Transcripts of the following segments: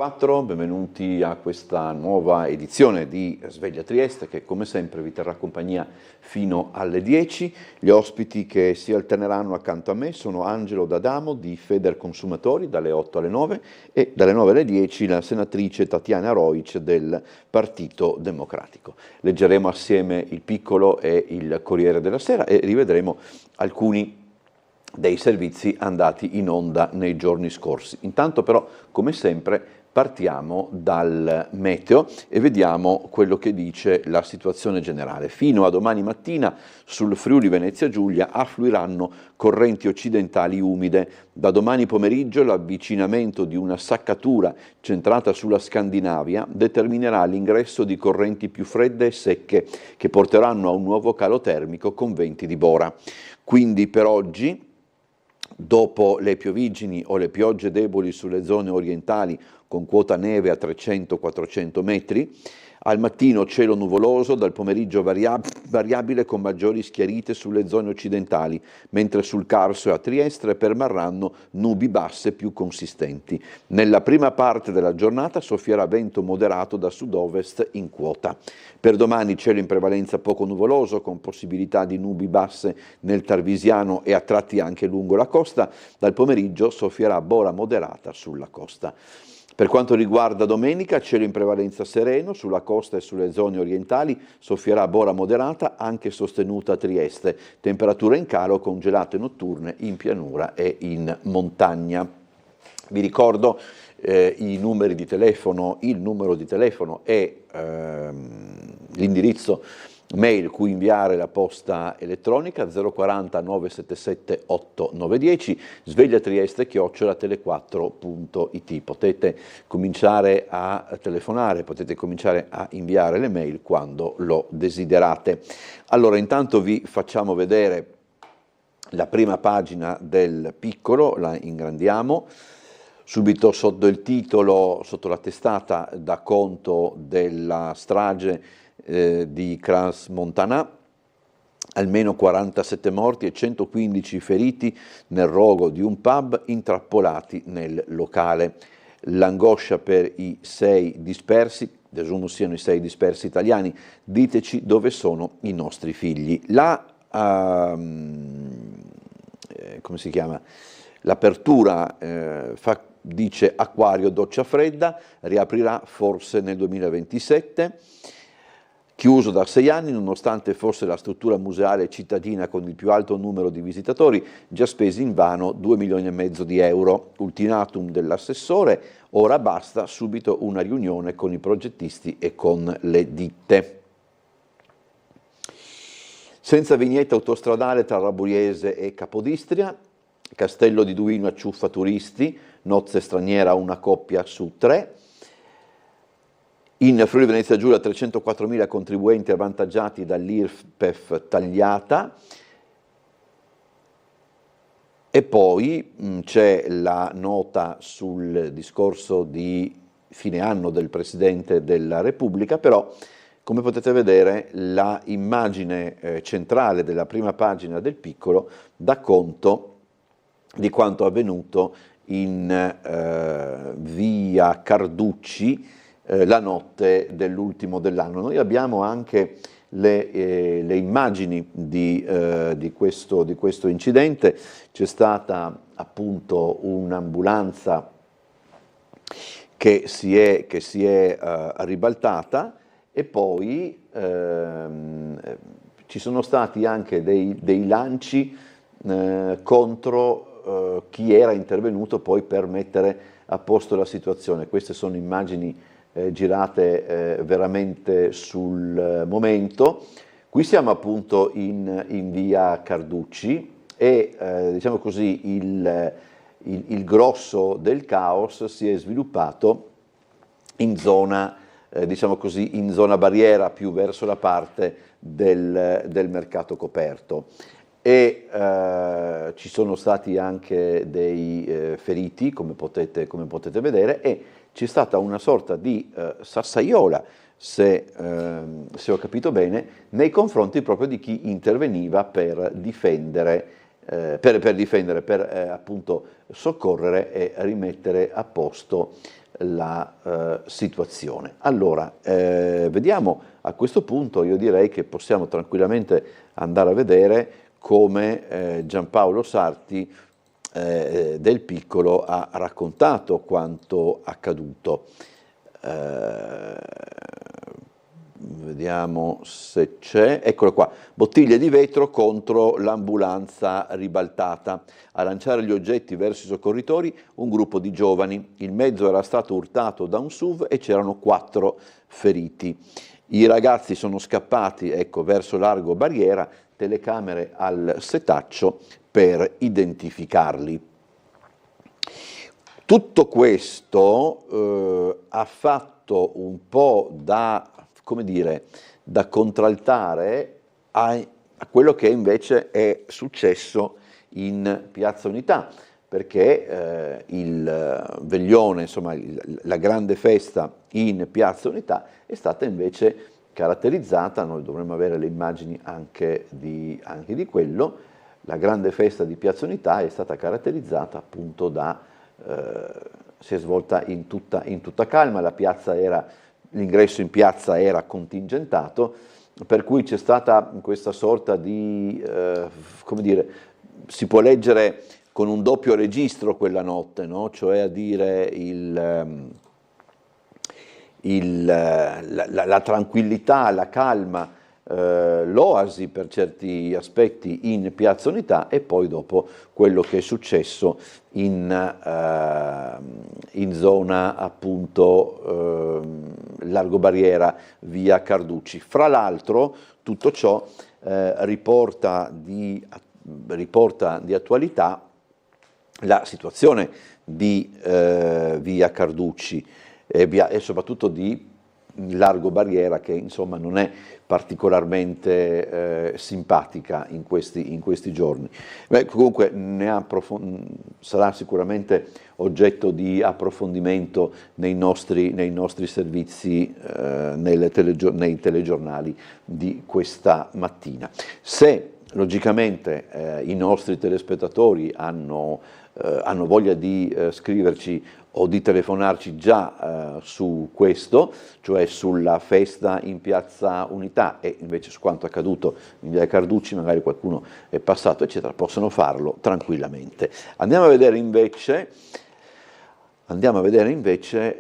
4, benvenuti a questa nuova edizione di Sveglia Trieste che come sempre vi terrà compagnia fino alle 10. Gli ospiti che si alterneranno accanto a me sono Angelo D'Adamo di Federconsumatori dalle 8 alle 9 e dalle 9 alle 10 la senatrice Tatiana Rojc del Partito Democratico. Leggeremo assieme il Piccolo e il Corriere della Sera e rivedremo alcuni dei servizi andati in onda nei giorni scorsi. Intanto però, come sempre, partiamo dal meteo e vediamo quello che dice la situazione generale. Fino a domani mattina sul Friuli Venezia Giulia affluiranno correnti occidentali umide. Da domani pomeriggio l'avvicinamento di una saccatura centrata sulla Scandinavia determinerà l'ingresso di correnti più fredde e secche che porteranno a un nuovo calo termico con venti di bora. Quindi per oggi, dopo le piovigini o le piogge deboli sulle zone orientali con quota neve a 300-400 metri, al mattino cielo nuvoloso, dal pomeriggio variabile con maggiori schiarite sulle zone occidentali, mentre sul Carso e a Trieste permarranno nubi basse più consistenti. Nella prima parte della giornata soffierà vento moderato da sud-ovest in quota. Per domani cielo in prevalenza poco nuvoloso, con possibilità di nubi basse nel Tarvisiano e a tratti anche lungo la costa. Dal pomeriggio soffierà bora moderata sulla costa. Per quanto riguarda domenica, cielo in prevalenza sereno, sulla costa e sulle zone orientali soffierà bora moderata, anche sostenuta a Trieste, temperature in calo con gelate notturne in pianura e in montagna. Vi ricordo i numeri di telefono, il numero di telefono e l'indirizzo mail cui inviare la posta elettronica 040 977 8910 svegliatrieste@tele4.it. Potete cominciare a telefonare, potete cominciare a inviare le mail quando lo desiderate. Allora, intanto vi facciamo vedere la prima pagina del Piccolo, la ingrandiamo. Subito sotto il titolo, sotto la testata, dà conto della strage di Crans-Montana, almeno 47 morti e 115 feriti nel rogo di un pub intrappolati nel locale. L'angoscia per i 6 dispersi, presumo siano i 6 dispersi italiani, diteci dove sono i nostri figli. Come si chiama? L'apertura dice acquario doccia fredda, riaprirà forse nel 2027. Chiuso da 6 anni, nonostante fosse la struttura museale cittadina con il più alto numero di visitatori, già spesi invano 2,5 milioni di euro. Ultimatum dell'assessore, ora basta, subito una riunione con i progettisti e con le ditte. Senza vignetta autostradale tra Raburiese e Capodistria, Castello di Duino acciuffa turisti, nozze straniera a una coppia su 3. In Friuli Venezia Giulia 304.000 contribuenti avvantaggiati dall'IRPEF tagliata. E poi c'è la nota sul discorso di fine anno del Presidente della Repubblica, però come potete vedere la immagine centrale della prima pagina del Piccolo dà conto di quanto avvenuto in via Carducci la notte dell'ultimo dell'anno. Noi abbiamo anche le immagini di questo incidente. C'è stata appunto un'ambulanza che si è ribaltata e poi ci sono stati anche dei lanci contro chi era intervenuto poi per mettere a posto la situazione. Queste sono immagini girate veramente sul momento. Qui siamo appunto in via Carducci e diciamo così il grosso del caos si è sviluppato in zona diciamo così in zona barriera, più verso la parte del mercato coperto. E ci sono stati anche dei feriti, come potete vedere, e c'è stata una sorta di sassaiola, se ho capito bene, nei confronti proprio di chi interveniva per difendere, appunto soccorrere e rimettere a posto la situazione. Allora, vediamo a questo punto, io direi che possiamo tranquillamente andare a vedere come Giampaolo Sarti del Piccolo ha raccontato quanto accaduto. Vediamo se c'è, eccolo qua, bottiglie di vetro contro l'ambulanza ribaltata. A lanciare gli oggetti verso i soccorritori un gruppo di giovani. Il mezzo era stato urtato da un SUV e c'erano 4 feriti. I ragazzi sono scappati, ecco, verso largo Barriera, telecamere al setaccio per identificarli. Tutto questo ha fatto un po' da, come dire, da contraltare a quello che invece è successo in Piazza Unità, perché il veglione, insomma la grande festa in Piazza Unità è stata invece caratterizzata, noi dovremmo avere le immagini anche di quello, la grande festa di Piazza Unità è stata caratterizzata appunto da, si è svolta in tutta calma, l'ingresso in piazza era contingentato, per cui c'è stata questa sorta di, come dire, si può leggere con un doppio registro quella notte, no? Cioè a dire la tranquillità, la calma, l'oasi per certi aspetti in Piazza Unità e poi dopo quello che è successo in zona appunto Largo Barriera, via Carducci. Fra l'altro tutto ciò riporta di attualità la situazione di via Carducci e soprattutto di Largo Barriera, che insomma non è particolarmente simpatica in questi giorni. Beh, comunque sarà sicuramente oggetto di approfondimento nei nostri servizi, nei telegiornali di questa mattina. Se logicamente i nostri telespettatori hanno voglia di scriverci o di telefonarci già su questo, cioè sulla festa in Piazza Unità e invece su quanto accaduto in via Carducci, magari qualcuno è passato eccetera, possono farlo tranquillamente. Andiamo a vedere invece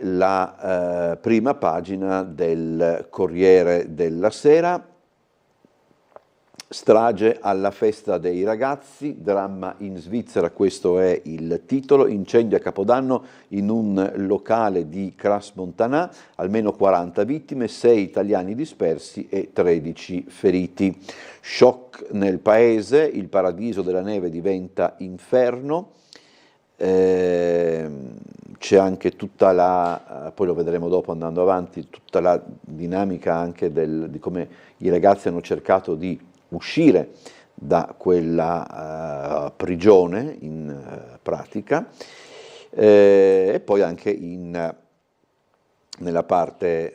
la prima pagina del Corriere della Sera. Strage alla festa dei ragazzi, dramma in Svizzera, questo è il titolo, incendio a Capodanno in un locale di Crans-Montana, almeno 40 vittime, 6 italiani dispersi e 13 feriti. Shock nel paese, il paradiso della neve diventa inferno, c'è anche tutta la, poi lo vedremo dopo andando avanti, tutta la dinamica anche di come i ragazzi hanno cercato di uscire da quella prigione in pratica e poi anche nella parte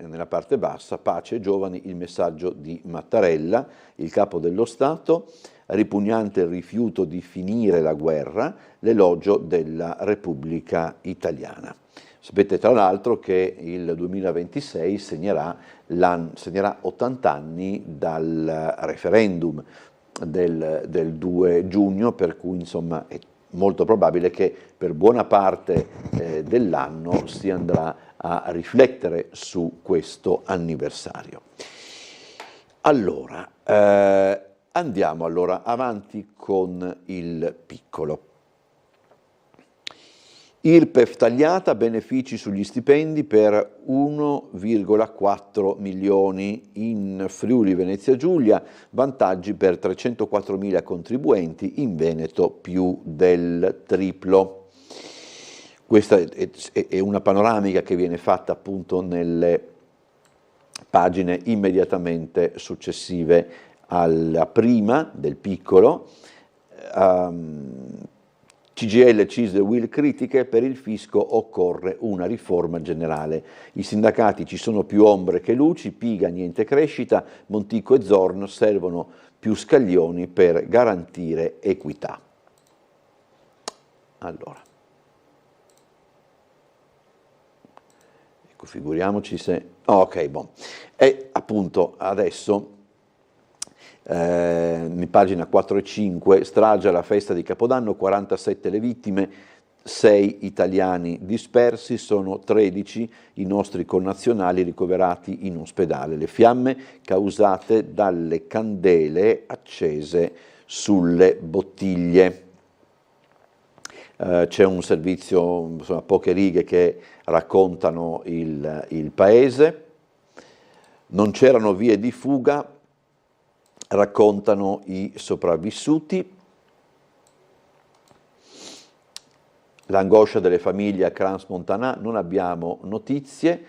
bassa, pace ai giovani, il messaggio di Mattarella, il capo dello Stato, ripugnante il rifiuto di finire la guerra, l'elogio della Repubblica Italiana. Sapete tra l'altro che il 2026 segnerà 80 anni dal referendum del 2 giugno, per cui insomma è molto probabile che per buona parte dell'anno si andrà a riflettere su questo anniversario. Allora, andiamo avanti con il Piccolo. IRPEF tagliata, benefici sugli stipendi per 1,4 milioni in Friuli Venezia Giulia, vantaggi per 304.000 contribuenti, in Veneto più del triplo. Questa è una panoramica che viene fatta appunto nelle pagine immediatamente successive alla prima del Piccolo. CGIL, CISL, UIL critiche, per il fisco occorre una riforma generale. I sindacati ci sono più ombre che luci, Piga niente crescita, Montico e Zorn servono più scaglioni per garantire equità. Allora, figuriamoci se... Oh, ok, boh. E appunto adesso, in pagina 4 e 5, strage alla festa di Capodanno, 47 le vittime, 6 italiani dispersi, sono 13 i nostri connazionali ricoverati in ospedale. Le fiamme causate dalle candele accese sulle bottiglie. C'è un servizio, insomma, poche righe che raccontano il paese. Non c'erano vie di fuga, raccontano i sopravvissuti. L'angoscia delle famiglie a Crans-Montana, non abbiamo notizie.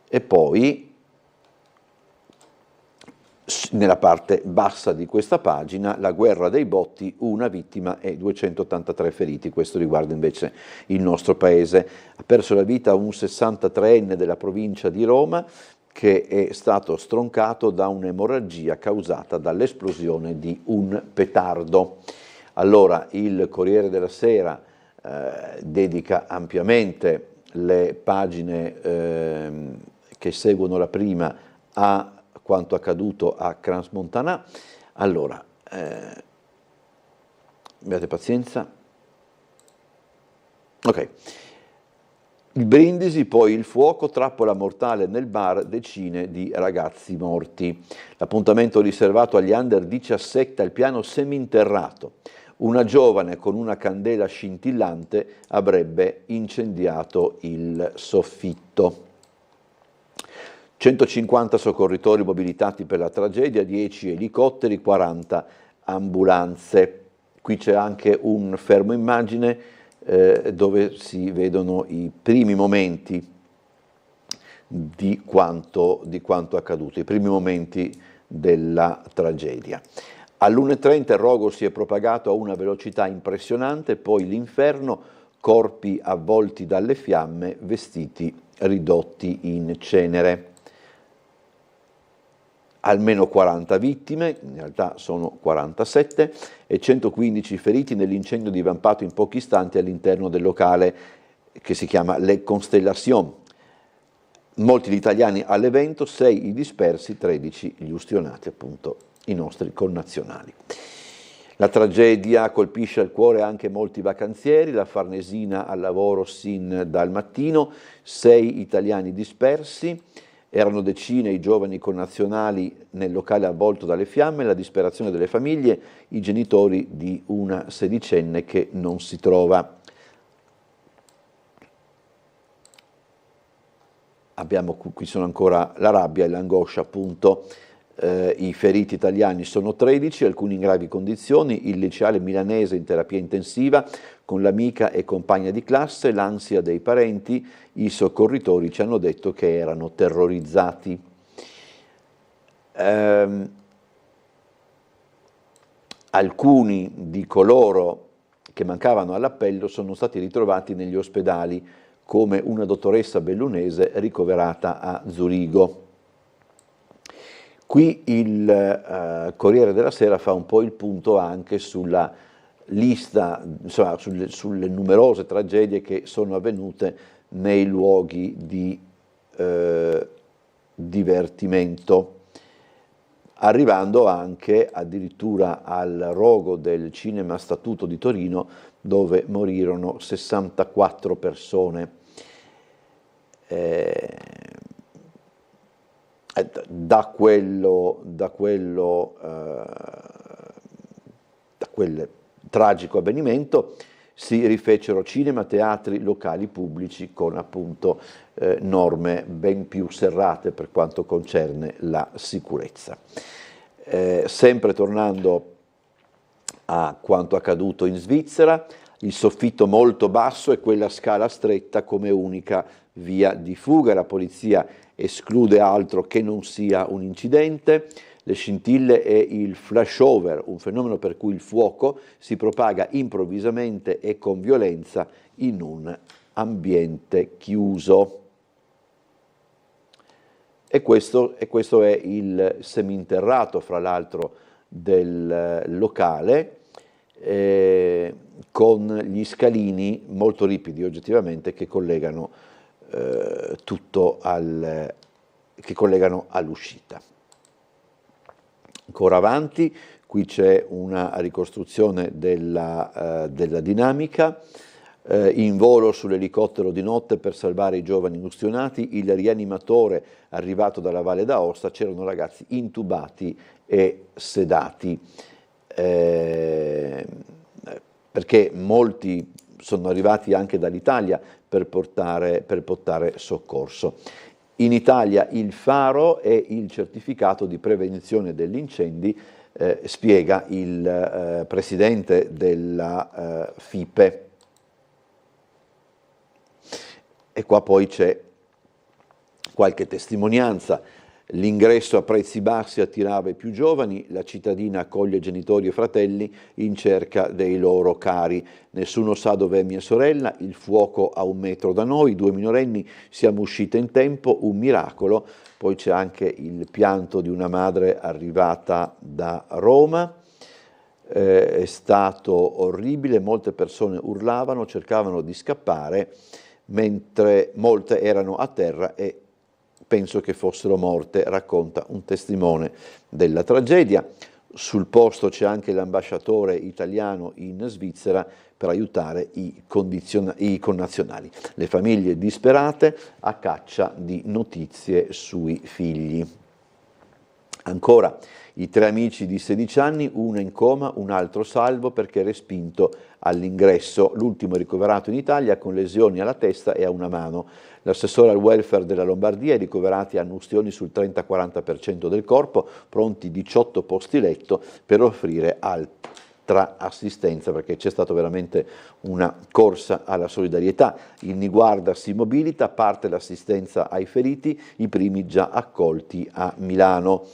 E poi, nella parte bassa di questa pagina, la guerra dei botti, una vittima e 283 feriti. Questo riguarda invece il nostro paese. Ha perso la vita un 63enne della provincia di Roma che è stato stroncato da un'emorragia causata dall'esplosione di un petardo. Allora, il Corriere della Sera dedica ampiamente le pagine che seguono la prima a quanto accaduto a Crans-Montana. Allora, abbiate pazienza. Ok. Il Brindisi, poi il fuoco, trappola mortale nel bar, decine di ragazzi morti. L'appuntamento riservato agli under 17 al piano seminterrato. Una giovane con una candela scintillante avrebbe incendiato il soffitto. 150 soccorritori mobilitati per la tragedia, 10 elicotteri, 40 ambulanze. Qui c'è anche un fermo immagine dove si vedono i primi momenti di quanto accaduto, i primi momenti della tragedia. All'1:30 il rogo si è propagato a una velocità impressionante, poi l'inferno, corpi avvolti dalle fiamme, vestiti ridotti in cenere. Almeno 40 vittime, in realtà sono 47, e 115 feriti nell'incendio divampato in pochi istanti all'interno del locale che si chiama Le Constellation. Molti gli italiani all'evento, 6 i dispersi, 13 gli ustionati, appunto i nostri connazionali. La tragedia colpisce al cuore anche molti vacanzieri, la Farnesina al lavoro sin dal mattino, 6 italiani dispersi. Erano decine i giovani connazionali nel locale avvolto dalle fiamme, la disperazione delle famiglie, i genitori di una sedicenne che non si trova. Qui sono ancora la rabbia e l'angoscia, appunto. I feriti italiani sono 13, alcuni in gravi condizioni, il liceale milanese in terapia intensiva con l'amica e compagna di classe, l'ansia dei parenti, i soccorritori ci hanno detto che erano terrorizzati. Alcuni di coloro che mancavano all'appello sono stati ritrovati negli ospedali, come una dottoressa bellunese ricoverata a Zurigo. Qui il Corriere della Sera fa un po' il punto anche sulla lista, insomma, sulle numerose tragedie che sono avvenute nei luoghi di divertimento, arrivando anche addirittura al rogo del Cinema Statuto di Torino, dove morirono 64 persone. Da quel tragico avvenimento si rifecero cinema, teatri, locali pubblici con appunto norme ben più serrate per quanto concerne la sicurezza. Sempre tornando a quanto accaduto in Svizzera, il soffitto molto basso e quella scala stretta come unica via di fuga. La polizia esclude altro che non sia un incidente. Le scintille e il flashover, un fenomeno per cui il fuoco si propaga improvvisamente e con violenza in un ambiente chiuso. E questo è il seminterrato, fra l'altro, del locale, con gli scalini molto ripidi oggettivamente che collegano che collegano all'uscita. Ancora avanti, qui c'è una ricostruzione della dinamica. In volo sull'elicottero di notte per salvare i giovani ustionati, il rianimatore arrivato dalla Valle d'Aosta, c'erano ragazzi intubati e sedati, perché molti sono arrivati anche dall'Italia per portare soccorso. In Italia il faro e il certificato di prevenzione degli incendi, spiega il presidente della FIPE. E qua poi c'è qualche testimonianza. L'ingresso a prezzi bassi attirava i più giovani, la cittadina accoglie genitori e fratelli in cerca dei loro cari. Nessuno sa dov'è mia sorella, il fuoco a 1 metro da noi, 2 minorenni, siamo uscite in tempo, un miracolo. Poi c'è anche il pianto di una madre arrivata da Roma. È stato orribile, molte persone urlavano, cercavano di scappare, mentre molte erano a terra e penso che fossero morte, racconta un testimone della tragedia. Sul posto c'è anche l'ambasciatore italiano in Svizzera per aiutare i connazionali. Le famiglie disperate a caccia di notizie sui figli. Ancora, i 3 amici di 16 anni, uno in coma, un altro salvo perché respinto all'ingresso, l'ultimo ricoverato in Italia con lesioni alla testa e a una mano. L'assessore al welfare della Lombardia, ricoverati hanno ustioni sul 30-40% del corpo, pronti 18 posti letto per offrire altra assistenza, perché c'è stata veramente una corsa alla solidarietà. Il Niguarda si mobilita, parte l'assistenza ai feriti, i primi già accolti a Milano.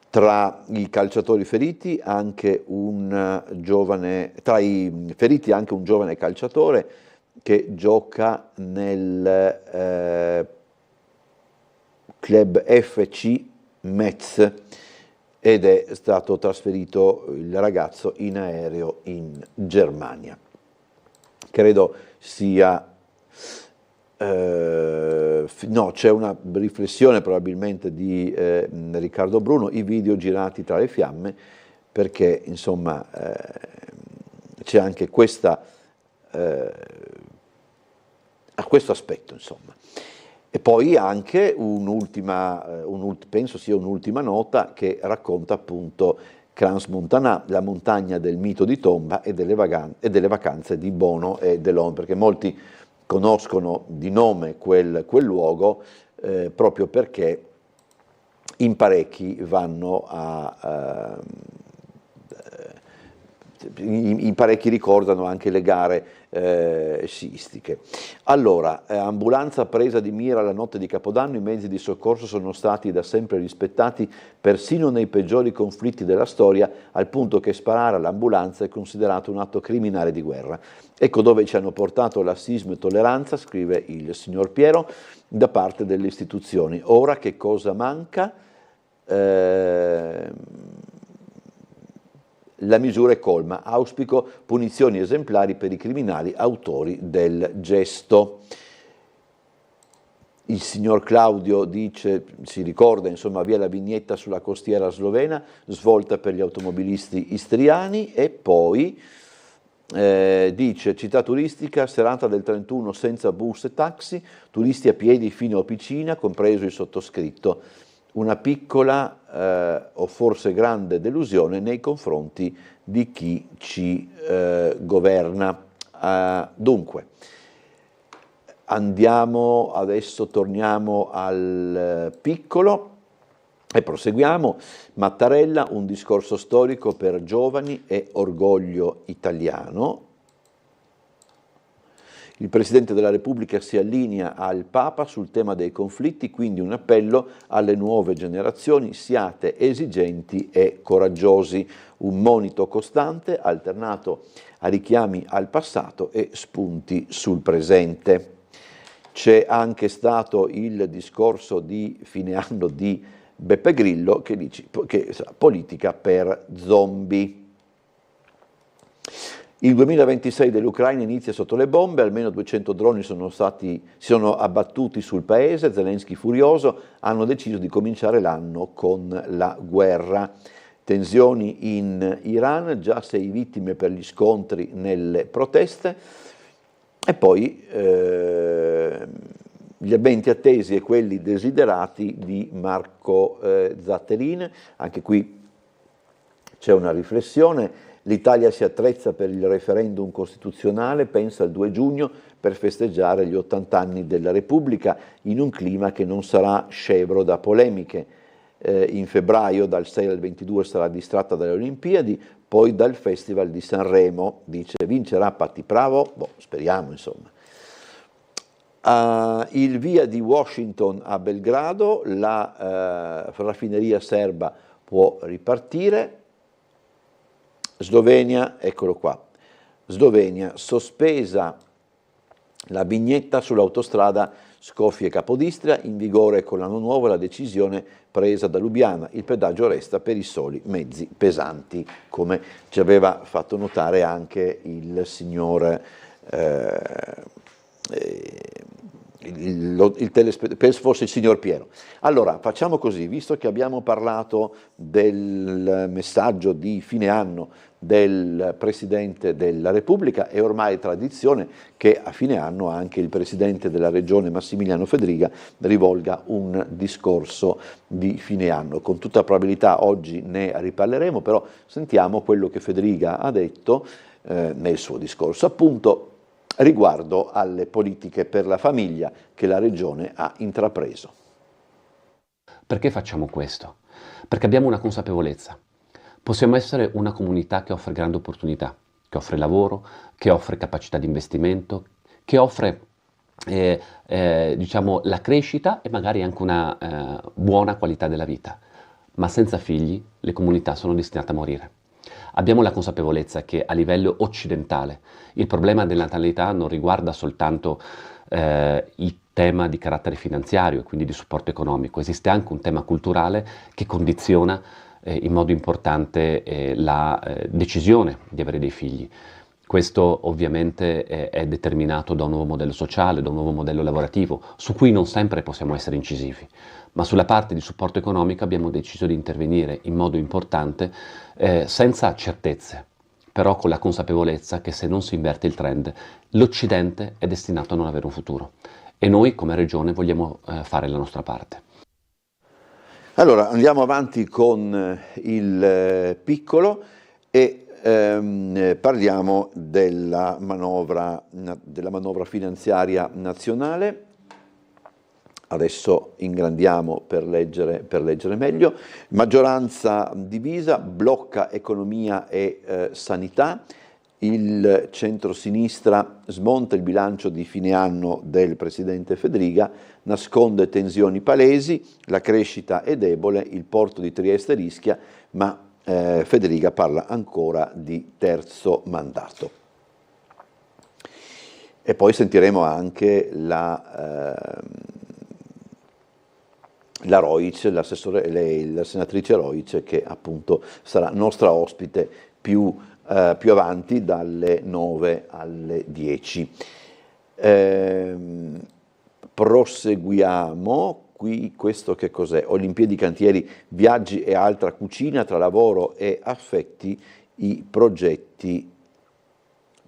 Tra i calciatori feriti anche tra i feriti anche un giovane calciatore che gioca nel club FC Metz ed è stato trasferito il ragazzo in aereo in Germania. Credo sia no, c'è una riflessione probabilmente di Riccardo Bruno, i video girati tra le fiamme, perché insomma c'è anche questo aspetto, insomma. E poi anche penso sia un'ultima nota che racconta appunto Crans Montana, la montagna del mito di Tomba e delle vacanze di Bono e Delon, perché molti conoscono di nome quel luogo proprio perché in parecchi ricordano anche le gare sciistiche. Allora, ambulanza presa di mira la notte di Capodanno, i mezzi di soccorso sono stati da sempre rispettati persino nei peggiori conflitti della storia, al punto che sparare all'ambulanza è considerato un atto criminale di guerra. Ecco dove ci hanno portato lassismo e tolleranza, scrive il signor Piero, da parte delle istituzioni. Ora che cosa manca? La misura è colma, auspico punizioni esemplari per i criminali autori del gesto. Il signor Claudio dice, si ricorda insomma via la vignetta sulla costiera slovena, svolta per gli automobilisti istriani, e poi dice città turistica, serata del 31 senza bus e taxi, turisti a piedi fino a Opicina, compreso il sottoscritto. Una piccola o forse grande delusione nei confronti di chi ci governa. Dunque, torniamo al piccolo e proseguiamo. Mattarella, un discorso storico per giovani e orgoglio italiano. Il Presidente della Repubblica si allinea al Papa sul tema dei conflitti, quindi un appello alle nuove generazioni: siate esigenti e coraggiosi, un monito costante alternato a richiami al passato e spunti sul presente. C'è anche stato il discorso di fine anno di Beppe Grillo che dice che politica per zombie. Il 2026 dell'Ucraina inizia sotto le bombe, almeno 200 droni si sono abbattuti sul paese, Zelensky furioso, hanno deciso di cominciare l'anno con la guerra. Tensioni in Iran, già 6 vittime per gli scontri nelle proteste, e poi gli eventi attesi e quelli desiderati di Marco Zatterin. Anche qui c'è una riflessione. L'Italia si attrezza per il referendum costituzionale, pensa al 2 giugno per festeggiare gli 80 anni della Repubblica in un clima che non sarà scevro da polemiche. In febbraio dal 6 al 22 sarà distratta dalle Olimpiadi, poi dal Festival di Sanremo, dice vincerà Patti Bravo, speriamo insomma. Il via di Washington a Belgrado, la raffineria serba può ripartire. Slovenia, eccolo qua, Slovenia, sospesa la vignetta sull'autostrada Skopje-Capodistria, in vigore con l'anno nuovo la decisione presa da Lubiana, il pedaggio resta per i soli mezzi pesanti, come ci aveva fatto notare anche il signor forse il signor Piero. Allora, facciamo così, visto che abbiamo parlato del messaggio di fine anno del Presidente della Repubblica, è ormai tradizione che a fine anno anche il Presidente della Regione Massimiliano Fedriga rivolga un discorso di fine anno. Con tutta probabilità oggi ne riparleremo, però sentiamo quello che Fedriga ha detto nel suo discorso, appunto riguardo alle politiche per la famiglia che la Regione ha intrapreso. Perché facciamo questo? Perché abbiamo una consapevolezza. Possiamo essere una comunità che offre grandi opportunità, che offre lavoro, che offre capacità di investimento, che offre diciamo, la crescita e magari anche una buona qualità della vita. Ma senza figli le comunità sono destinate a morire. Abbiamo la consapevolezza che a livello occidentale il problema della natalità non riguarda soltanto il tema di carattere finanziario e quindi di supporto economico, esiste anche un tema culturale che condiziona in modo importante la decisione di avere dei figli. Questo ovviamente è determinato da un nuovo modello sociale, da un nuovo modello lavorativo, su cui non sempre possiamo essere incisivi, ma sulla parte di supporto economico abbiamo deciso di intervenire in modo importante senza certezze, però con la consapevolezza che se non si inverte il trend, l'Occidente è destinato a non avere un futuro e noi come Regione vogliamo fare la nostra parte. Allora andiamo avanti con il piccolo e parliamo della manovra finanziaria nazionale. Adesso ingrandiamo per leggere meglio. Maggioranza divisa, blocca economia e sanità. Il centrosinistra smonta il bilancio di fine anno del Presidente Fedriga, nasconde tensioni palesi, la crescita è debole, il porto di Trieste rischia, ma Fedriga parla ancora di terzo mandato. E poi sentiremo anche la Rojc, la senatrice Rojc, che appunto sarà nostra ospite più avanti dalle 9 alle 10. Proseguiamo. Qui questo che cos'è? Olimpiadi, cantieri, viaggi e altra cucina, tra lavoro e affetti, i progetti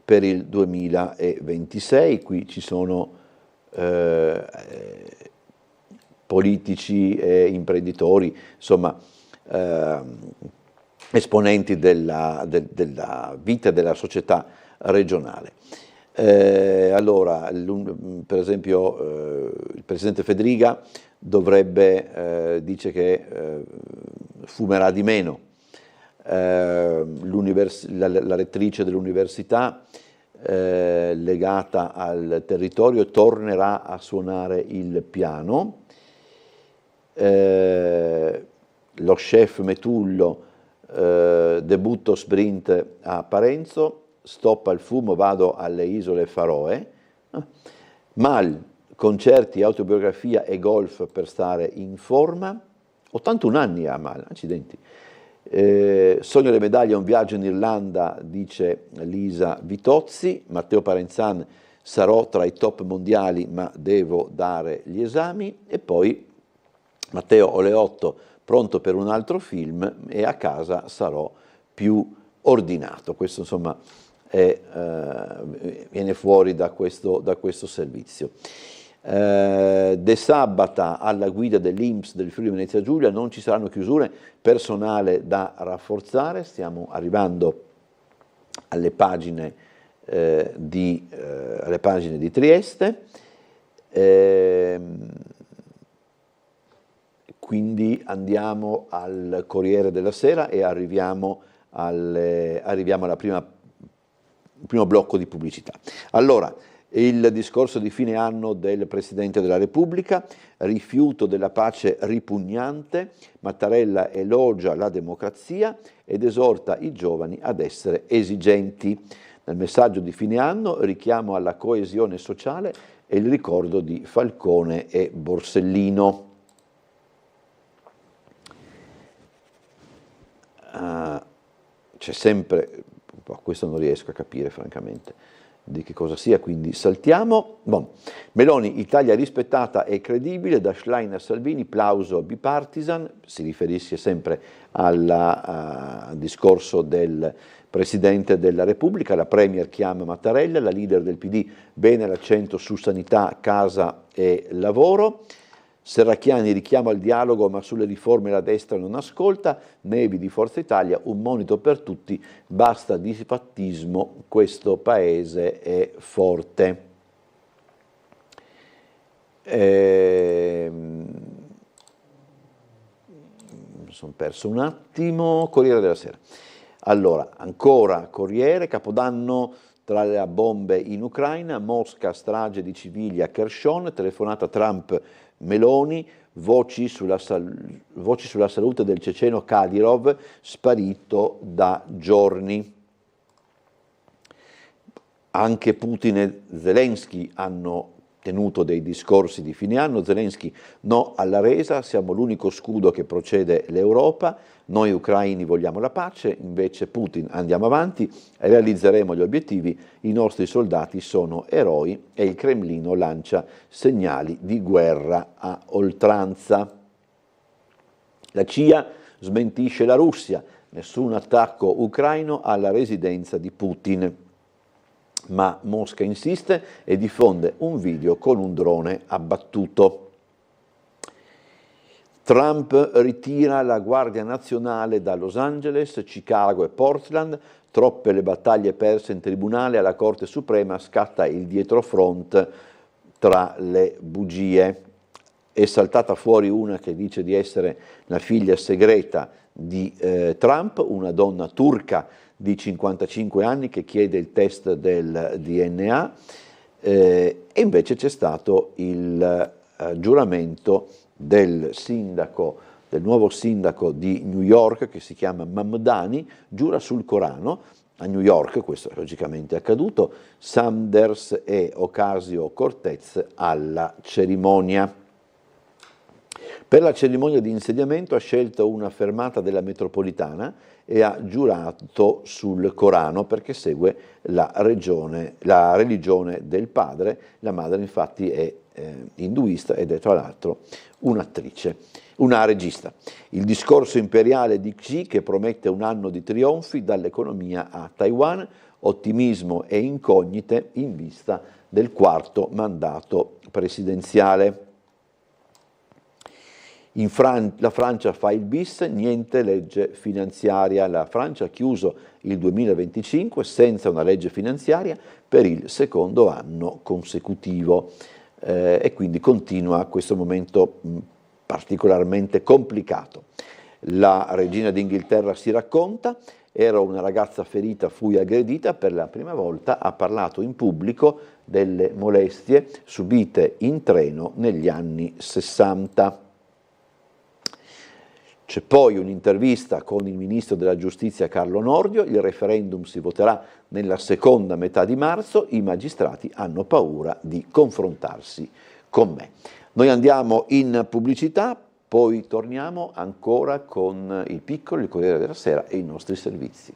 per il 2026. Qui ci sono politici e imprenditori, insomma esponenti della vita della società regionale. Allora, per esempio, il Presidente Fedriga dice che fumerà di meno, la rettrice dell'università legata al territorio tornerà a suonare il piano, lo chef Metullo debutto sprint a Parenzo, stop al fumo, vado alle isole Faroe. Mal, concerti, autobiografia e golf per stare in forma. 81 anni ha Mal, accidenti. Sogno le medaglie a un viaggio in Irlanda, dice Lisa Vitozzi. Matteo Parenzan: sarò tra i top mondiali ma devo dare gli esami. E poi Matteo Oleotto: pronto per un altro film e a casa sarò più ordinato. Questo insomma viene fuori da questo servizio. De Sabata alla guida dell'INPS del Friuli Venezia Giulia: non ci saranno chiusure, personale da rafforzare. Stiamo arrivando alle pagine di Trieste. Quindi andiamo al Corriere della Sera e arriviamo al primo blocco di pubblicità. Allora, il discorso di fine anno del Presidente della Repubblica: rifiuto della pace ripugnante, Mattarella elogia la democrazia ed esorta i giovani ad essere esigenti. Nel messaggio di fine anno, richiamo alla coesione sociale e il ricordo di Falcone e Borsellino. C'è sempre, questo non riesco a capire francamente di che cosa sia, quindi saltiamo. Meloni: Italia rispettata e credibile, da Schlein a Salvini, plauso bipartisan. Si riferisce sempre al discorso del Presidente della Repubblica. La Premier chiama Mattarella, la leader del PD: bene l'accento su sanità, casa e lavoro. Serracchiani: richiama al dialogo ma sulle riforme la destra non ascolta. Nevi di Forza Italia: un monito per tutti, basta disfattismo, questo paese è forte. Mi sono perso un attimo. Corriere della Sera. Allora, ancora Corriere: Capodanno tra le bombe in Ucraina, Mosca, strage di civili a Kherson, telefonata Trump-Meloni, voci sulla salute del ceceno Kadyrov, sparito da giorni. Anche Putin e Zelensky hanno tenuto dei discorsi di fine anno. Zelensky: no alla resa, siamo l'unico scudo che procede l'Europa, noi ucraini vogliamo la pace, invece Putin: andiamo avanti, realizzeremo gli obiettivi, i nostri soldati sono eroi, e il Cremlino lancia segnali di guerra a oltranza. La CIA smentisce la Russia, nessun attacco ucraino alla residenza di Putin. Ma Mosca insiste e diffonde un video con un drone abbattuto. Trump ritira la Guardia Nazionale da Los Angeles, Chicago e Portland, troppe le battaglie perse in tribunale, alla Corte Suprema scatta il dietrofront tra le bugie. È saltata fuori una che dice di essere la figlia segreta di Trump, una donna turca di 55 anni che chiede il test del DNA, e invece c'è stato il giuramento del nuovo sindaco di New York, che si chiama Mamdani, giura sul Corano. A New York questo è logicamente accaduto, Sanders e Ocasio-Cortez alla cerimonia. Per la cerimonia di insediamento ha scelto una fermata della metropolitana e ha giurato sul Corano perché segue la religione del padre. La madre infatti è induista ed è tra l'altro un'attrice, una regista. Il discorso imperiale di Xi che promette un anno di trionfi dall'economia a Taiwan, ottimismo e incognite in vista del quarto mandato presidenziale. La Francia fa il bis, niente legge finanziaria. La Francia ha chiuso il 2025 senza una legge finanziaria per il secondo anno consecutivo e quindi continua questo momento particolarmente complicato. La regina d'Inghilterra si racconta: ero una ragazza ferita, fui aggredita, per la prima volta ha parlato in pubblico delle molestie subite in treno negli anni 60. C'è poi un'intervista con il ministro della giustizia Carlo Nordio: il referendum si voterà nella seconda metà di marzo, i magistrati hanno paura di confrontarsi con me. Noi andiamo in pubblicità, poi torniamo ancora con il Piccolo, il Corriere della Sera e i nostri servizi.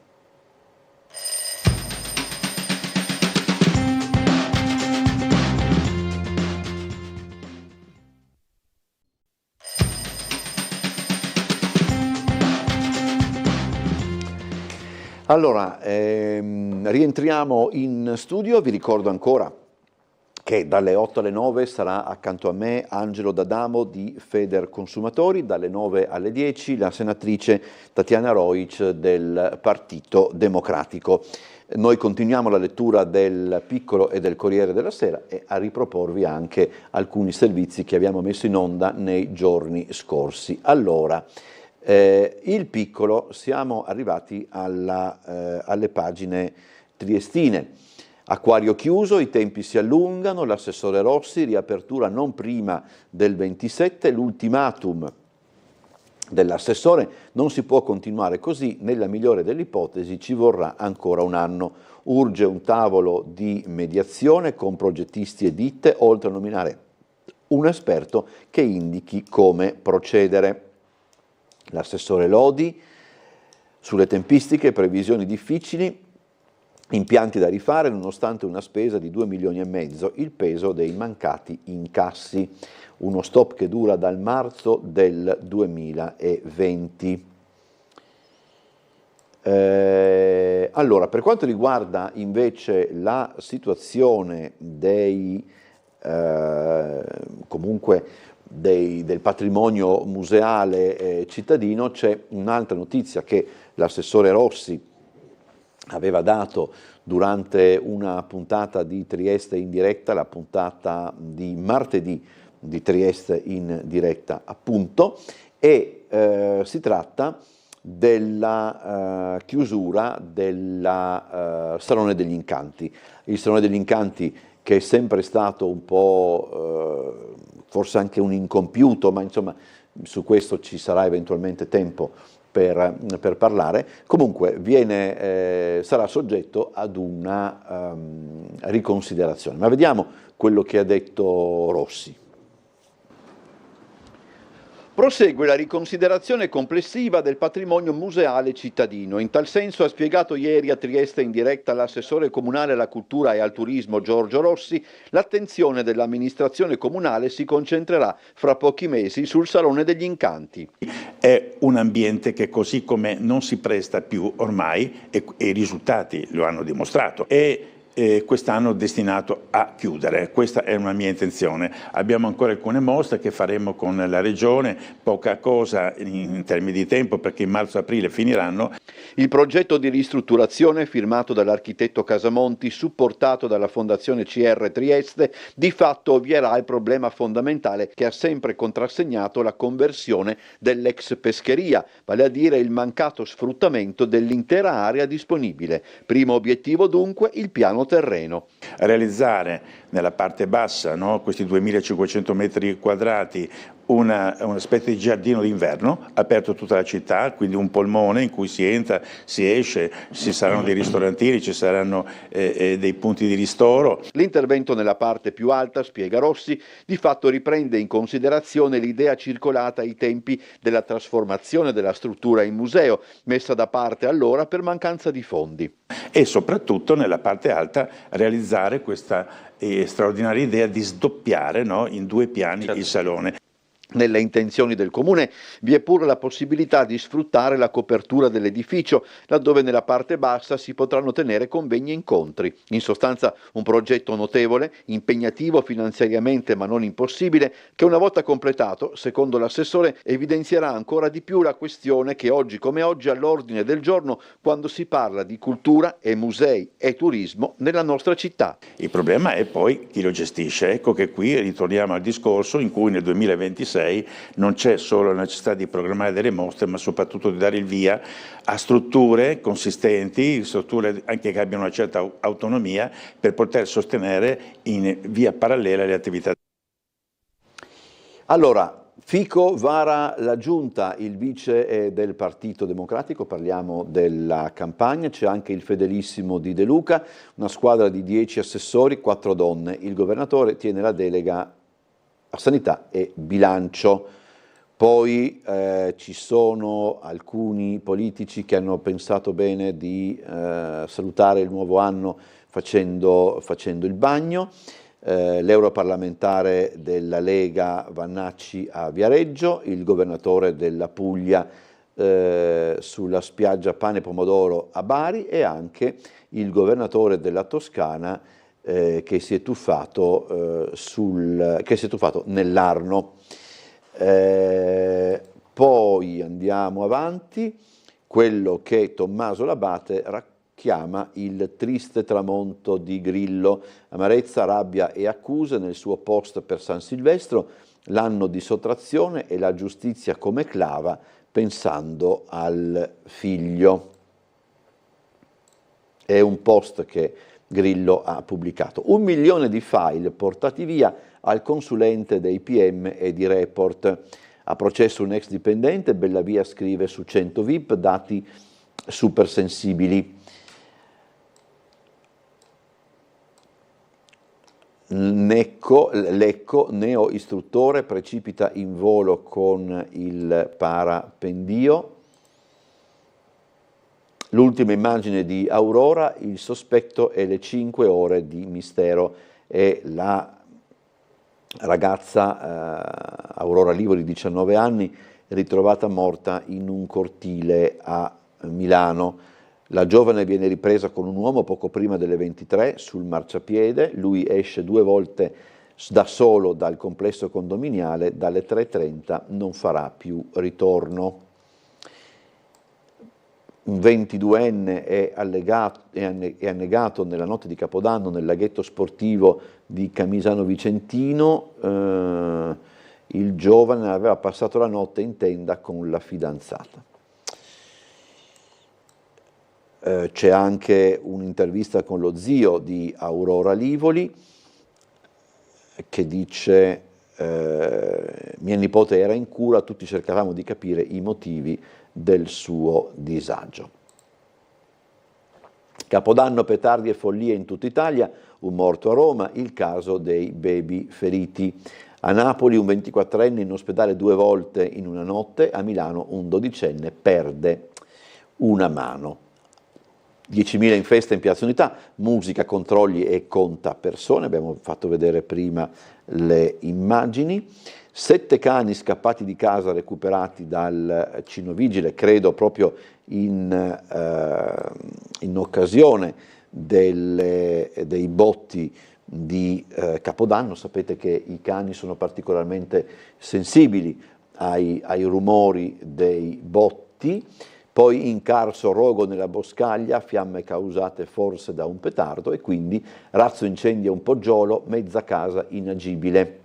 Allora, rientriamo in studio, vi ricordo ancora che dalle 8 alle 9 sarà accanto a me Angelo D'Adamo di Feder Consumatori, dalle 9 alle 10 la senatrice Tatiana Rojc del Partito Democratico. Noi continuiamo la lettura del Piccolo e del Corriere della Sera e a riproporvi anche alcuni servizi che abbiamo messo in onda nei giorni scorsi. Allora, il Piccolo, siamo arrivati alle pagine triestine. Acquario chiuso, i tempi si allungano, l'assessore Rossi, riapertura non prima del 27, l'ultimatum dell'assessore: non si può continuare così, nella migliore delle ipotesi ci vorrà ancora un anno. Urge un tavolo di mediazione con progettisti e ditte, oltre a nominare un esperto che indichi come procedere. L'assessore Lodi, sulle tempistiche, previsioni difficili, impianti da rifare nonostante una spesa di 2,5 milioni, il peso dei mancati incassi, uno stop che dura dal marzo del 2020. Allora, per quanto riguarda invece la situazione del patrimonio museale cittadino, c'è un'altra notizia che l'assessore Rossi aveva dato durante una puntata di Trieste in diretta, la puntata di martedì di Trieste in diretta appunto, e si tratta della chiusura del Salone degli Incanti. Il Salone degli Incanti, che è sempre stato un po' forse anche un incompiuto, ma insomma su questo ci sarà eventualmente tempo per parlare, comunque sarà soggetto ad una riconsiderazione. Ma vediamo quello che ha detto Rossi. Prosegue la riconsiderazione complessiva del patrimonio museale cittadino. In tal senso ha spiegato ieri a Trieste in diretta l'assessore comunale alla cultura e al turismo Giorgio Rossi, l'attenzione dell'amministrazione comunale si concentrerà fra pochi mesi sul Salone degli Incanti. È un ambiente che così come non si presta più ormai, e i risultati lo hanno dimostrato, quest'anno destinato a chiudere. Questa è una mia intenzione. Abbiamo ancora alcune mostre che faremo con la Regione, poca cosa in termini di tempo perché in marzo-aprile finiranno. Il progetto di ristrutturazione firmato dall'architetto Casamonti, supportato dalla Fondazione CR Trieste, di fatto ovvierà il problema fondamentale che ha sempre contrassegnato la conversione dell'ex pescheria, vale a dire il mancato sfruttamento dell'intera area disponibile. Primo obiettivo dunque il piano terreno. Realizzare nella parte bassa, questi 2500 metri quadrati, una specie di giardino d'inverno aperto a tutta la città, quindi un polmone in cui si entra, si esce, ci saranno dei ristorantini, ci saranno dei punti di ristoro. L'intervento nella parte più alta, spiega Rossi, di fatto riprende in considerazione l'idea circolata ai tempi della trasformazione della struttura in museo, messa da parte allora per mancanza di fondi. E soprattutto nella parte alta realizzare questa straordinaria idea di sdoppiare in 2 piani il salone. Nelle intenzioni del Comune vi è pure la possibilità di sfruttare la copertura dell'edificio, laddove nella parte bassa si potranno tenere convegni e incontri. In sostanza un progetto notevole, impegnativo finanziariamente ma non impossibile, che una volta completato, secondo l'assessore, evidenzierà ancora di più la questione che oggi come oggi è all'ordine del giorno quando si parla di cultura e musei e turismo nella nostra città. Il problema è poi chi lo gestisce. Ecco che qui ritorniamo al discorso in cui nel 2026 non c'è solo la necessità di programmare delle mostre, ma soprattutto di dare il via a strutture consistenti, strutture anche che abbiano una certa autonomia per poter sostenere in via parallela le attività. Allora, Fico vara la giunta, il vice del Partito Democratico, parliamo della campagna, c'è anche il fedelissimo di De Luca, una squadra di 10 assessori, 4 donne, il governatore tiene la delega a sanità e bilancio. Poi ci sono alcuni politici che hanno pensato bene di salutare il nuovo anno facendo il bagno. L'europarlamentare della Lega Vannacci a Viareggio, il governatore della Puglia sulla spiaggia Pane e Pomodoro a Bari e anche il governatore della Toscana che si è tuffato nell'Arno. Poi andiamo avanti, quello che Tommaso Labate chiama il triste tramonto di Grillo, amarezza, rabbia e accuse nel suo post per San Silvestro, l'anno di sottrazione e la giustizia come clava pensando al figlio. È un post che Grillo ha pubblicato. 1 milione di file portati via al consulente dei PM e di Report. A processo un ex dipendente, Bellavia scrive su 100 VIP, dati super sensibili. Lecco, neo istruttore, precipita in volo con il parapendio. L'ultima immagine di Aurora, il sospetto e le 5 ore di mistero. È la ragazza Aurora Livori, 19 anni, ritrovata morta in un cortile a Milano. La giovane viene ripresa con un uomo poco prima delle 23 sul marciapiede, lui esce 2 volte da solo dal complesso condominiale, dalle 3:30 non farà più ritorno. Un 22enne è annegato nella notte di Capodanno nel laghetto sportivo di Camisano Vicentino. Il giovane aveva passato la notte in tenda con la fidanzata. C'è anche un'intervista con lo zio di Aurora Livoli che dice: mia nipote era in cura, tutti cercavamo di capire i motivi del suo disagio. Capodanno, petardi e follie in tutta Italia, un morto a Roma, il caso dei baby feriti. A Napoli un 24enne in ospedale 2 volte in una notte, a Milano un 12enne perde una mano. 10.000 in festa in Piazza Unità, musica, controlli e conta persone, abbiamo fatto vedere prima le immagini. 7 cani scappati di casa recuperati dal cinovigile, credo proprio in occasione dei botti di Capodanno. Sapete che i cani sono particolarmente sensibili ai rumori dei botti. Poi incarso, rogo nella boscaglia, fiamme causate forse da un petardo e quindi razzo incendia un poggiolo, mezza casa inagibile.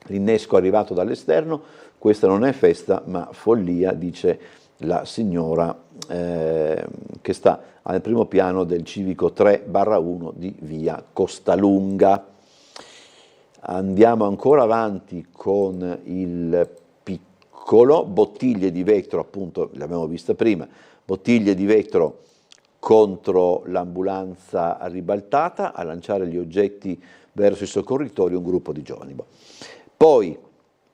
L'innesco arrivato dall'esterno, questa non è festa ma follia, dice la signora che sta al primo piano del civico 3/1 di via Costalunga. Andiamo ancora avanti con il piccolo, bottiglie di vetro, appunto l'abbiamo vista prima, bottiglie di vetro contro l'ambulanza ribaltata, a lanciare gli oggetti verso i soccorritori un gruppo di giovani. Poi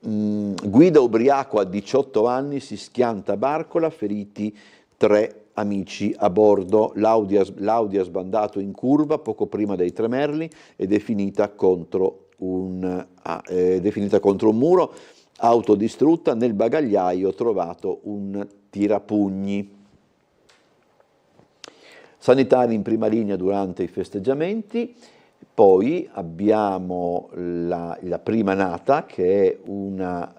guida ubriaco a 18 anni, si schianta a Barcola, feriti 3 amici a bordo. L'Audi ha sbandato in curva poco prima dei Tre Merli ed è finita contro un muro. Autodistrutta, nel bagagliaio trovato un tirapugni. Sanitari in prima linea durante i festeggiamenti. Poi abbiamo la prima nata, che è una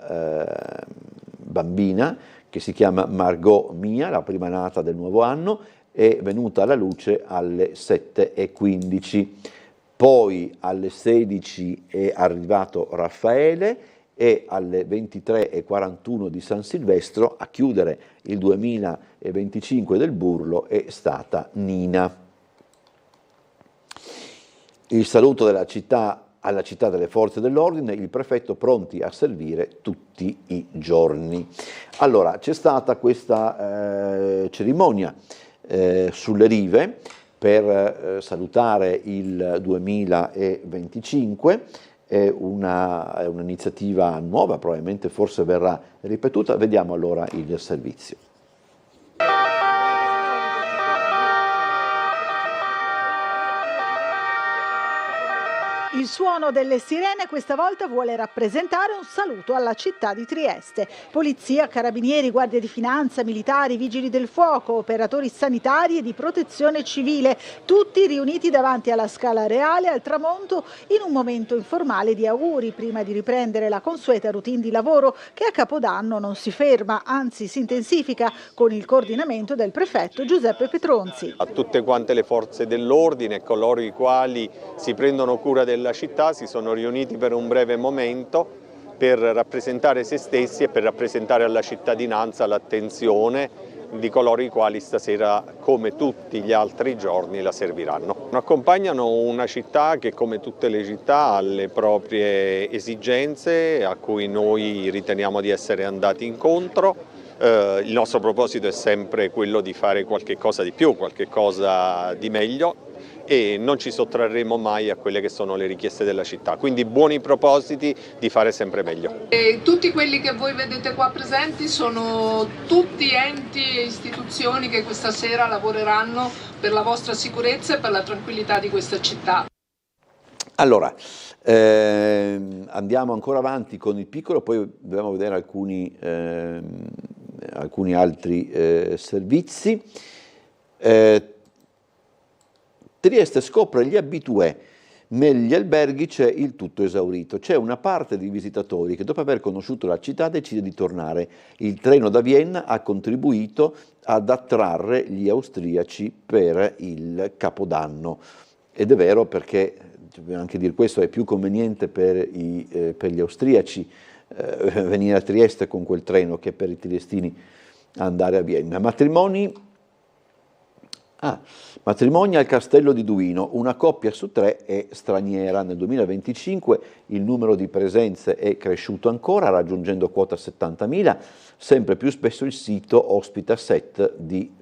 bambina che si chiama Margot Mia, la prima nata del nuovo anno, è venuta alla luce alle 7:15. Poi alle 16 è arrivato Raffaele e alle 23:41 di San Silvestro a chiudere il 2025 del Burlo è stata Nina. Il saluto della città alla città delle forze dell'ordine, il prefetto pronti a servire tutti i giorni. Allora, c'è stata questa cerimonia sulle rive per salutare il 2025 è un'iniziativa nuova, probabilmente forse verrà ripetuta. Vediamo allora il servizio. Il suono delle sirene questa volta vuole rappresentare un saluto alla città di Trieste. Polizia, carabinieri, guardia di finanza, militari, vigili del fuoco, operatori sanitari e di protezione civile, tutti riuniti davanti alla Scala Reale al tramonto in un momento informale di auguri prima di riprendere la consueta routine di lavoro che a Capodanno non si ferma, anzi si intensifica con il coordinamento del prefetto Giuseppe Petronzi. A tutte quante le forze dell'ordine, coloro i quali si prendono cura della città, si sono riuniti per un breve momento per rappresentare se stessi e per rappresentare alla cittadinanza l'attenzione di coloro i quali stasera, come tutti gli altri giorni, la serviranno. Accompagnano una città che, come tutte le città, ha le proprie esigenze a cui noi riteniamo di essere andati incontro. Il nostro proposito è sempre quello di fare qualche cosa di più, qualche cosa di meglio, e non ci sottrarremo mai a quelle che sono le richieste della città, quindi buoni propositi di fare sempre meglio. E tutti quelli che voi vedete qua presenti sono tutti enti e istituzioni che questa sera lavoreranno per la vostra sicurezza e per la tranquillità di questa città. Allora, andiamo ancora avanti con il piccolo, poi dobbiamo vedere alcuni altri servizi. Trieste scopre gli abitué, negli alberghi c'è il tutto esaurito. C'è una parte di visitatori che dopo aver conosciuto la città decide di tornare. Il treno da Vienna ha contribuito ad attrarre gli austriaci per il Capodanno. Ed è vero, perché, dobbiamo anche dire questo, è più conveniente per gli austriaci venire a Trieste con quel treno che per i triestini andare a Vienna. Matrimoni al Castello di Duino, una coppia su 3 è straniera. Nel 2025 il numero di presenze è cresciuto ancora, raggiungendo quota 70.000, sempre più spesso il sito ospita set di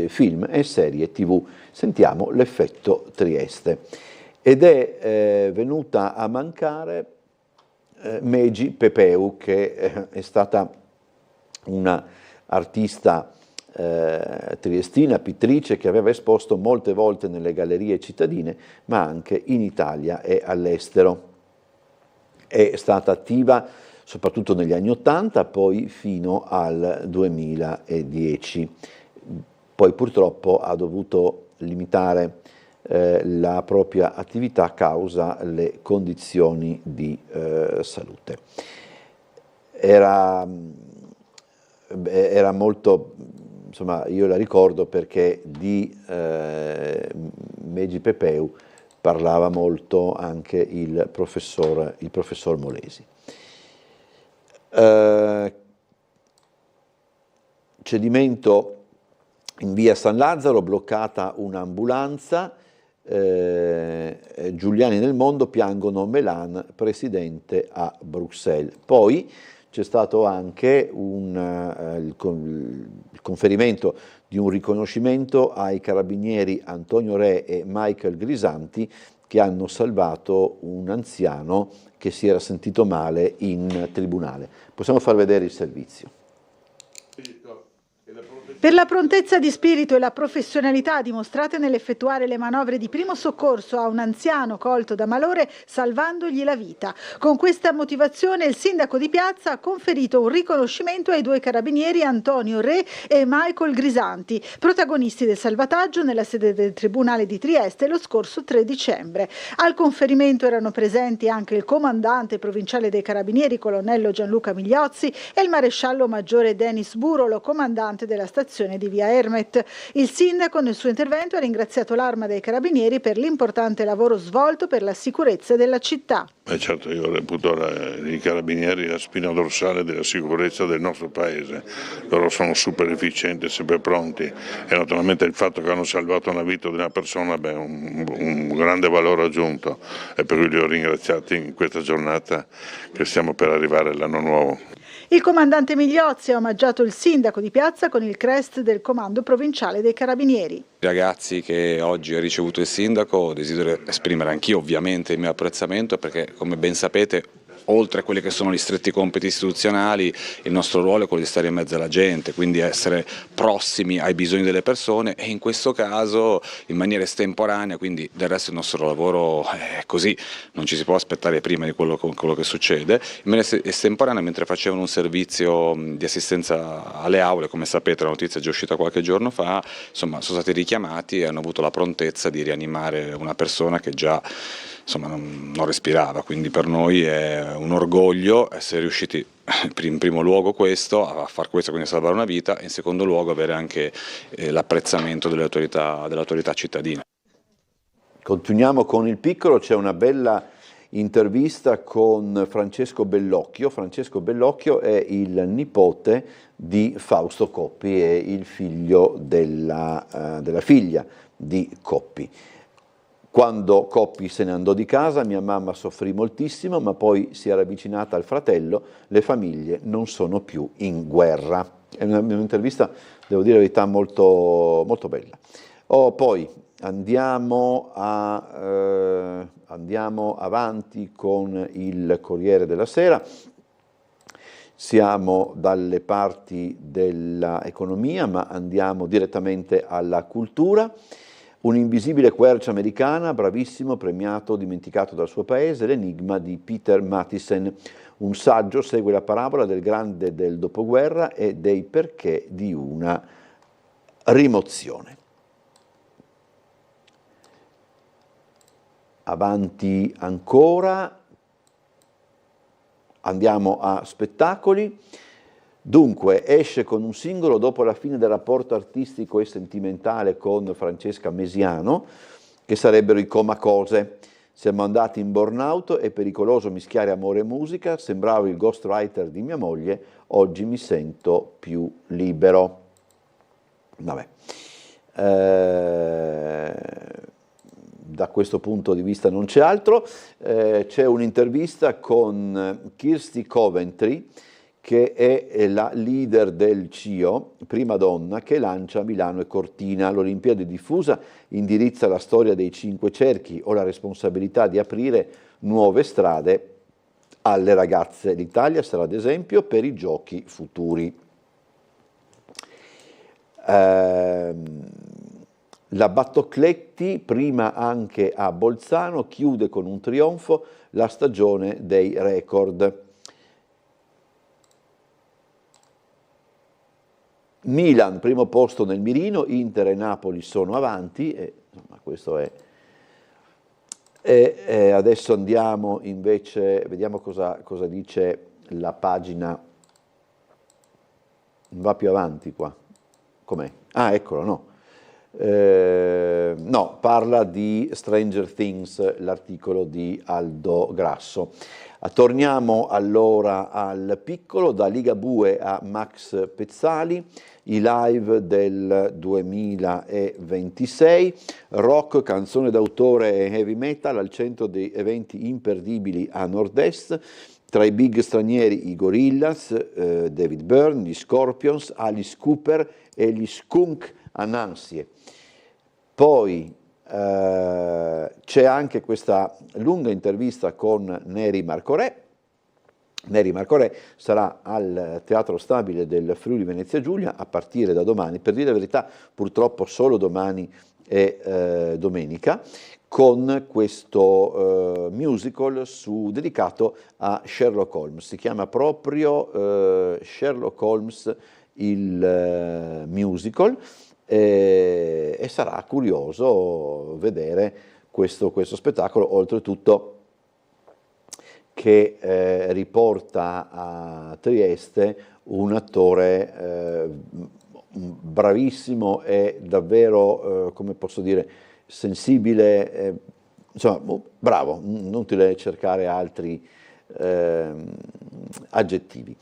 film e serie TV. Sentiamo l'effetto Trieste. Ed è venuta a mancare Megi Pepeu, che è stata una artista triestina, pittrice, che aveva esposto molte volte nelle gallerie cittadine, ma anche in Italia e all'estero. È stata attiva soprattutto negli anni '80, poi fino al 2010. Poi purtroppo ha dovuto limitare la propria attività a causa le condizioni di salute. Era molto, insomma, io la ricordo perché di Megi Pepeu parlava molto anche il professor Molesi. Cedimento in via San Lazzaro, bloccata un'ambulanza, Giuliani nel mondo, piangono Melan, presidente a Bruxelles. Poi c'è stato anche il conferimento di un riconoscimento ai carabinieri Antonio Re e Michael Grisanti, che hanno salvato un anziano che si era sentito male in tribunale. Possiamo far vedere il servizio. Per la prontezza di spirito e la professionalità dimostrate nell'effettuare le manovre di primo soccorso a un anziano colto da malore, salvandogli la vita. Con questa motivazione il sindaco di Piazza ha conferito un riconoscimento ai 2 carabinieri Antonio Re e Michael Grisanti, protagonisti del salvataggio nella sede del Tribunale di Trieste lo scorso 3 dicembre. Al conferimento erano presenti anche il comandante provinciale dei carabinieri, colonnello Gianluca Migliozzi, e il maresciallo maggiore Denis Burolo, comandante della stazione di via Ermet. Il sindaco nel suo intervento ha ringraziato l'Arma dei Carabinieri per l'importante lavoro svolto per la sicurezza della città. Certo, io reputo i carabinieri la spina dorsale della sicurezza del nostro paese. Loro sono super efficienti, sempre pronti, e naturalmente il fatto che hanno salvato una vita di una persona è un grande valore aggiunto, e per cui li ho ringraziati in questa giornata che stiamo per arrivare all'anno nuovo. Il comandante Migliozzi ha omaggiato il sindaco di Piazza con il crest del Comando Provinciale dei Carabinieri. Ragazzi che oggi ha ricevuto il sindaco, desidero esprimere anch'io ovviamente il mio apprezzamento, perché come ben sapete, oltre a quelli che sono gli stretti compiti istituzionali, il nostro ruolo è quello di stare in mezzo alla gente, quindi essere prossimi ai bisogni delle persone, e in questo caso in maniera estemporanea, quindi del resto il nostro lavoro è così, non ci si può aspettare prima di quello che succede. In maniera estemporanea, mentre facevano un servizio di assistenza alle aule, come sapete la notizia è già uscita qualche giorno fa, insomma sono stati richiamati e hanno avuto la prontezza di rianimare una persona che già non respirava, quindi per noi è un orgoglio essere riusciti in primo luogo a far questo, quindi a salvare una vita, e in secondo luogo avere anche l'apprezzamento delle autorità cittadine. Continuiamo con il piccolo, c'è una bella intervista con Francesco Bellocchio. Francesco Bellocchio è il nipote di Fausto Coppi e il figlio della figlia di Coppi. Quando Coppi se ne andò di casa, mia mamma soffrì moltissimo, ma poi si era avvicinata al fratello, le famiglie non sono più in guerra. È un'intervista, devo dire la verità, molto, molto bella. Poi andiamo avanti con il Corriere della Sera. Siamo dalle parti dell'economia, ma andiamo direttamente alla cultura. Un'invisibile quercia americana, bravissimo, premiato, dimenticato dal suo paese, l'enigma di Peter Matthiessen. Un saggio segue la parabola del grande del dopoguerra e dei perché di una rimozione. Avanti ancora, andiamo a spettacoli. Dunque, esce con un singolo dopo la fine del rapporto artistico e sentimentale con Francesca Mesiano, che sarebbero i Comacose. Siamo andati in burnout, è pericoloso mischiare amore e musica, sembravo il ghostwriter di mia moglie, oggi mi sento più libero. Vabbè. Da questo punto di vista non c'è altro. C'è un'intervista con Kirsty Coventry, che è la leader del CIO, prima donna, che lancia Milano e Cortina. L'Olimpiade diffusa indirizza la storia dei 5 cerchi o la responsabilità di aprire nuove strade alle ragazze. L'Italia sarà ad esempio per i giochi futuri. La Battocletti, prima anche a Bolzano, chiude con un trionfo la stagione dei record. Milan, primo posto nel mirino, Inter e Napoli sono avanti, e, insomma, questo è. E adesso andiamo invece, vediamo cosa dice la pagina, non va più avanti qua, com'è? Ah, eccolo, no. No, parla di Stranger Things, l'articolo di Aldo Grasso. Torniamo allora al piccolo, da Ligabue a Max Pezzali, i live del 2026, rock, canzone d'autore e heavy metal al centro di eventi imperdibili a nord-est. Tra i big stranieri i Gorillaz, David Byrne, gli Scorpions, Alice Cooper e gli Skunk Anansie. Poi c'è anche questa lunga intervista con Neri Marcorè. Neri Marcorè sarà al Teatro Stabile del Friuli Venezia Giulia a partire da domani, per dire la verità purtroppo solo domani e domenica, con questo musical dedicato a Sherlock Holmes. Si chiama proprio Sherlock Holmes il musical, e sarà curioso vedere questo spettacolo, oltretutto che riporta a Trieste un attore bravissimo e davvero, come posso dire, sensibile, insomma, bravo, inutile cercare altri aggettivi.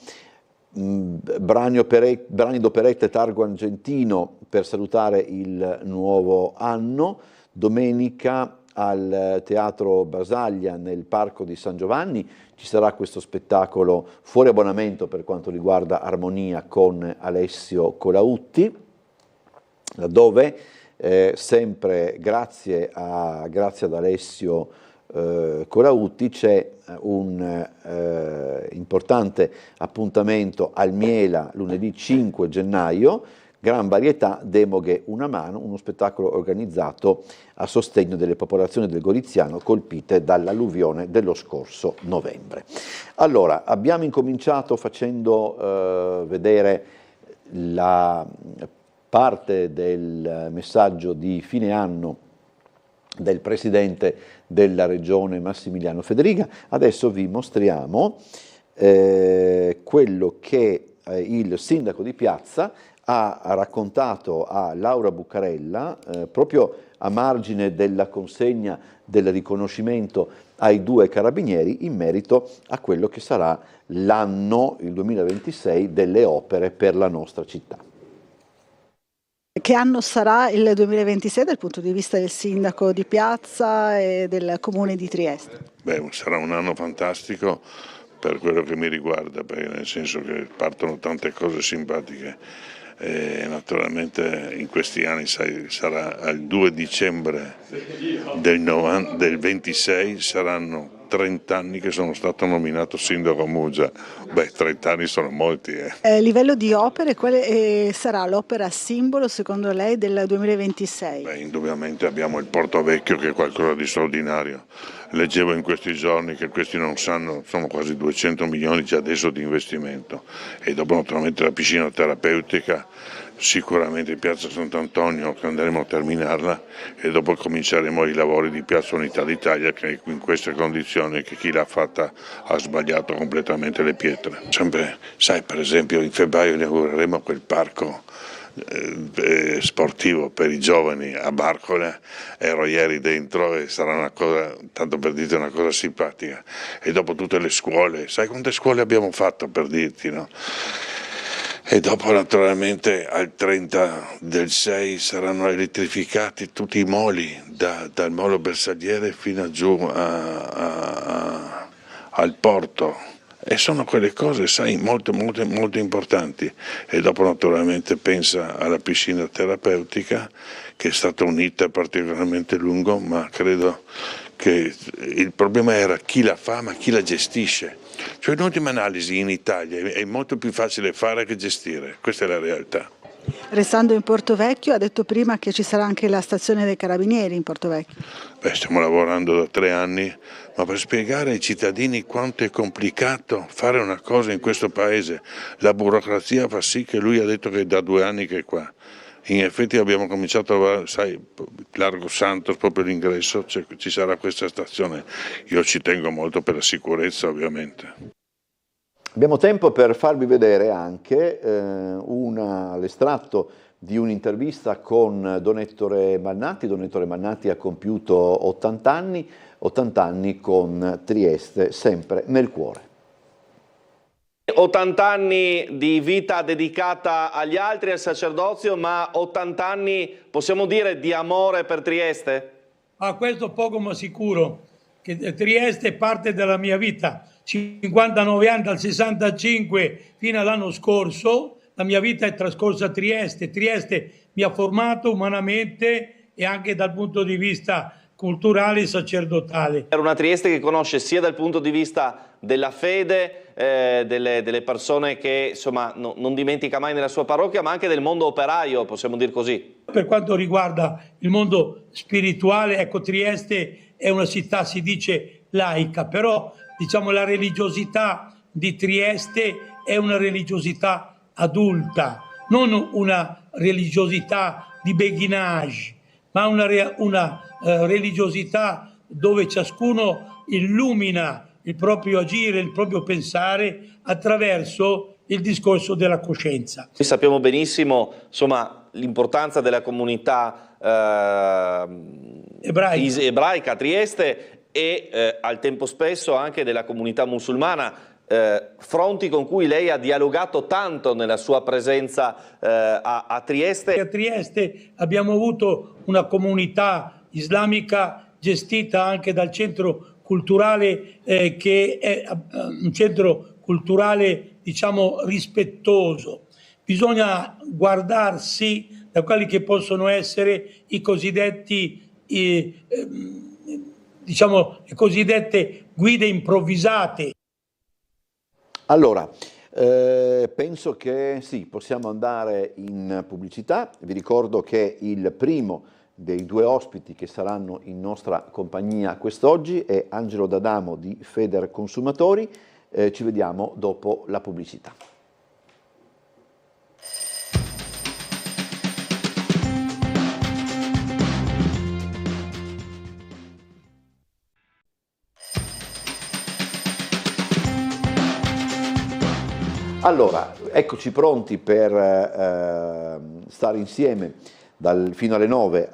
Brani d'operetta e Targo Argentino per salutare il nuovo anno. Domenica al Teatro Basaglia nel Parco di San Giovanni ci sarà questo spettacolo fuori abbonamento per quanto riguarda Armonia con Alessio Colautti, dove sempre grazie ad Alessio Colautti c'è un importante appuntamento al Miela lunedì 5 gennaio, Gran varietà, demoghe una mano, uno spettacolo organizzato a sostegno delle popolazioni del Goriziano colpite dall'alluvione dello scorso novembre. Allora, abbiamo incominciato facendo vedere la parte del messaggio di fine anno del Presidente della Regione Massimiliano Federica. Adesso vi mostriamo quello che il Sindaco di Piazza ha raccontato a Laura Buccarella proprio a margine della consegna del riconoscimento ai 2 carabinieri in merito a quello che sarà l'anno, il 2026, delle opere per la nostra città. Che anno sarà il 2026 dal punto di vista del Sindaco di Piazza e del Comune di Trieste? Beh, sarà un anno fantastico per quello che mi riguarda, perché nel senso che partono tante cose simpatiche. Naturalmente in questi anni sarà il 2 dicembre del 26 saranno 30 anni che sono stato nominato sindaco a Muggia. Beh, 30 anni sono molti. A livello di opere, quale sarà l'opera simbolo secondo lei del 2026? Beh, indubbiamente abbiamo il Porto Vecchio, che è qualcosa di straordinario. Leggevo in questi giorni che questi non sanno, sono quasi 200 milioni già adesso di investimento, e dopo naturalmente la piscina terapeutica, sicuramente in Piazza Sant'Antonio, che andremo a terminarla, e dopo cominceremo i lavori di Piazza Unità d'Italia, che in queste condizioni che chi l'ha fatta ha sbagliato completamente le pietre. Sempre, sai, per esempio in febbraio inaugureremo quel parco sportivo per i giovani a Barcola, ero ieri dentro e sarà una cosa, tanto per dirti, una cosa simpatica. E dopo tutte le scuole, sai quante scuole abbiamo fatto, per dirti, no? E dopo naturalmente al 30 del 6 saranno elettrificati tutti i moli, dal molo Bersagliere fino a giù al porto. E sono quelle cose, sai, molto importanti. E dopo naturalmente pensa alla piscina terapeutica, che è stata unita particolarmente lungo, ma credo che il problema era chi la fa ma chi la gestisce. Cioè in ultima analisi in Italia è molto più facile fare che gestire, questa è la realtà. Restando in Porto Vecchio, ha detto prima che ci sarà anche la stazione dei Carabinieri in Porto Vecchio. Beh, stiamo lavorando da 3 anni, ma per spiegare ai cittadini quanto è complicato fare una cosa in questo paese. La burocrazia fa sì che lui ha detto che è da 2 anni che è qua. In effetti abbiamo cominciato a lavorare, sai, Largo Santos, proprio l'ingresso, ci sarà questa stazione. Io ci tengo molto per la sicurezza, ovviamente. Abbiamo tempo per farvi vedere anche l'estratto di un'intervista con Don Ettore Mannati. Don Ettore Mannati ha compiuto 80 anni con Trieste, sempre nel cuore. 80 anni di vita dedicata agli altri, al sacerdozio, ma 80 anni, possiamo dire, di amore per Trieste? Questo poco ma sicuro, che Trieste è parte della mia vita. 59 anni, dal 65 fino all'anno scorso, la mia vita è trascorsa a Trieste. Trieste mi ha formato umanamente e anche dal punto di vista culturale e sacerdotale. Era una Trieste che conosce sia dal punto di vista della fede, delle persone che insomma non dimentica mai nella sua parrocchia, ma anche del mondo operaio, possiamo dire così. Per quanto riguarda il mondo spirituale, ecco, Trieste è una città, si dice, laica, però diciamo la religiosità di Trieste è una religiosità adulta, non una religiosità di beguinage, ma una religiosità dove ciascuno illumina il proprio agire, il proprio pensare attraverso il discorso della coscienza. Noi sappiamo benissimo, insomma, l'importanza della comunità ebraica a Trieste e al tempo stesso anche della comunità musulmana, fronti con cui lei ha dialogato tanto nella sua presenza a Trieste. A Trieste abbiamo avuto una comunità islamica gestita anche dal centro culturale che è un centro culturale, diciamo, rispettoso. Bisogna guardarsi da quelli che possono essere i cosiddetti diciamo, le cosiddette guide improvvisate. Allora, penso che sì, possiamo andare in pubblicità. Vi ricordo che il primo dei due ospiti che saranno in nostra compagnia quest'oggi è Angelo D'Adamo di Federconsumatori. Ci vediamo dopo la pubblicità. Allora, eccoci pronti per stare insieme fino alle 9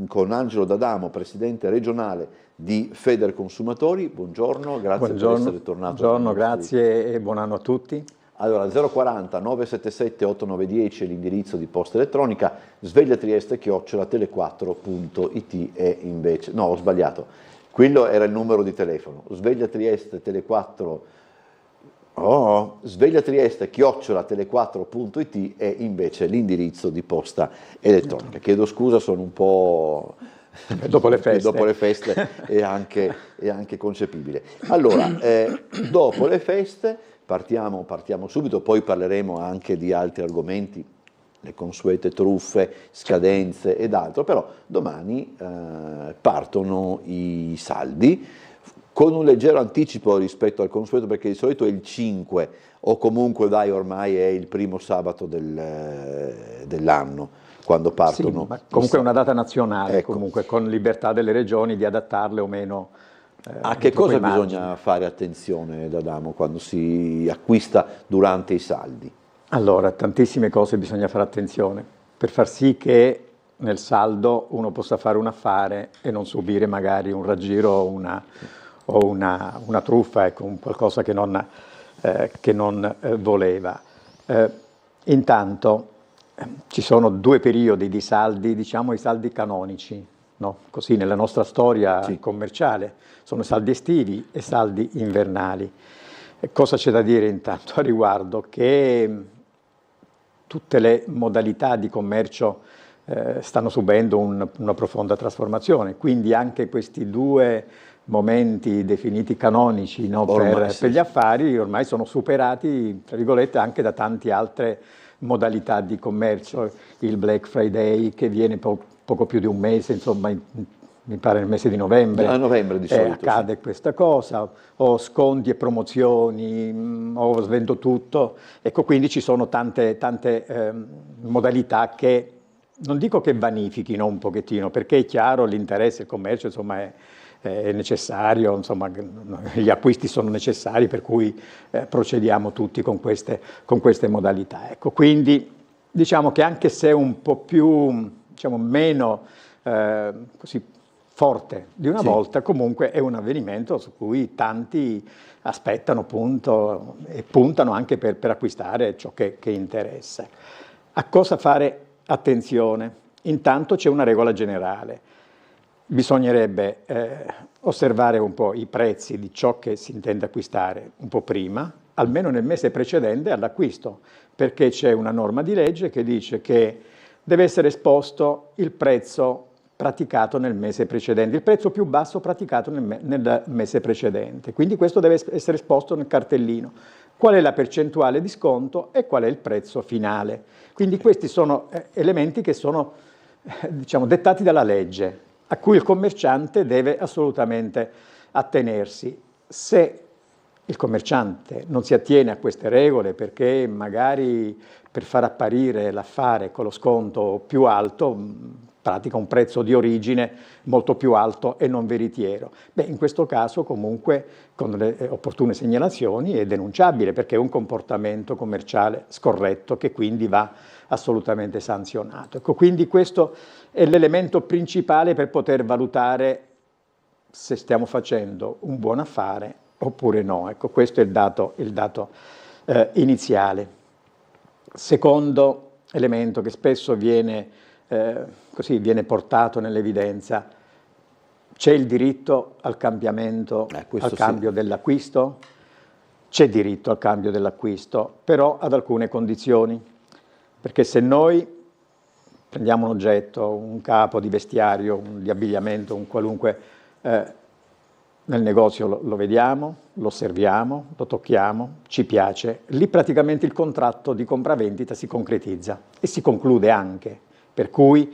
con Angelo D'Adamo, presidente regionale di Federconsumatori. Buongiorno, grazie per essere tornato. Buongiorno, grazie e buon anno a tutti. Allora, 040 977 8910 è l'indirizzo di posta elettronica, svegliatrieste@tele4.it è invece, no, ho sbagliato, quello era il numero di telefono, svegliatrieste@tele4.it è invece l'indirizzo di posta elettronica. Chiedo scusa, sono un po'... dopo le feste è anche concepibile. Allora, dopo le feste partiamo subito, poi parleremo anche di altri argomenti, le consuete truffe, scadenze ed altro, però domani partono i saldi con un leggero anticipo rispetto al consueto, perché di solito è il 5 o comunque ormai è il primo sabato dell'anno quando partono. Sì, ma comunque è una data nazionale, ecco. Comunque con libertà delle regioni di adattarle o meno. A che cosa bisogna fare attenzione, D'Adamo, quando si acquista durante i saldi? Allora, tantissime cose bisogna fare attenzione per far sì che nel saldo uno possa fare un affare e non subire magari un raggiro o una truffa, ecco, qualcosa che non voleva. Intanto ci sono due periodi di saldi, diciamo i saldi canonici, no? Così nella nostra storia commerciale, sono saldi estivi e saldi invernali. E cosa c'è da dire intanto a riguardo? Che tutte le modalità di commercio stanno subendo una profonda trasformazione, quindi anche questi due momenti definiti canonici, no, per gli affari ormai sono superati, tra virgolette, anche da tante altre modalità di commercio. Il Black Friday che viene poco più di un mese, insomma mi pare nel mese di novembre, a novembre di solito, accade questa cosa, o sconti e promozioni, o svendo tutto, ecco, quindi ci sono tante modalità che non dico che vanifichino un pochettino, perché è chiaro l'interesse, il commercio insomma è necessario, insomma gli acquisti sono necessari, per cui procediamo tutti con queste modalità. Ecco, quindi diciamo che anche se un po' più, diciamo meno così forte di una volta, comunque è un avvenimento su cui tanti aspettano appunto e puntano anche per acquistare ciò che interessa. A cosa fare attenzione? Intanto c'è una regola generale. Bisognerebbe osservare un po' i prezzi di ciò che si intende acquistare un po' prima, almeno nel mese precedente all'acquisto, perché c'è una norma di legge che dice che deve essere esposto il prezzo praticato nel mese precedente, il prezzo più basso praticato nel mese precedente. Quindi questo deve essere esposto nel cartellino. Qual è la percentuale di sconto e qual è il prezzo finale. Quindi questi sono elementi che sono diciamo, dettati dalla legge, a cui il commerciante deve assolutamente attenersi. Se il commerciante non si attiene a queste regole perché magari per far apparire l'affare con lo sconto più alto pratica un prezzo di origine molto più alto e non veritiero, in questo caso comunque con le opportune segnalazioni è denunciabile, perché è un comportamento commerciale scorretto che quindi va assolutamente sanzionato. Ecco, quindi questo è l'elemento principale per poter valutare se stiamo facendo un buon affare oppure no. Ecco, questo è il dato iniziale. Secondo elemento che spesso viene portato nell'evidenza, C'è il diritto al cambiamento, al cambio dell'acquisto? C'è diritto al cambio dell'acquisto, però ad alcune condizioni. Perché se noi prendiamo un oggetto, un capo di vestiario, di abbigliamento, un qualunque, nel negozio lo vediamo, lo osserviamo, lo tocchiamo, ci piace, lì praticamente il contratto di compravendita si concretizza e si conclude anche, per cui,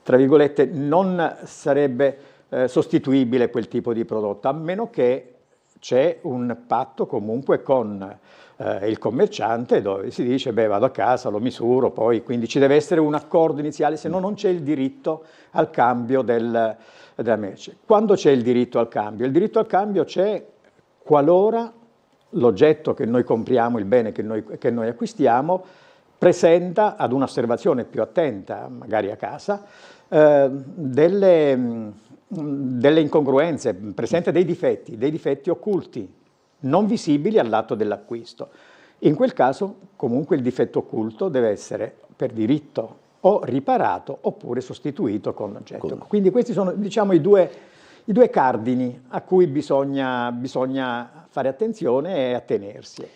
tra virgolette, non sarebbe sostituibile quel tipo di prodotto, a meno che c'è un patto comunque con il commerciante dove si dice beh vado a casa, lo misuro, poi quindi ci deve essere un accordo iniziale, se no non c'è il diritto al cambio della merce. Quando c'è il diritto al cambio? Il diritto al cambio c'è qualora l'oggetto che noi compriamo, il bene che noi acquistiamo, presenta ad un'osservazione più attenta, magari a casa, delle incongruenze, presenta dei difetti occulti, non visibili all'atto dell'acquisto. In quel caso, comunque, il difetto occulto deve essere per diritto o riparato oppure sostituito con l'oggetto. Quindi questi sono, diciamo, i due cardini a cui bisogna fare attenzione e attenersi.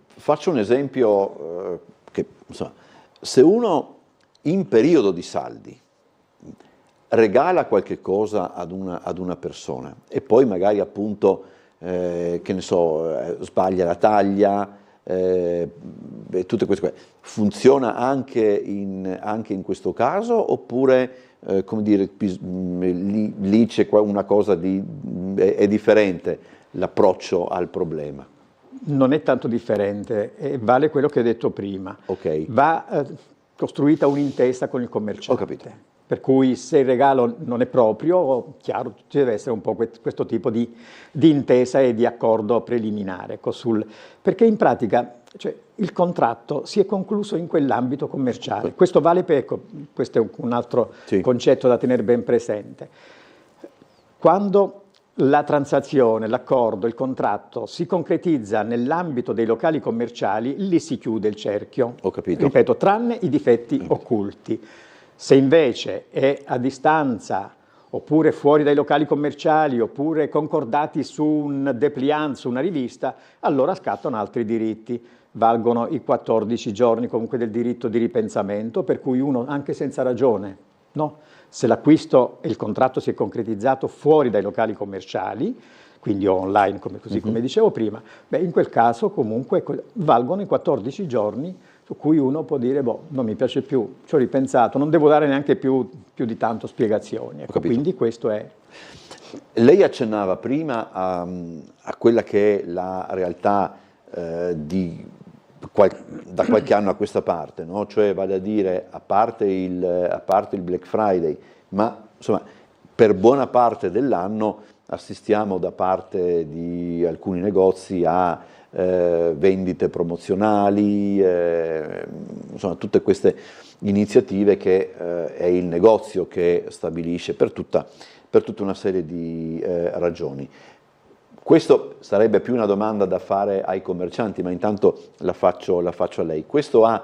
Faccio un esempio che, insomma, se uno in periodo di saldi regala qualche cosa ad una persona e poi magari appunto che ne so, sbaglia la taglia, tutte queste cose, funziona anche in questo caso oppure come dire, lì c'è una cosa è differente l'approccio al problema? Non è tanto differente, vale quello che ho detto prima. Okay. Va costruita un'intesa con il commerciante. Ho capito. Per cui se il regalo non è proprio, chiaro, ci deve essere un po' questo tipo di intesa e di accordo preliminare. Ecco, perché in pratica il contratto si è concluso in quell'ambito commerciale. Questo vale questo è un altro concetto da tenere ben presente. Quando la transazione, l'accordo, il contratto si concretizza nell'ambito dei locali commerciali, lì si chiude il cerchio. Ho capito. Ripeto, tranne i difetti occulti. Se invece è a distanza, oppure fuori dai locali commerciali, oppure concordati su un dépliant, su una rivista, allora scattano altri diritti. Valgono i 14 giorni comunque del diritto di ripensamento, per cui uno, anche senza ragione, no? Se l'acquisto e il contratto si è concretizzato fuori dai locali commerciali, quindi online, come dicevo prima, in quel caso comunque valgono i 14 giorni su cui uno può dire, non mi piace più, ci ho ripensato, non devo dare neanche più di tanto spiegazioni. Ecco, quindi questo è. Lei accennava prima a quella che è la realtà da qualche anno a questa parte, no? Cioè vale a dire, a parte il Black Friday, ma insomma per buona parte dell'anno assistiamo da parte di alcuni negozi a vendite promozionali, insomma tutte queste iniziative che è il negozio che stabilisce per tutta una serie di ragioni. Questo sarebbe più una domanda da fare ai commercianti, ma intanto la faccio a lei. Questo ha,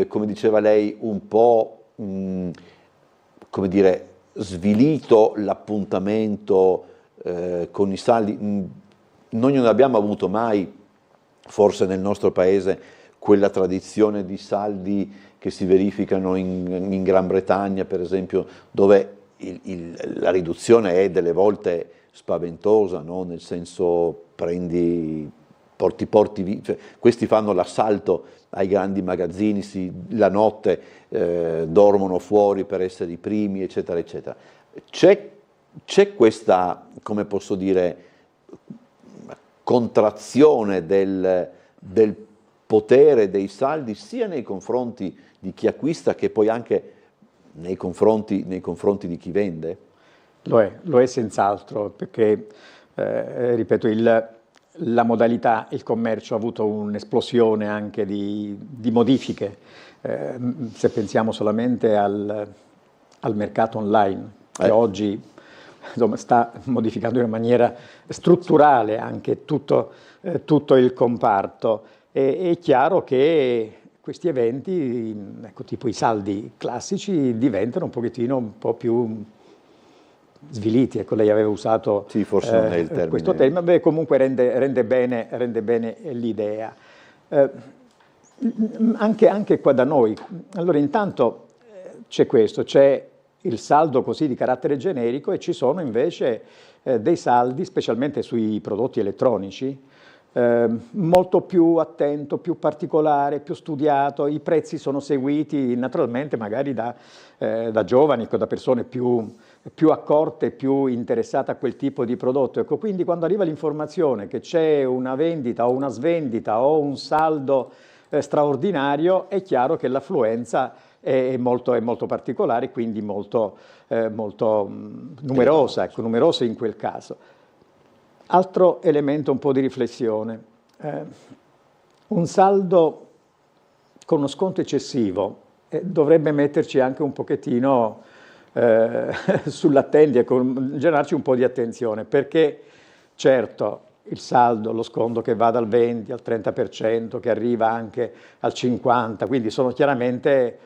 come diceva lei, un po' come dire, svilito l'appuntamento con i saldi. Noi non abbiamo avuto mai, forse nel nostro paese, quella tradizione di saldi che si verificano in Gran Bretagna, per esempio, dove la riduzione è delle volte spaventosa, no? Nel senso porti via, cioè, questi fanno l'assalto ai grandi magazzini, la notte dormono fuori per essere i primi, eccetera, eccetera. C'è questa, come posso dire, contrazione del potere dei saldi sia nei confronti di chi acquista che poi anche nei confronti di chi vende? Lo è senz'altro, perché, ripeto, la modalità, il commercio ha avuto un'esplosione anche di modifiche. Se pensiamo solamente al mercato online, che oggi insomma, sta modificando in maniera strutturale anche tutto il comparto. È chiaro che questi eventi, ecco, tipo i saldi classici, diventano un po' più sviliti, ecco, lei aveva usato sì, forse non è il termine. Questo termine, beh, comunque rende bene l'idea. Anche qua da noi, allora intanto c'è questo, c'è il saldo così di carattere generico e ci sono invece dei saldi, specialmente sui prodotti elettronici, molto più attento, più particolare, più studiato, i prezzi sono seguiti naturalmente magari da giovani, da persone più accorte, più interessate a quel tipo di prodotto. Ecco, quindi quando arriva l'informazione che c'è una vendita o una svendita o un saldo straordinario, è chiaro che l'affluenza è molto particolare, quindi molto numerosa, ecco, numerosa in quel caso. Altro elemento un po' di riflessione, un saldo con uno sconto eccessivo dovrebbe metterci anche un pochettino sull'attenti, generarci un po' di attenzione, perché certo il saldo, lo sconto che va dal 20 al 30%, che arriva anche al 50%, quindi sono chiaramente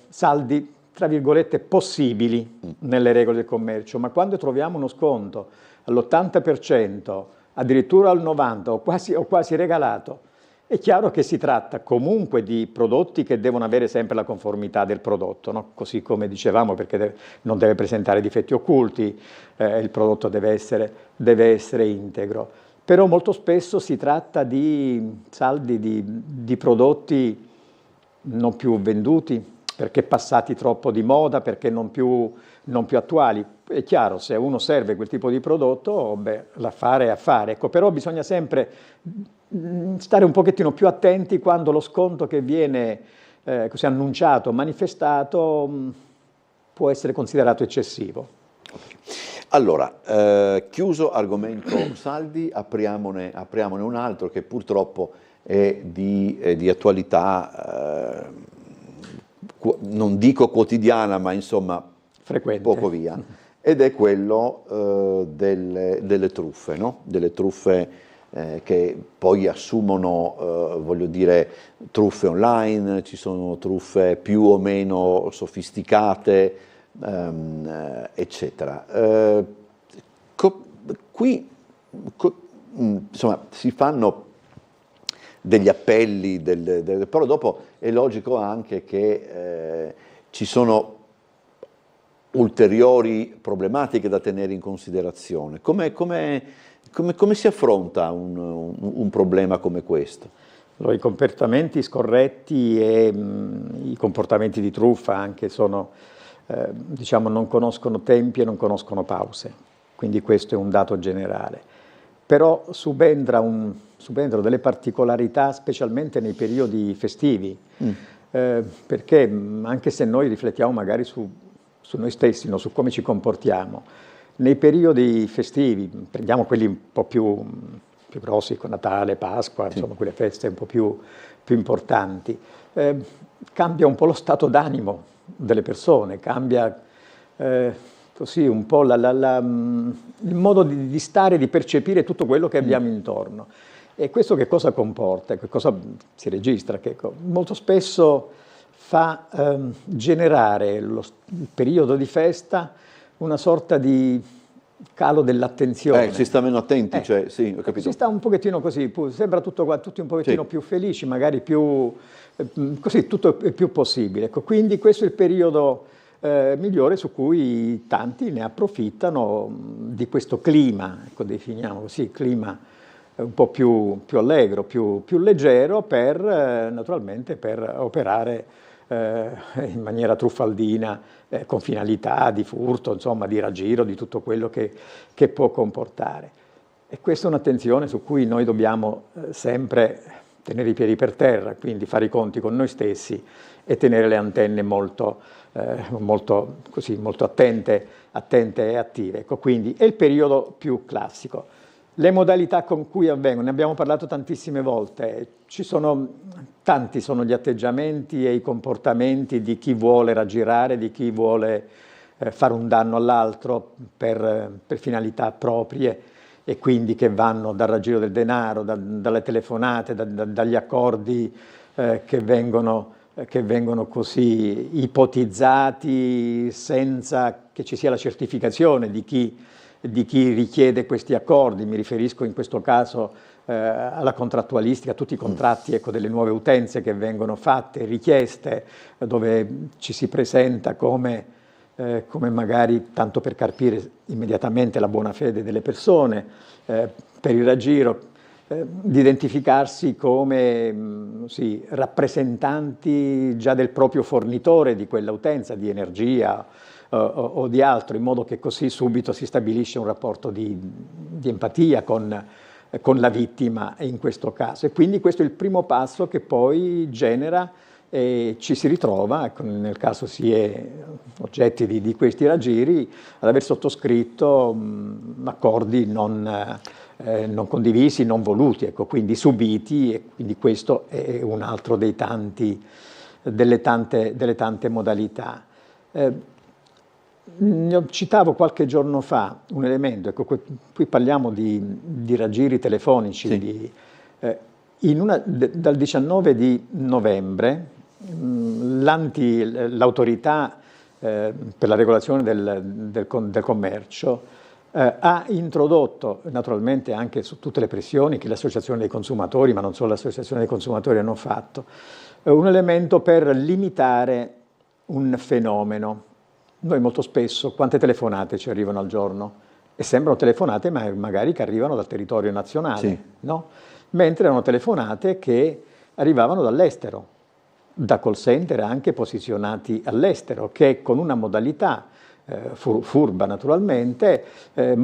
saldi, tra virgolette, possibili nelle regole del commercio, ma quando troviamo uno sconto all'80%, addirittura al 90% o quasi regalato, è chiaro che si tratta comunque di prodotti che devono avere sempre la conformità del prodotto, no? Così come dicevamo, perché non deve presentare difetti occulti, il prodotto deve essere integro. Però molto spesso si tratta di saldi di prodotti non più venduti, perché passati troppo di moda, perché non più attuali. È chiaro, se uno serve quel tipo di prodotto, beh, l'affare è affare. Ecco, però bisogna sempre stare un pochettino più attenti quando lo sconto che viene così annunciato, manifestato, può essere considerato eccessivo. Allora, chiuso argomento saldi, apriamone un altro che purtroppo è di attualità, non dico quotidiana, ma insomma frequente, poco via, ed è quello delle truffe, no? Delle truffe che poi assumono, voglio dire, truffe online, ci sono truffe più o meno sofisticate, eccetera. Qui insomma si fanno degli appelli, però dopo è logico anche che ci sono ulteriori problematiche da tenere in considerazione. Come si affronta un problema come questo? Allora, i comportamenti scorretti e i comportamenti di truffa anche sono, diciamo, non conoscono tempi e non conoscono pause, quindi questo è un dato generale. Però subentrano delle particolarità, specialmente nei periodi festivi, perché anche se noi riflettiamo magari su noi stessi, no, su come ci comportiamo, nei periodi festivi, prendiamo quelli un po' più grossi, con Natale, Pasqua, insomma quelle feste un po' più importanti, cambia un po' lo stato d'animo delle persone, cambia così un po' il modo di stare, di percepire tutto quello che abbiamo intorno. E questo che cosa comporta? Che cosa si registra? Che molto spesso fa generare il periodo di festa una sorta di calo dell'attenzione. Si sta meno attenti, cioè, sì, ho capito. Si sta un pochettino così, sembra tutti un pochettino più felici, magari più, così tutto è più possibile. Ecco, quindi questo è il periodo migliore su cui tanti ne approfittano di questo clima, ecco, definiamo così, clima un po' più allegro, più leggero, naturalmente per operare in maniera truffaldina, con finalità di furto, insomma, di raggiro, di tutto quello che può comportare. E questa è un'attenzione su cui noi dobbiamo sempre tenere i piedi per terra, quindi fare i conti con noi stessi e tenere le antenne molto attente e attive. Ecco, quindi è il periodo più classico. Le modalità con cui avvengono, ne abbiamo parlato tantissime volte, tanti sono gli atteggiamenti e i comportamenti di chi vuole raggirare, di chi vuole fare un danno all'altro per finalità proprie, e quindi che vanno dal raggiro del denaro, dalle telefonate, dagli accordi che vengono che vengono così ipotizzati senza che ci sia la certificazione di chi richiede questi accordi. Mi riferisco in questo caso alla contrattualistica, a tutti i contratti, ecco, delle nuove utenze che vengono fatte, richieste, dove ci si presenta come magari, tanto per carpire immediatamente la buona fede delle persone, per il raggiro, di identificarsi come sì, rappresentanti già del proprio fornitore di quella utenza, di energia o di altro, in modo che così subito si stabilisce un rapporto di empatia con la vittima in questo caso. E quindi questo è il primo passo che poi genera e ci si ritrova, ecco, nel caso si è oggetti di questi raggiri, ad aver sottoscritto accordi non condivisi, non voluti, ecco, quindi subiti, e quindi questo è un altro delle tante modalità. Citavo qualche giorno fa un elemento, ecco, qui parliamo di raggiri telefonici, sì. Dal 19 di novembre l'autorità per la regolazione del commercio ha introdotto, naturalmente anche su tutte le pressioni che l'associazione dei consumatori, ma non solo l'associazione dei consumatori, hanno fatto, un elemento per limitare un fenomeno. Noi molto spesso, quante telefonate ci arrivano al giorno? E sembrano telefonate magari che arrivano dal territorio nazionale, sì. No? Mentre erano telefonate che arrivavano dall'estero, da call center anche posizionati all'estero, che con una modalità furba naturalmente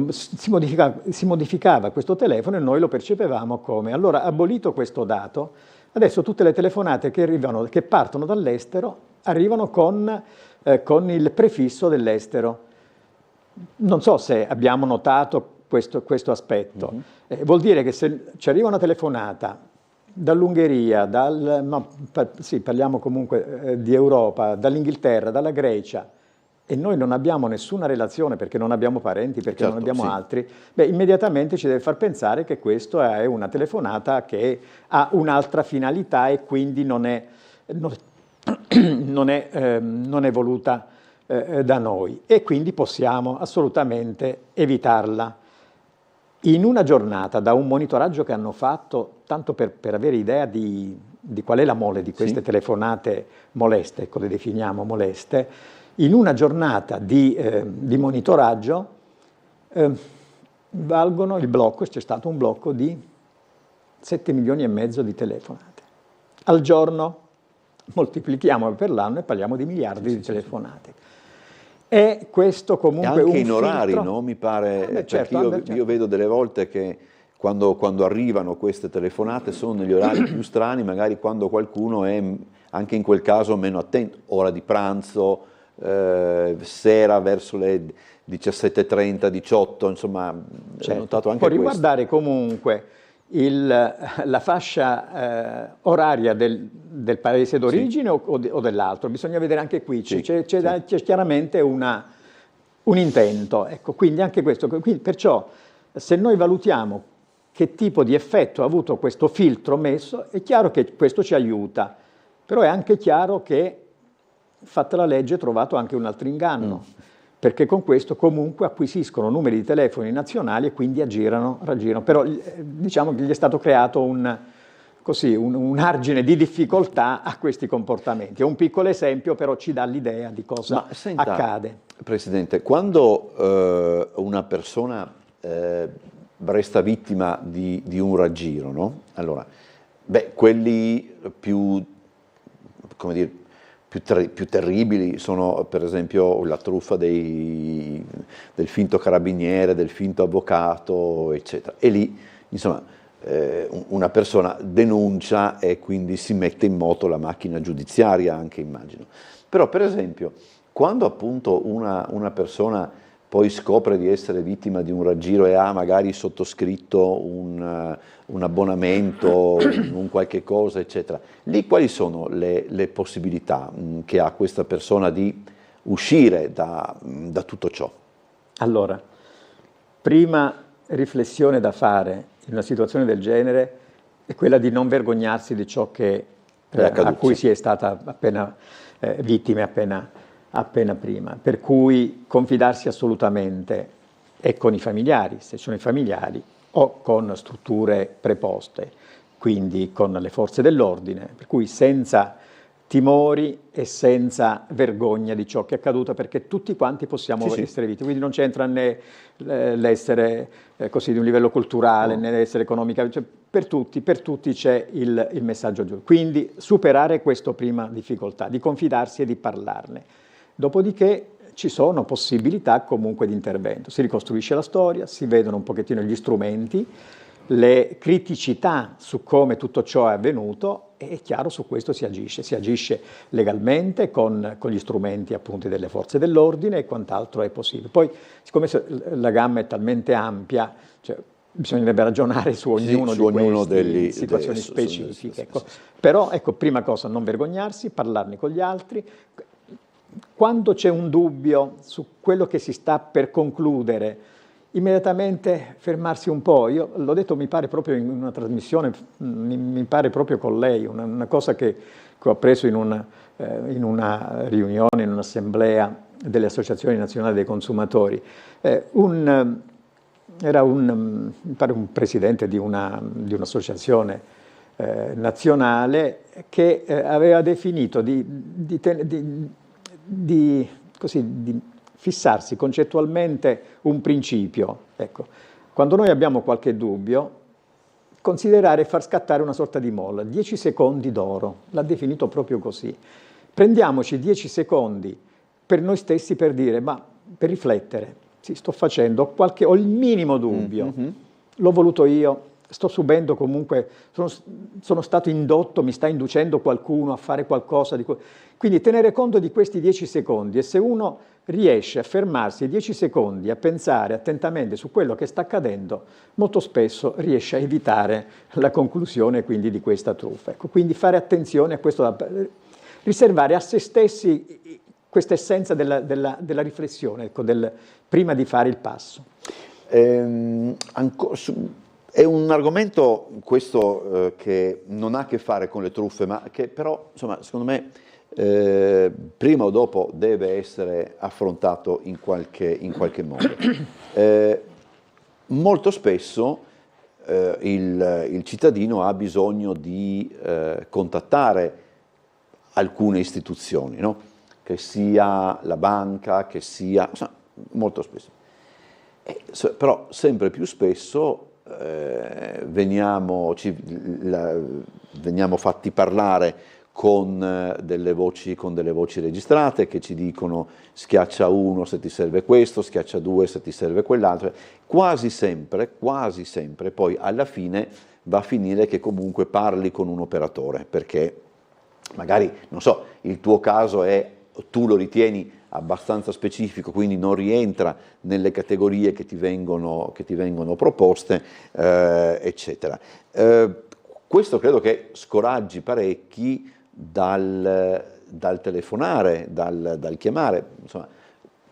si modificava questo telefono e noi lo percepevamo come. Allora, abolito questo dato, adesso tutte le telefonate che partono dall'estero arrivano con il prefisso dell'estero. Non so se abbiamo notato questo aspetto. Mm-hmm. Vuol dire che se ci arriva una telefonata dall'Ungheria, sì, parliamo comunque di Europa, dall'Inghilterra, dalla Grecia, e noi non abbiamo nessuna relazione perché non abbiamo parenti, perché certo, non abbiamo sì. Altri, immediatamente ci deve far pensare che questa è una telefonata che ha un'altra finalità e quindi non è voluta da noi, e quindi possiamo assolutamente evitarla. In una giornata, da un monitoraggio che hanno fatto, tanto per avere idea di qual è la mole di queste sì. Telefonate moleste, ecco, le definiamo moleste, in una giornata di monitoraggio valgono il blocco, c'è stato un blocco di 7 milioni e mezzo di telefonate. Al giorno moltiplichiamo per l'anno e parliamo di miliardi di telefonate. E questo comunque e anche in orari, no? Mi pare, certo, io vedo delle volte che quando arrivano queste telefonate sono negli orari più strani, magari quando qualcuno è anche in quel caso meno attento, ora di pranzo, sera verso le 17:30, 18, insomma, certo. Ho notato anche può riguardare comunque la fascia oraria del paese d'origine sì. o dell'altro, bisogna vedere anche qui, sì. c'è chiaramente un intento, ecco, quindi anche questo, perciò se noi valutiamo che tipo di effetto ha avuto questo filtro messo, è chiaro che questo ci aiuta, però è anche chiaro che fatta la legge è trovato anche un altro inganno. Perché con questo comunque acquisiscono numeri di telefoni nazionali e quindi raggirano. Però diciamo che gli è stato creato un argine di difficoltà a questi comportamenti. È un piccolo esempio, però ci dà l'idea di cosa accade. Presidente, quando una persona resta vittima di un raggiro, no? Allora, quelli più, come dire, più terribili sono per esempio la truffa del finto carabiniere, del finto avvocato, eccetera. E lì, insomma, una persona denuncia e quindi si mette in moto la macchina giudiziaria anche, immagino. Però per esempio, quando appunto una persona poi scopre di essere vittima di un raggiro e ha magari sottoscritto un abbonamento, un qualche cosa, eccetera, lì quali sono le possibilità che ha questa persona di uscire da tutto ciò? Allora, prima riflessione da fare in una situazione del genere è quella di non vergognarsi di ciò che a cui si è stata appena vittime appena prima. Per cui confidarsi assolutamente è con i familiari, se sono i familiari, o con strutture preposte, quindi con le forze dell'ordine, per cui senza timori e senza vergogna di ciò che è accaduto, perché tutti quanti possiamo essere vittime, quindi non c'entra né l'essere così di un livello culturale, né l'essere economico, cioè, per tutti c'è il messaggio giusto. Quindi superare questa prima difficoltà, di confidarsi e di parlarne. Dopodiché ci sono possibilità comunque di intervento, si ricostruisce la storia, si vedono un pochettino gli strumenti, le criticità su come tutto ciò è avvenuto, e è chiaro, su questo si agisce legalmente con gli strumenti appunto delle forze dell'ordine e quant'altro è possibile. Poi, siccome la gamma è talmente ampia, cioè, bisognerebbe ragionare su ognuno delle situazioni specifiche. Ecco. Però, ecco, prima cosa, non vergognarsi, parlarne con gli altri. Quando c'è un dubbio su quello che si sta per concludere, immediatamente fermarsi un po'. Io l'ho detto, mi pare proprio in una trasmissione, mi pare proprio con lei, una cosa che ho appreso in una riunione, in un'assemblea delle associazioni nazionali dei consumatori. Era mi pare un presidente di un'associazione nazionale che aveva definito di fissarsi concettualmente un principio. Ecco, quando noi abbiamo qualche dubbio, considerare e far scattare una sorta di molla, 10 secondi d'oro, l'ha definito proprio così. Prendiamoci 10 secondi per noi stessi per dire, ma per riflettere, sì, sto facendo, ho il minimo dubbio, l'ho voluto io, sto subendo comunque, sono stato indotto, mi sta inducendo qualcuno a fare qualcosa di quindi tenere conto di questi 10 secondi, e se uno riesce a fermarsi 10 secondi a pensare attentamente su quello che sta accadendo, molto spesso riesce a evitare la conclusione quindi di questa truffa. Ecco, quindi fare attenzione a questo, riservare a se stessi questa essenza della riflessione, ecco, prima di fare il passo. È un argomento questo che non ha a che fare con le truffe, ma che però, insomma, secondo me prima o dopo deve essere affrontato in qualche modo. Molto spesso il cittadino ha bisogno di contattare alcune istituzioni, no? Che sia la banca, che sia, insomma, molto spesso. Però sempre più spesso veniamo fatti parlare con delle voci registrate che ci dicono schiaccia 1 se ti serve questo, schiaccia 2 se ti serve quell'altro. Quasi sempre poi alla fine va a finire che comunque parli con un operatore, perché magari, non so, il tuo caso tu lo ritieni abbastanza specifico, quindi non rientra nelle categorie che ti vengono proposte, eccetera. Questo credo che scoraggi parecchi dal telefonare, dal chiamare. Insomma,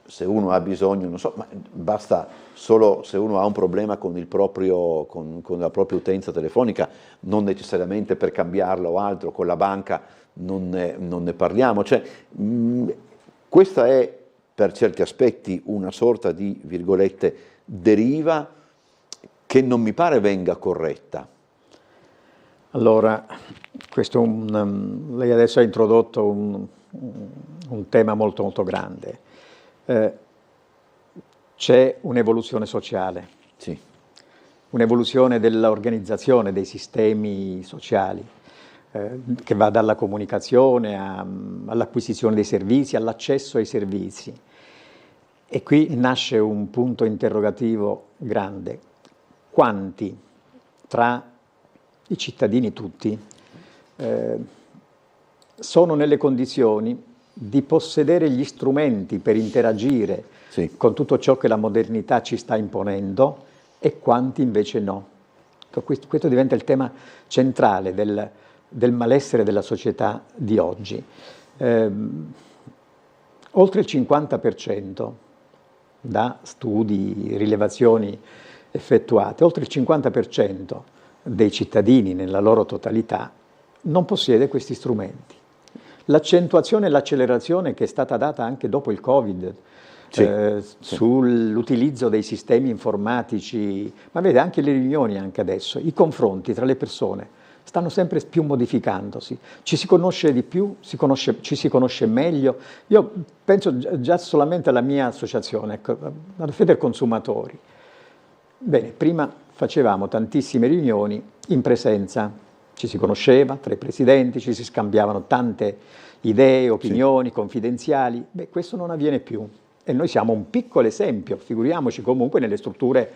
se uno ha bisogno, non so, ma basta solo se uno ha un problema con con la propria utenza telefonica, non necessariamente per cambiarla o altro, con la banca non ne parliamo. Cioè, questa è per certi aspetti una sorta di, virgolette, deriva che non mi pare venga corretta. Allora, lei adesso ha introdotto un tema molto molto grande. C'è un'evoluzione sociale, sì, un'evoluzione dell'organizzazione dei sistemi sociali, che va dalla comunicazione all'acquisizione dei servizi, all'accesso ai servizi. E qui nasce un punto interrogativo grande. Quanti tra i cittadini tutti sono nelle condizioni di possedere gli strumenti per interagire con tutto ciò che la modernità ci sta imponendo, e quanti invece no? Questo diventa il tema centrale del malessere della società di oggi. Oltre il 50%, da studi, rilevazioni effettuate, oltre il 50% dei cittadini nella loro totalità non possiede questi strumenti. L'accentuazione e l'accelerazione che è stata data anche dopo il Covid, sull'utilizzo dei sistemi informatici, ma vede anche le riunioni anche adesso, i confronti tra le persone stanno sempre più modificandosi, ci si conosce di più, ci si conosce meglio. Io penso già solamente alla mia associazione, ecco, alla Federconsumatori. Bene, prima facevamo tantissime riunioni in presenza, ci si conosceva tra i presidenti, ci si scambiavano tante idee, opinioni confidenziali. Beh, questo non avviene più. E noi siamo un piccolo esempio, figuriamoci comunque nelle strutture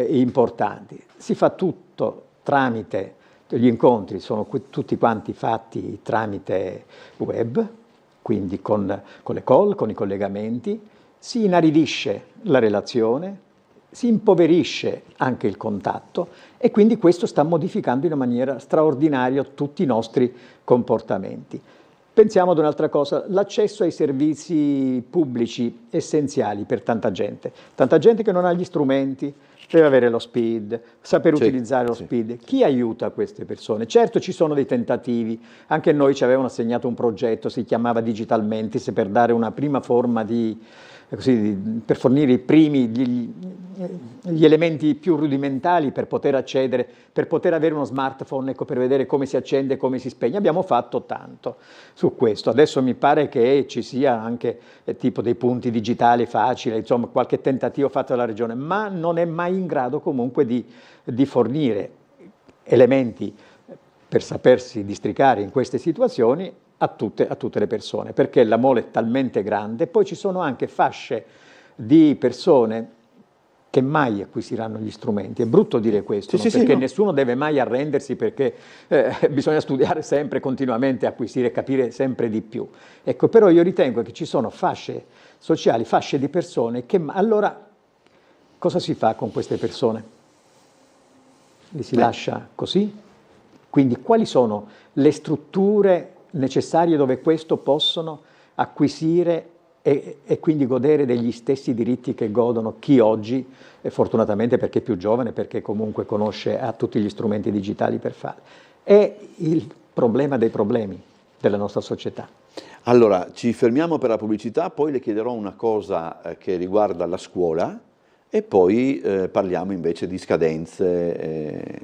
importanti. Si fa tutto tramite, gli incontri sono tutti quanti fatti tramite web, quindi con le call, con i collegamenti, si inaridisce la relazione, si impoverisce anche il contatto e quindi questo sta modificando in una maniera straordinaria tutti i nostri comportamenti. Pensiamo ad un'altra cosa, l'accesso ai servizi pubblici essenziali per tanta gente che non ha gli strumenti, deve avere lo SPID, saper utilizzare lo SPID. Chi aiuta queste persone? Certo ci sono dei tentativi, anche noi ci avevano assegnato un progetto, si chiamava Digital Mentis, per dare una prima forma per fornire i primi, gli elementi più rudimentali per poter accedere, per poter avere uno smartphone, ecco, per vedere come si accende e come si spegne. Abbiamo fatto tanto su questo. Adesso mi pare che ci sia anche tipo dei punti digitali facili, insomma qualche tentativo fatto dalla Regione, ma non è mai in grado comunque di fornire elementi per sapersi districare in queste situazioni a tutte le persone, perché la mole è talmente grande. Poi ci sono anche fasce di persone che mai acquisiranno gli strumenti. È brutto dire questo, perché nessuno deve mai arrendersi, perché bisogna studiare sempre, continuamente, acquisire, capire sempre di più. Ecco, però io ritengo che ci sono fasce sociali, fasce di persone che... Allora, cosa si fa con queste persone? Li si lascia così? Quindi quali sono le strutture necessarie dove questo possono acquisire e quindi godere degli stessi diritti che godono chi oggi, fortunatamente perché è più giovane, perché comunque ha tutti gli strumenti digitali per farlo. È il problema dei problemi della nostra società. Allora, ci fermiamo per la pubblicità, poi le chiederò una cosa che riguarda la scuola e poi parliamo invece di scadenze,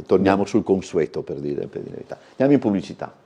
torniamo sul consueto per dire la verità. Andiamo in pubblicità.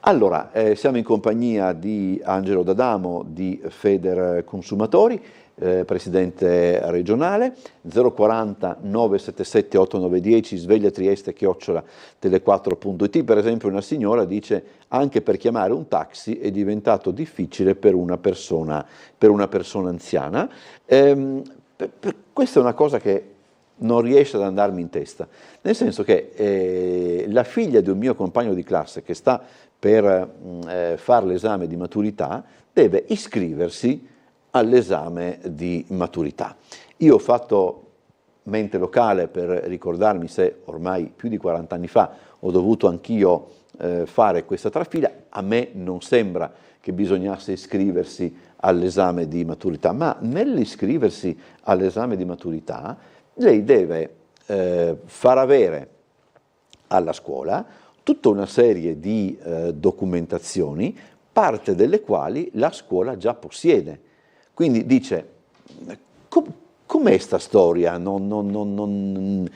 Allora, siamo in compagnia di Angelo D'Adamo di Federconsumatori, presidente regionale, 040 977 8910, sveglia Trieste @tele4.it. Per esempio una signora dice: anche per chiamare un taxi è diventato difficile per una persona anziana. Questa è una cosa che non riesce ad andarmi in testa, nel senso che la figlia di un mio compagno di classe che sta per fare l'esame di maturità deve iscriversi all'esame di maturità. Io ho fatto mente locale per ricordarmi se ormai più di 40 anni fa ho dovuto anch'io fare questa trafila. A me non sembra che bisognasse iscriversi all'esame di maturità, ma nell'iscriversi all'esame di maturità lei deve far avere alla scuola tutta una serie di documentazioni, parte delle quali la scuola già possiede. Quindi dice: com'è sta storia? Non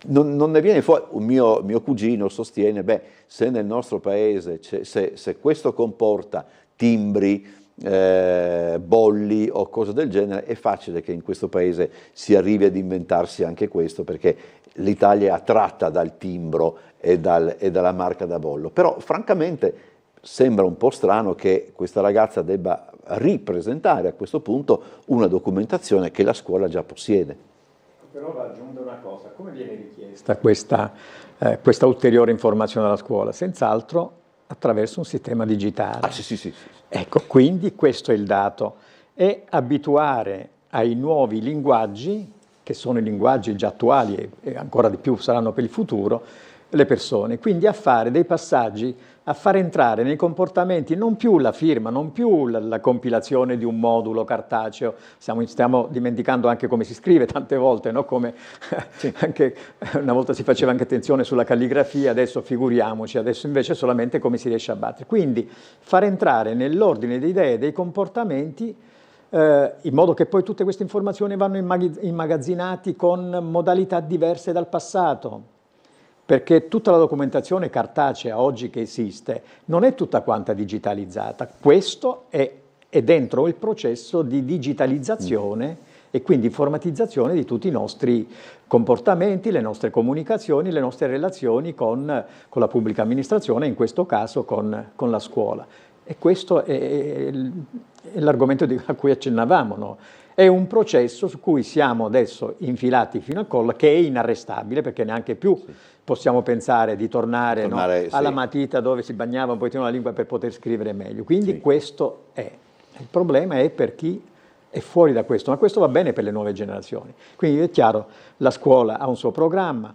ne viene fuori. Un mio cugino sostiene: beh, se nel nostro paese, se questo comporta timbri, bolli o cose del genere, è facile che in questo paese si arrivi ad inventarsi anche questo, perché l'Italia è attratta dal timbro e dalla marca da bollo. Però francamente sembra un po' strano che questa ragazza debba ripresentare a questo punto una documentazione che la scuola già possiede. Però va aggiungere una cosa: come viene richiesta questa ulteriore informazione alla scuola? Senz'altro attraverso un sistema digitale. Sì. Ecco, quindi questo è il dato, e abituare ai nuovi linguaggi, che sono i linguaggi già attuali e ancora di più saranno per il futuro, le persone, quindi a fare dei passaggi, a far entrare nei comportamenti non più la firma, non più la compilazione di un modulo cartaceo, stiamo dimenticando anche come si scrive tante volte, no? Come anche una volta si faceva anche attenzione sulla calligrafia, adesso figuriamoci, adesso invece solamente come si riesce a battere. Quindi far entrare nell'ordine di idee dei comportamenti in modo che poi tutte queste informazioni vanno immagazzinati con modalità diverse dal passato. Perché tutta la documentazione cartacea oggi che esiste non è tutta quanta digitalizzata. Questo è dentro il processo di digitalizzazione e quindi informatizzazione di tutti i nostri comportamenti, le nostre comunicazioni, le nostre relazioni con la pubblica amministrazione, in questo caso con la scuola. E questo è l'argomento a cui accennavamo, no? È un processo su cui siamo adesso infilati fino al collo, che è inarrestabile, perché neanche più possiamo pensare di tornare no, alla matita dove si bagnava un pochettino la lingua per poter scrivere meglio. Quindi questo è. Il problema è per chi è fuori da questo, ma questo va bene per le nuove generazioni. Quindi è chiaro, la scuola ha un suo programma,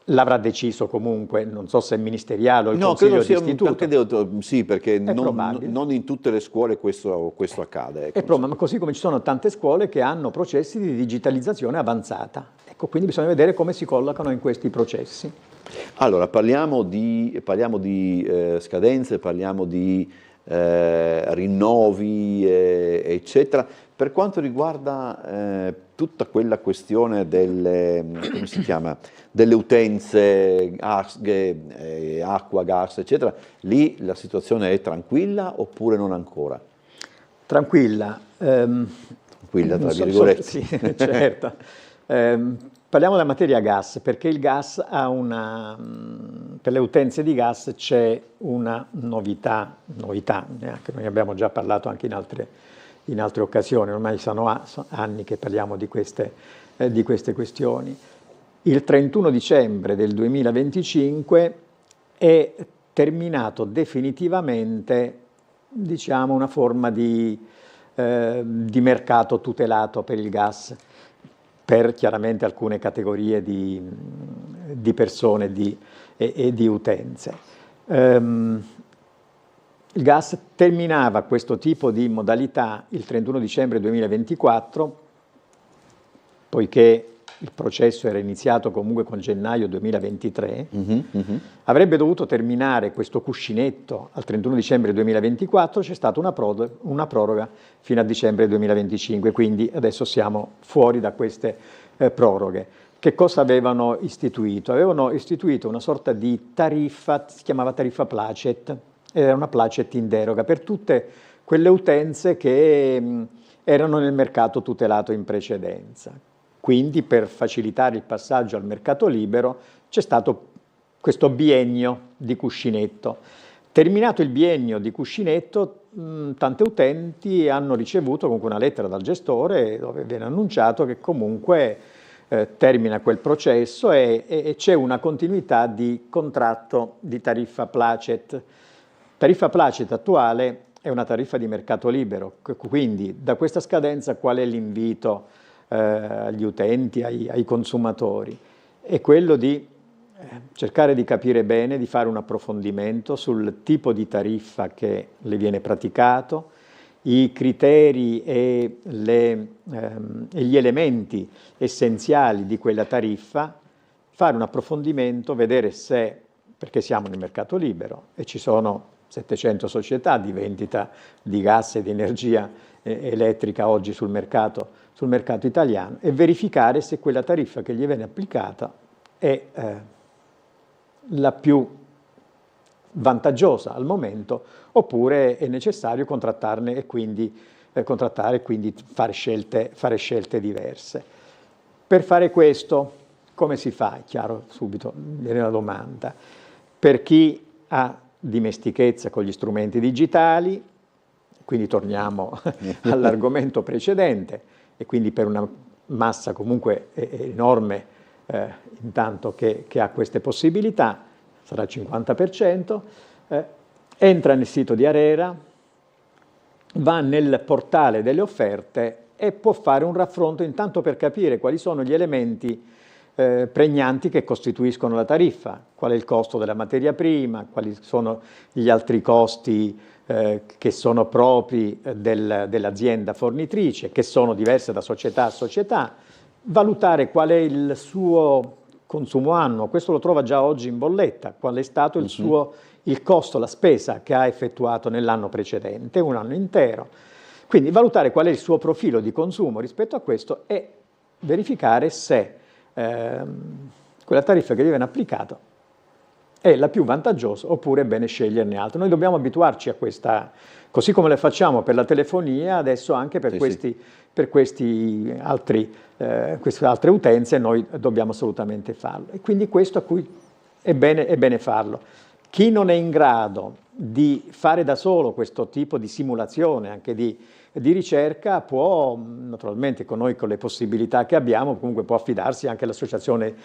l'avrà deciso comunque, non so se è ministeriale o il consiglio di istituto. Sì, perché non in tutte le scuole questo accade. Ecco. È probabile, ma così come ci sono tante scuole che hanno processi di digitalizzazione avanzata. Ecco, quindi bisogna vedere come si collocano in questi processi. Allora, parliamo di scadenze, parliamo di rinnovi, eccetera. Per quanto riguarda tutta quella questione delle, come si chiama, delle utenze, acqua, gas, eccetera, lì la situazione è tranquilla oppure non ancora? Tranquilla. Tranquilla, tra virgolette. Sì, certo. Parliamo della materia gas, perché il gas ha per le utenze di gas c'è una novità, neanche noi abbiamo già parlato anche in altre occasioni, ormai sono anni che parliamo di queste questioni. Il 31 dicembre del 2025 è terminato definitivamente, diciamo, una forma di mercato tutelato per il gas, per chiaramente alcune categorie di persone e di utenze. Il gas terminava questo tipo di modalità il 31 dicembre 2024, poiché il processo era iniziato comunque con gennaio 2023, avrebbe dovuto terminare questo cuscinetto al 31 dicembre 2024, c'è stata una proroga fino a dicembre 2025, quindi adesso siamo fuori da queste proroghe. Che cosa avevano istituito? Avevano istituito una sorta di tariffa, si chiamava tariffa placet, era una placet in deroga per tutte quelle utenze che erano nel mercato tutelato in precedenza. Quindi per facilitare il passaggio al mercato libero c'è stato questo biennio di cuscinetto. Terminato il biennio di cuscinetto, tante utenti hanno ricevuto comunque una lettera dal gestore dove viene annunciato che comunque termina quel processo e c'è una continuità di contratto di tariffa placet. Tariffa placet attuale è una tariffa di mercato libero, quindi da questa scadenza qual è l'invito agli utenti, ai consumatori? È quello di cercare di capire bene, di fare un approfondimento sul tipo di tariffa che le viene praticato, i criteri e gli elementi essenziali di quella tariffa, fare un approfondimento, vedere se, perché siamo nel mercato libero e ci sono 700 società di vendita di gas e di energia elettrica oggi sul mercato italiano, e verificare se quella tariffa che gli viene applicata è la più vantaggiosa al momento, oppure è necessario contrattarne e quindi fare scelte diverse. Per fare questo, come si fa? È chiaro, subito viene la domanda. Per chi ha dimestichezza con gli strumenti digitali, quindi torniamo all'argomento precedente, e quindi per una massa comunque enorme intanto che ha queste possibilità, sarà il 50%, entra nel sito di ARERA, va nel portale delle offerte e può fare un raffronto intanto per capire quali sono gli elementi pregnanti che costituiscono la tariffa, qual è il costo della materia prima, quali sono gli altri costi che sono propri dell'azienda fornitrice, che sono diverse da società a società, valutare qual è il suo consumo annuo, questo lo trova già oggi in bolletta, qual è stato il costo, la spesa che ha effettuato nell'anno precedente, un anno intero. Quindi valutare qual è il suo profilo di consumo rispetto a questo e verificare se quella tariffa che viene applicata è la più vantaggiosa oppure è bene sceglierne altre. Noi dobbiamo abituarci a questa, così come le facciamo per la telefonia, adesso anche per queste altre utenze noi dobbiamo assolutamente farlo. E quindi questo a cui è bene farlo. Chi non è in grado di fare da solo questo tipo di simulazione, anche di ricerca, può, naturalmente con noi, con le possibilità che abbiamo, comunque può affidarsi anche all'associazione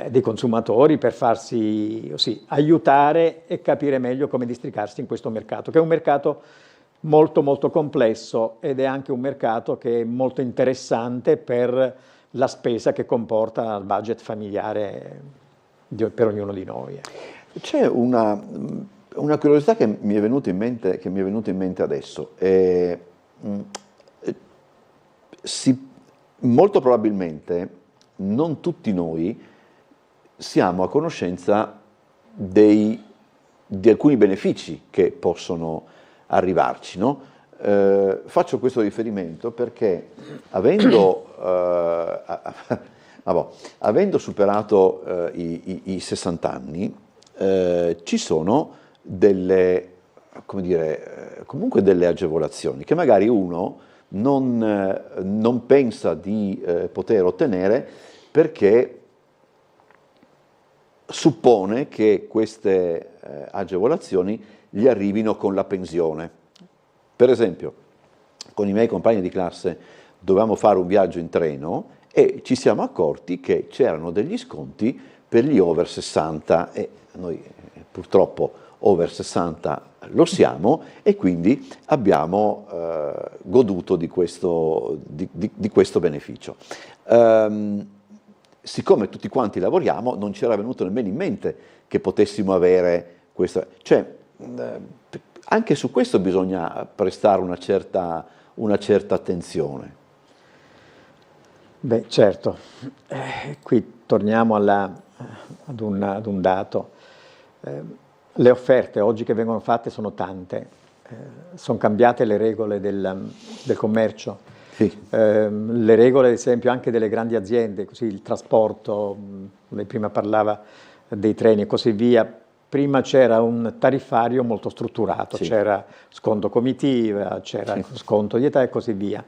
dei consumatori per farsi aiutare e capire meglio come districarsi in questo mercato, che è un mercato molto molto complesso ed è anche un mercato che è molto interessante per la spesa che comporta il budget familiare per ognuno di noi. C'è una curiosità che mi è venuta in mente adesso. Molto probabilmente non tutti noi siamo a conoscenza di alcuni benefici che possono arrivarci, no? Faccio questo riferimento perché avendo superato i 60 anni, ci sono comunque delle agevolazioni che magari uno non pensa di poter ottenere perché suppone che queste agevolazioni gli arrivino con la pensione. Per esempio, con i miei compagni di classe dovevamo fare un viaggio in treno e ci siamo accorti che c'erano degli sconti per gli over 60 e noi purtroppo over 60 lo siamo e quindi abbiamo goduto di questo beneficio. Siccome tutti quanti lavoriamo, non ci era venuto nemmeno in mente che potessimo avere questa... Cioè, anche su questo bisogna prestare una certa attenzione. Beh, certo. Qui torniamo ad un dato. Le offerte oggi che vengono fatte sono tante, sono cambiate le regole del commercio, sì. Le regole ad esempio anche delle grandi aziende, così il trasporto, lei prima parlava dei treni e così via, prima c'era un tariffario molto strutturato, sì. C'era sconto comitiva, c'era sconto di età e così via.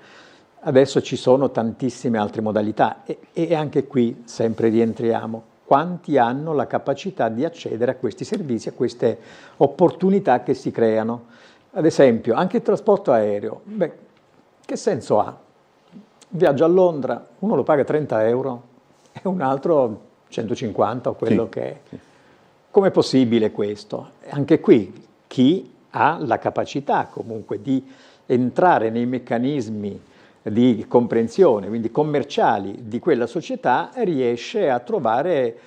Adesso ci sono tantissime altre modalità e anche qui sempre rientriamo. Quanti hanno la capacità di accedere a questi servizi, a queste opportunità che si creano. Ad esempio, anche il trasporto aereo, beh, che senso ha? Viaggio a Londra, uno lo paga 30 euro e un altro 150 o quello che è. Com'è possibile questo? Anche qui, chi ha la capacità comunque di entrare nei meccanismi di comprensione, quindi commerciali di quella società, riesce a trovare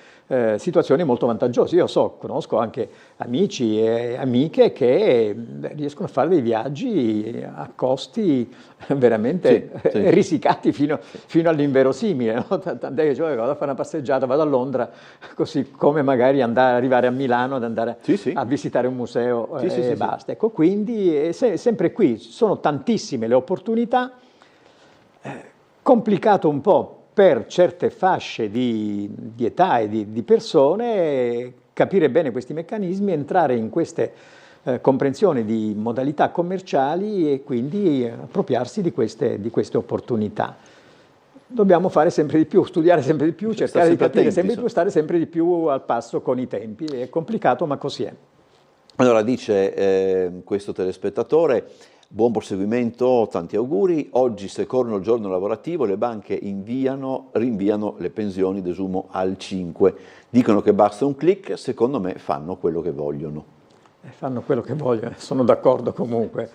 situazioni molto vantaggiose. Io conosco anche amici e amiche che riescono a fare dei viaggi a costi veramente risicati fino all'inverosimile, no? Tant'è che vado a fare una passeggiata, vado a Londra, così come magari arrivare a Milano ad andare a visitare un museo e basta. Ecco, quindi sempre qui sono tantissime le opportunità. Complicato un po' per certe fasce di età e di persone capire bene questi meccanismi, entrare in queste comprensioni di modalità commerciali e quindi appropriarsi di queste opportunità. Dobbiamo fare sempre di più, studiare sempre di più, cercare di capire sempre di più, stare sempre di più al passo con i tempi. È complicato, ma così è. Allora dice questo telespettatore: buon proseguimento, tanti auguri. Oggi, secondo il giorno lavorativo, le banche rinviano le pensioni desumo al 5. Dicono che basta un click, secondo me fanno quello che vogliono. Fanno quello che vogliono, sono d'accordo comunque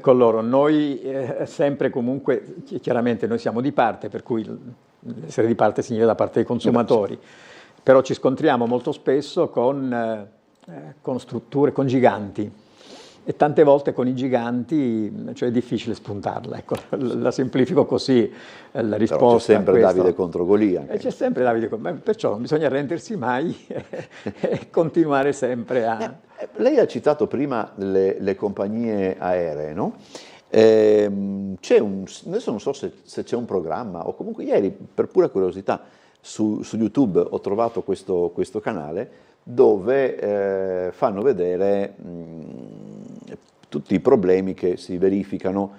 con loro. Noi sempre comunque, chiaramente noi siamo di parte, per cui essere di parte significa da parte dei consumatori, però ci scontriamo molto spesso con strutture, con giganti, e tante volte con i giganti, cioè è difficile spuntarla, ecco, la semplifico così la risposta. Però c'è sempre Davide contro Golia. C'è sempre Davide contro Golia, perciò non bisogna arrendersi mai e continuare sempre a... Lei ha citato prima le compagnie aeree, no? Adesso non so se c'è un programma, o comunque ieri, per pura curiosità, su YouTube ho trovato questo canale dove fanno vedere tutti i problemi che si verificano.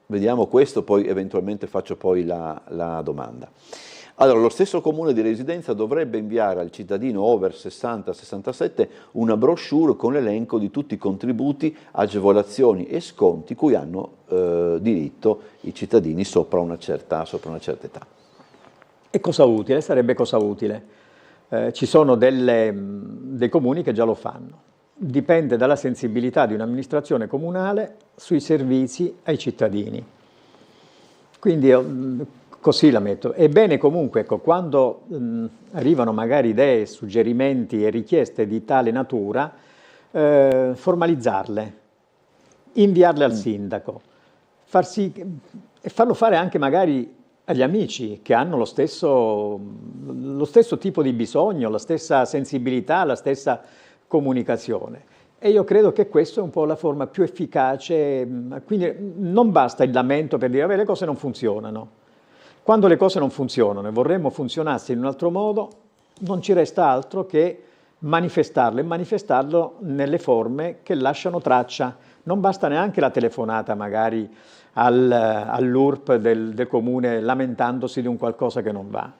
Vediamo questo, poi eventualmente faccio poi la domanda. Allora, lo stesso comune di residenza dovrebbe inviare al cittadino over 60-67 una brochure con l'elenco di tutti i contributi, agevolazioni e sconti cui hanno diritto i cittadini sopra una certa età. E cosa utile? Sarebbe cosa utile. Ci sono dei comuni che già lo fanno. Dipende dalla sensibilità di un'amministrazione comunale sui servizi ai cittadini. Quindi così la metto. È bene comunque, ecco, quando arrivano magari idee, suggerimenti e richieste di tale natura, formalizzarle, inviarle al sindaco, e farlo fare anche magari agli amici che hanno lo stesso tipo di bisogno, la stessa sensibilità, la stessa comunicazione. E io credo che questa è un po' la forma più efficace, quindi non basta il lamento per dire le cose non funzionano. Quando le cose non funzionano e vorremmo funzionasse in un altro modo, non ci resta altro che manifestarlo, e manifestarlo nelle forme che lasciano traccia. Non basta neanche la telefonata magari all'URP del comune lamentandosi di un qualcosa che non va.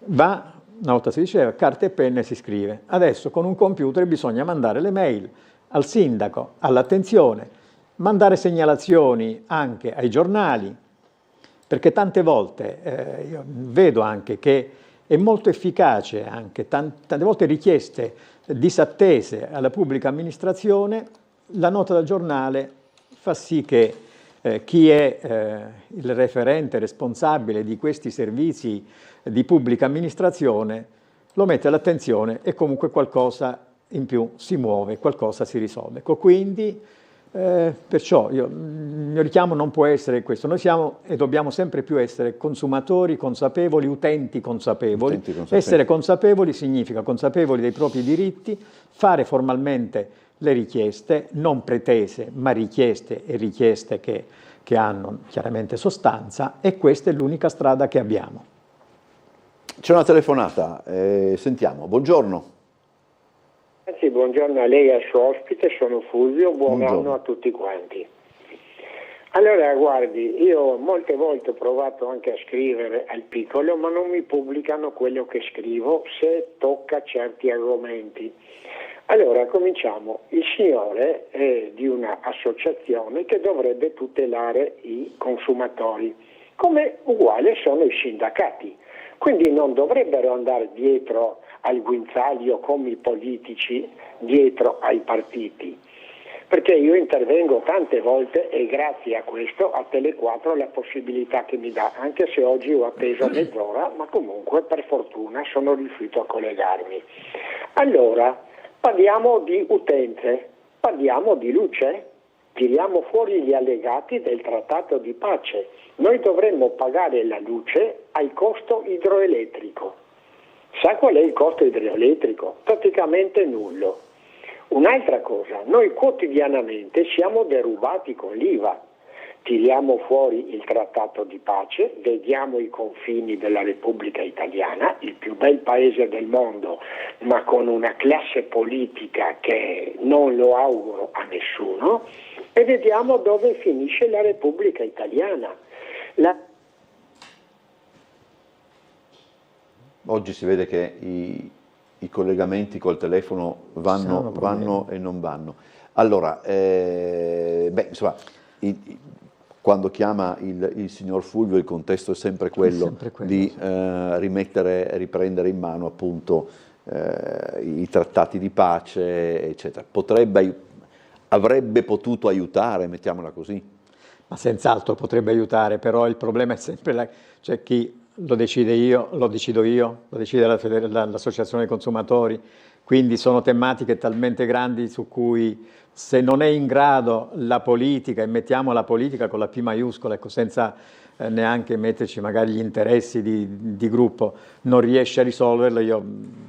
Una volta si diceva, carta e penna e si scrive. Adesso con un computer bisogna mandare le mail al sindaco, all'attenzione, mandare segnalazioni anche ai giornali, perché tante volte io vedo anche che è molto efficace, anche tante volte richieste disattese alla pubblica amministrazione, la nota del giornale fa sì che chi è il referente responsabile di questi servizi di pubblica amministrazione lo mette all'attenzione e comunque qualcosa in più si muove, qualcosa si risolve. Ecco, quindi perciò il mio richiamo non può essere questo. Noi siamo e dobbiamo sempre più essere consumatori consapevoli, utenti consapevoli. Essere consapevoli significa consapevoli dei propri diritti, fare formalmente le richieste, non pretese, ma richieste, e richieste che hanno chiaramente sostanza, e questa è l'unica strada che abbiamo. C'è una telefonata, sentiamo. Buongiorno. Sì, buongiorno a lei e al suo ospite, sono Fulvio, buon anno a tutti quanti. Allora, guardi, io molte volte ho provato anche a scrivere al piccolo, ma non mi pubblicano quello che scrivo se tocca certi argomenti. Allora, cominciamo. Il signore è di un'associazione che dovrebbe tutelare i consumatori, come uguale sono i sindacati. Quindi non dovrebbero andare dietro al guinzaglio come i politici, dietro ai partiti. Perché io intervengo tante volte e grazie a questo a Tele4 la possibilità che mi dà, anche se oggi ho atteso mezz'ora, ma comunque per fortuna sono riuscito a collegarmi. Allora, parliamo di utenze, parliamo di luce, tiriamo fuori gli allegati del trattato di pace. Noi dovremmo pagare la luce al costo idroelettrico. Sa qual è il costo idroelettrico? Praticamente nullo. Un'altra cosa, noi quotidianamente siamo derubati con l'IVA. Tiriamo fuori il trattato di pace, vediamo i confini della Repubblica Italiana, il più bel paese del mondo, ma con una classe politica che non lo auguro a nessuno, e vediamo dove finisce la Repubblica Italiana. Oggi si vede che i collegamenti col telefono vanno e non vanno. Allora, insomma, quando chiama il signor Fulvio il contesto è sempre quello di riprendere in mano appunto i trattati di pace, eccetera. Avrebbe potuto aiutare, mettiamola così. ma senz'altro potrebbe aiutare, però il problema è sempre cioè chi lo decide io, lo decido io, lo decide l'associazione dei consumatori, quindi sono tematiche talmente grandi su cui se non è in grado la politica, e mettiamo la politica con la P maiuscola, ecco, senza neanche metterci magari gli interessi di gruppo, non riesce a risolverlo, io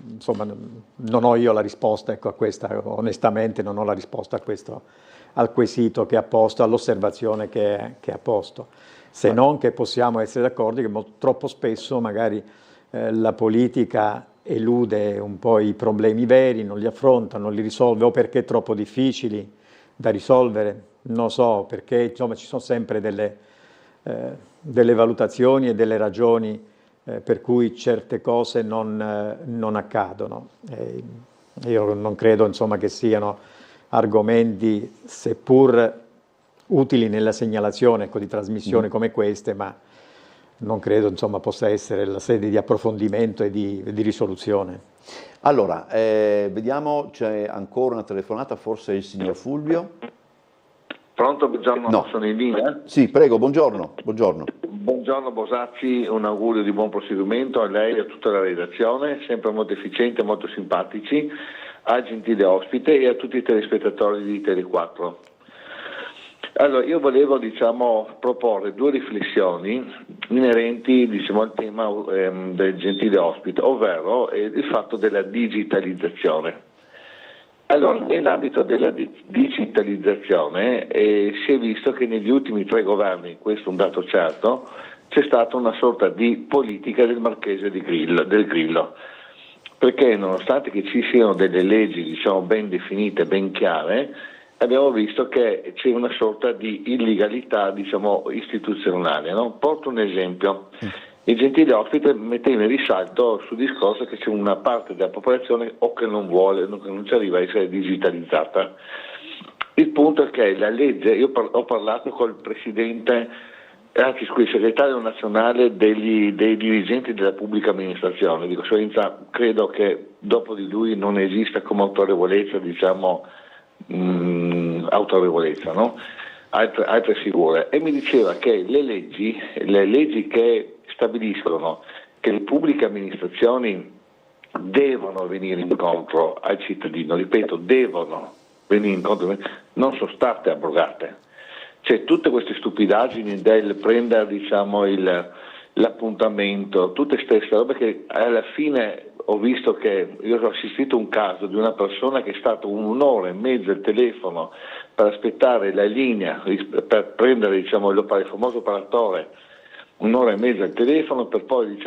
insomma non ho io la risposta, ecco, a questa, onestamente non ho la risposta a questo, al quesito che ha posto, all'osservazione che ha posto, se non che possiamo essere d'accordo che troppo spesso magari la politica elude un po' i problemi veri, non li affronta, non li risolve, o perché è troppo difficili da risolvere, non so, perché insomma ci sono sempre delle valutazioni e delle ragioni per cui certe cose non accadono. Io non credo insomma che siano argomenti, seppur utili nella segnalazione, ecco, di trasmissioni come queste, ma non credo insomma possa essere la sede di approfondimento e di risoluzione. Allora, vediamo, c'è ancora una telefonata, forse il signor Fulvio. Pronto, buongiorno, no. Sono in linea? Sì, prego, buongiorno. Buongiorno. Buongiorno Bosacci, un augurio di buon proseguimento a lei e a tutta la redazione, sempre molto efficienti e molto simpatici, al gentile ospite e a tutti i telespettatori di Tele4. Allora, io volevo proporre due riflessioni inerenti al tema del gentile ospite, ovvero il fatto della digitalizzazione. Allora, nell'ambito della digitalizzazione si è visto che negli ultimi 3 governi, questo è un dato certo, c'è stata una sorta di politica del Marchese del Grillo, perché nonostante che ci siano delle leggi ben definite, ben chiare, abbiamo visto che c'è una sorta di illegalità istituzionale. No? Porto un esempio. Il gentile ospite metteva in risalto sul discorso che c'è una parte della popolazione o che non vuole, che non ci arriva a essere digitalizzata. Il punto è che la legge, io ho parlato col presidente, anzi il segretario nazionale dei dirigenti della pubblica amministrazione, di conseguenza credo che dopo di lui non esista come autorevolezza, autorevolezza, no? Altre figure, e mi diceva che le leggi che stabiliscono che le pubbliche amministrazioni devono venire incontro al cittadino, ripeto, devono venire incontro, non sono state abrogate. Cioè tutte queste stupidaggini del prendere l'appuntamento, tutte queste robe che alla fine ho visto che io ho assistito a un caso di una persona che è stato 1 ora e mezza al telefono per aspettare la linea, per prendere il famoso operatore, 1 ora e mezza al telefono per poi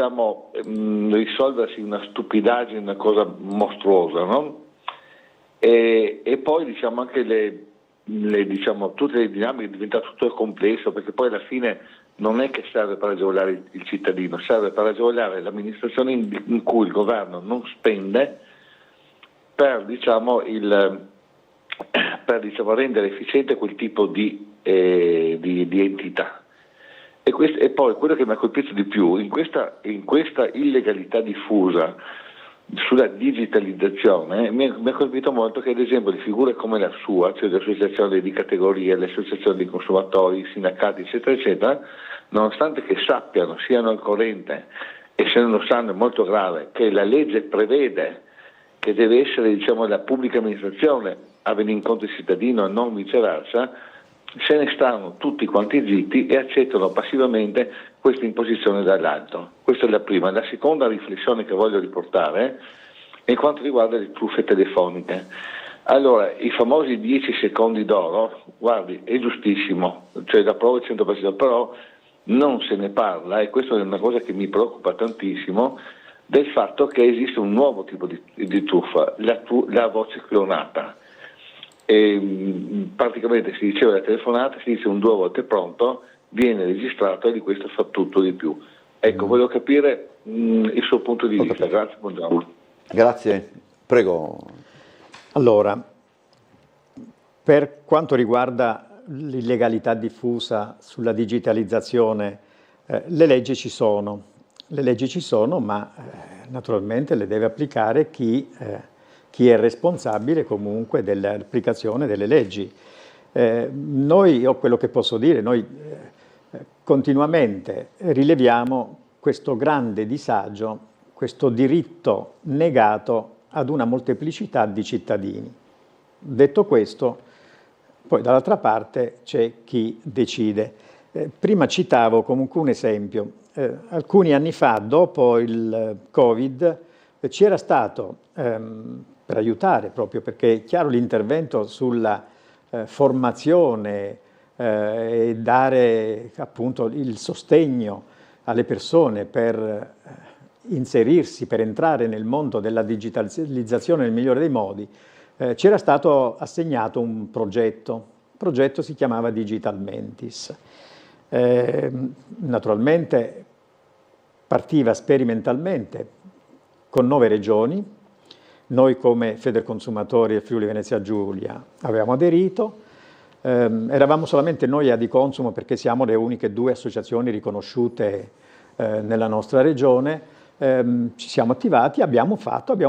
risolversi una stupidaggine, una cosa mostruosa, no? E poi anche tutte le dinamiche diventano tutto complesso, perché poi alla fine non è che serve per agevolare il cittadino, serve per agevolare l'amministrazione in cui il governo non spende per rendere efficiente quel tipo di entità. E poi quello che mi ha colpito di più in questa illegalità diffusa sulla digitalizzazione mi ha colpito molto che ad esempio di figure come la sua, cioè le associazioni di categoria, le associazioni di consumatori, i sindacati eccetera eccetera, nonostante che sappiano, siano al corrente, e se non lo sanno è molto grave, che la legge prevede che deve essere la pubblica amministrazione a venire incontro al cittadino e non viceversa, se ne stanno tutti quanti zitti e accettano passivamente questa imposizione dall'alto. Questa è la prima. La seconda riflessione che voglio riportare è in quanto riguarda le truffe telefoniche. Allora, i famosi 10 secondi d'oro, guardi, è giustissimo, cioè la prova è 100%, però non se ne parla, e questa è una cosa che mi preoccupa tantissimo, del fatto che esiste un nuovo tipo di truffa, la voce clonata. E praticamente si diceva la telefonata, si dice 2 volte pronto, viene registrato e di questo fa tutto di più. Ecco, volevo capire il suo punto di vista. Grazie, buongiorno. Grazie, prego. Allora, per quanto riguarda l'illegalità diffusa sulla digitalizzazione, le leggi ci sono, ma naturalmente le deve applicare chi è responsabile comunque dell'applicazione delle leggi. Io quello che posso dire, noi continuamente rileviamo questo grande disagio, questo diritto negato ad una molteplicità di cittadini. Detto questo, poi dall'altra parte c'è chi decide. Prima citavo comunque un esempio. Alcuni anni fa, dopo il Covid, c'era stato, per aiutare proprio, perché è chiaro l'intervento sulla formazione e dare appunto il sostegno alle persone per inserirsi, per entrare nel mondo della digitalizzazione nel migliore dei modi, c'era stato assegnato un progetto. Il progetto si chiamava Digital Mentis. Naturalmente partiva sperimentalmente con 9 regioni. Noi come Federconsumatori e Friuli Venezia Giulia avevamo aderito. Eravamo solamente noi a Adiconsumo perché siamo le uniche 2 associazioni riconosciute nella nostra regione. Ci siamo attivati, abbiamo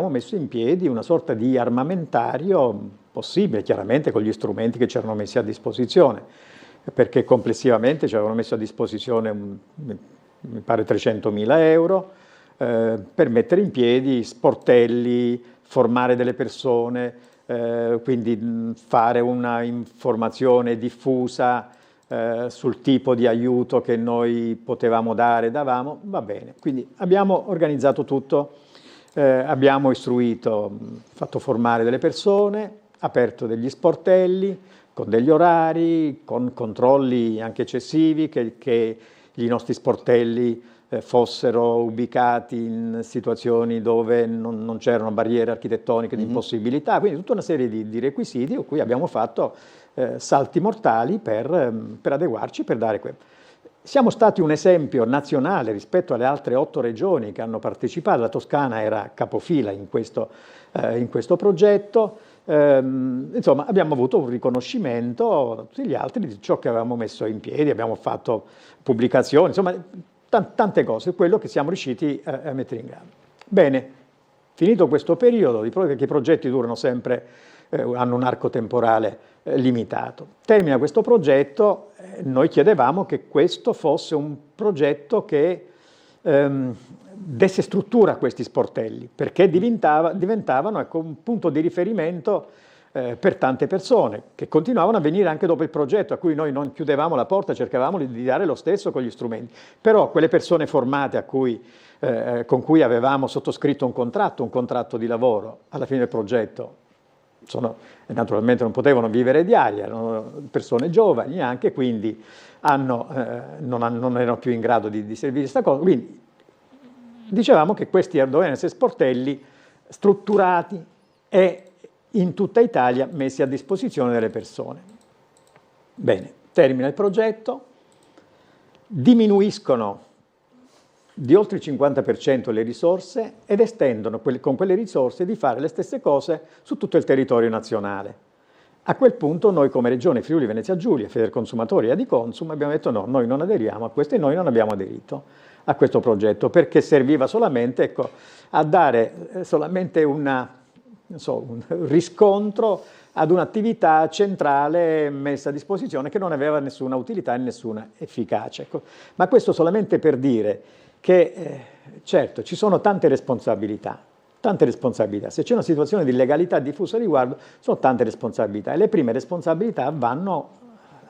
messo in piedi una sorta di armamentario possibile, chiaramente con gli strumenti che ci erano messi a disposizione, perché complessivamente ci avevano messo a disposizione, mi pare, 300.000 euro per mettere in piedi sportelli, formare delle persone, quindi fare una informazione diffusa sul tipo di aiuto che noi potevamo dare, davamo, va bene. Quindi abbiamo organizzato tutto, abbiamo istruito, fatto formare delle persone, aperto degli sportelli con degli orari, con controlli anche eccessivi, che i nostri sportelli fossero ubicati in situazioni dove non c'erano barriere architettoniche di impossibilità, quindi tutta una serie di requisiti a cui abbiamo fatto salti mortali per adeguarci, per dare quello. Siamo stati un esempio nazionale rispetto alle altre 8 regioni che hanno partecipato. La Toscana era capofila in questo progetto. Insomma, abbiamo avuto un riconoscimento da tutti gli altri di ciò che avevamo messo in piedi, abbiamo fatto pubblicazioni, insomma, tante cose, quello che siamo riusciti a mettere in grado. Bene, finito questo periodo, perché i progetti durano sempre, hanno un arco temporale limitato. Termina questo progetto, noi chiedevamo che questo fosse un progetto che desse struttura a questi sportelli, perché diventavano ecco, un punto di riferimento per tante persone, che continuavano a venire anche dopo il progetto, a cui noi non chiudevamo la porta, cercavamo di dare lo stesso con gli strumenti. Però quelle persone formate con cui avevamo sottoscritto un contratto di lavoro alla fine del progetto, naturalmente non potevano vivere di aria, erano persone giovani anche, quindi non erano più in grado di servire questa cosa. Quindi dicevamo che questi dovevano essere sportelli strutturati e in tutta Italia messi a disposizione delle persone. Bene, termina il progetto, diminuiscono di oltre il 50% le risorse ed estendono con quelle risorse di fare le stesse cose su tutto il territorio nazionale. A quel punto noi come Regione Friuli Venezia Giulia, Federconsumatori e Adiconsum abbiamo detto no, noi non aderiamo a questo e noi non abbiamo aderito a questo progetto perché serviva solamente ecco, a dare solamente un riscontro ad un'attività centrale messa a disposizione che non aveva nessuna utilità e nessuna efficacia. Ecco. Ma questo solamente per dire che certo ci sono tante responsabilità. Se c'è una situazione di illegalità diffusa a riguardo, sono tante responsabilità e le prime responsabilità vanno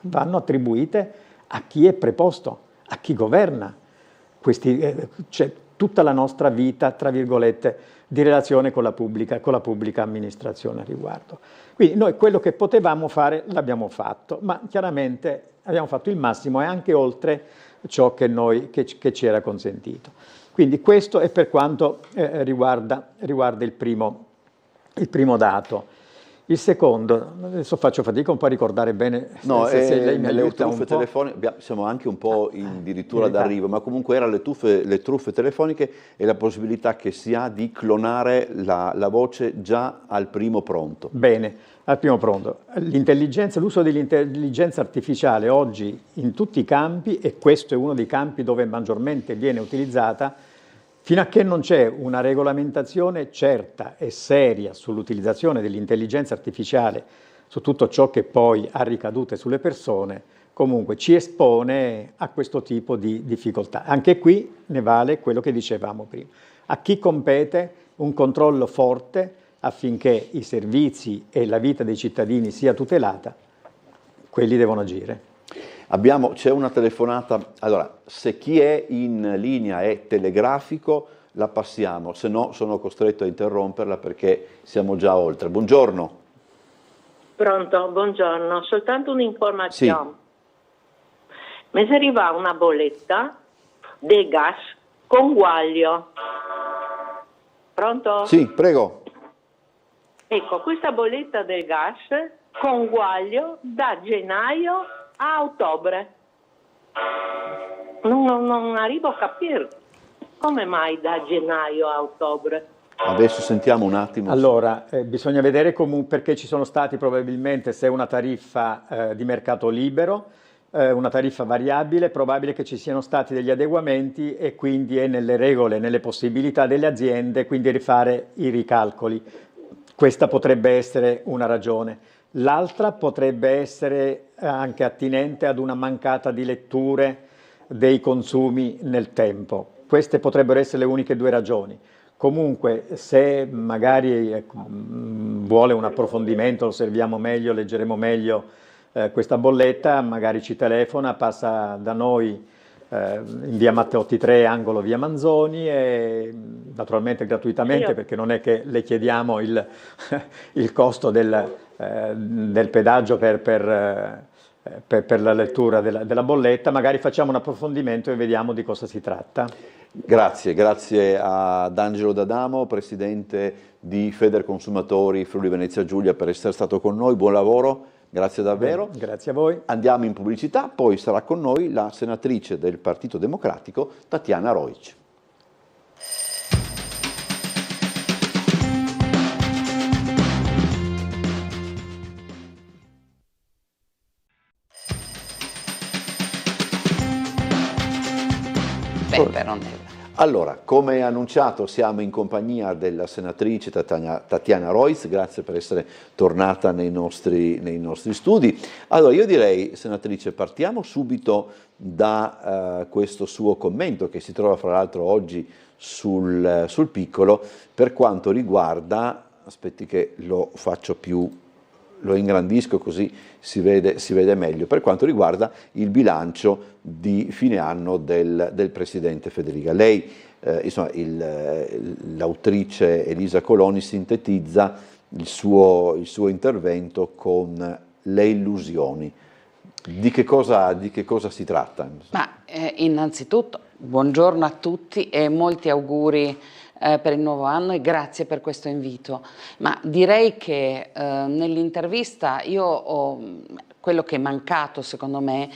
attribuite a chi è preposto, a chi governa c'è tutta la nostra vita, tra virgolette, di relazione con la pubblica amministrazione a riguardo. Quindi noi quello che potevamo fare l'abbiamo fatto, ma chiaramente abbiamo fatto il massimo e anche oltre ciò che ci era consentito. Quindi questo è per quanto riguarda il primo dato. Il secondo, adesso faccio fatica un po' a ricordare bene se lei mi aiuta un po'. Telefoniche, siamo anche un po' addirittura d'arrivo, ma comunque erano le truffe telefoniche e la possibilità che si ha di clonare la voce già al primo pronto. Bene, al primo pronto. L'uso dell'intelligenza artificiale oggi in tutti i campi, e questo è uno dei campi dove maggiormente viene utilizzata, fino a che non c'è una regolamentazione certa e seria sull'utilizzazione dell'intelligenza artificiale su tutto ciò che poi ha ricadute sulle persone, comunque ci espone a questo tipo di difficoltà. Anche qui ne vale quello che dicevamo prima. A chi compete un controllo forte affinché i servizi e la vita dei cittadini sia tutelata, quelli devono agire. C'è una telefonata, allora se chi è in linea è telegrafico la passiamo, se no sono costretto a interromperla perché siamo già oltre. Buongiorno. Pronto, buongiorno, soltanto un'informazione. Sì. Mi arriva una bolletta del gas con guaglio. Pronto? Sì, prego. Ecco, questa bolletta del gas con guaglio da gennaio a ottobre. Non arrivo a capire come mai da gennaio a ottobre. Adesso sentiamo un attimo. Allora, bisogna vedere perché ci sono stati probabilmente, se è una tariffa di mercato libero, una tariffa variabile, è probabile che ci siano stati degli adeguamenti e quindi è nelle regole, nelle possibilità delle aziende, quindi rifare i ricalcoli. Questa potrebbe essere una ragione. L'altra potrebbe essere anche attinente ad una mancata di letture dei consumi nel tempo. Queste potrebbero essere le uniche due ragioni. Comunque, se magari vuole un approfondimento, lo osserviamo meglio, leggeremo meglio questa bolletta, magari ci telefona, passa da noi in via Matteotti 3, angolo via Manzoni, e naturalmente gratuitamente, perché non è che le chiediamo il costo del pedaggio per la lettura della bolletta, magari facciamo un approfondimento e vediamo di cosa si tratta. Grazie ad Angelo D'Adamo, presidente di Federconsumatori Friuli Venezia Giulia, per essere stato con noi. Buon lavoro, grazie davvero. Bene, grazie a voi. Andiamo in pubblicità, poi sarà con noi la senatrice del Partito Democratico Tatiana Rojc. Allora, come annunciato, siamo in compagnia della senatrice Tatiana Rojc, grazie per essere tornata nei nostri studi. Allora, io direi, senatrice, partiamo subito da questo suo commento, che si trova fra l'altro oggi sul Piccolo, per quanto riguarda, aspetti che lo ingrandisco così si vede meglio, per quanto riguarda il bilancio di fine anno del Presidente Federica. Lei, insomma, l'autrice Elisa Coloni sintetizza il suo intervento con le illusioni. Di che cosa si tratta? Innanzitutto, buongiorno a tutti e molti auguri per il nuovo anno e grazie per questo invito. Ma direi che nell'intervista quello che è mancato secondo me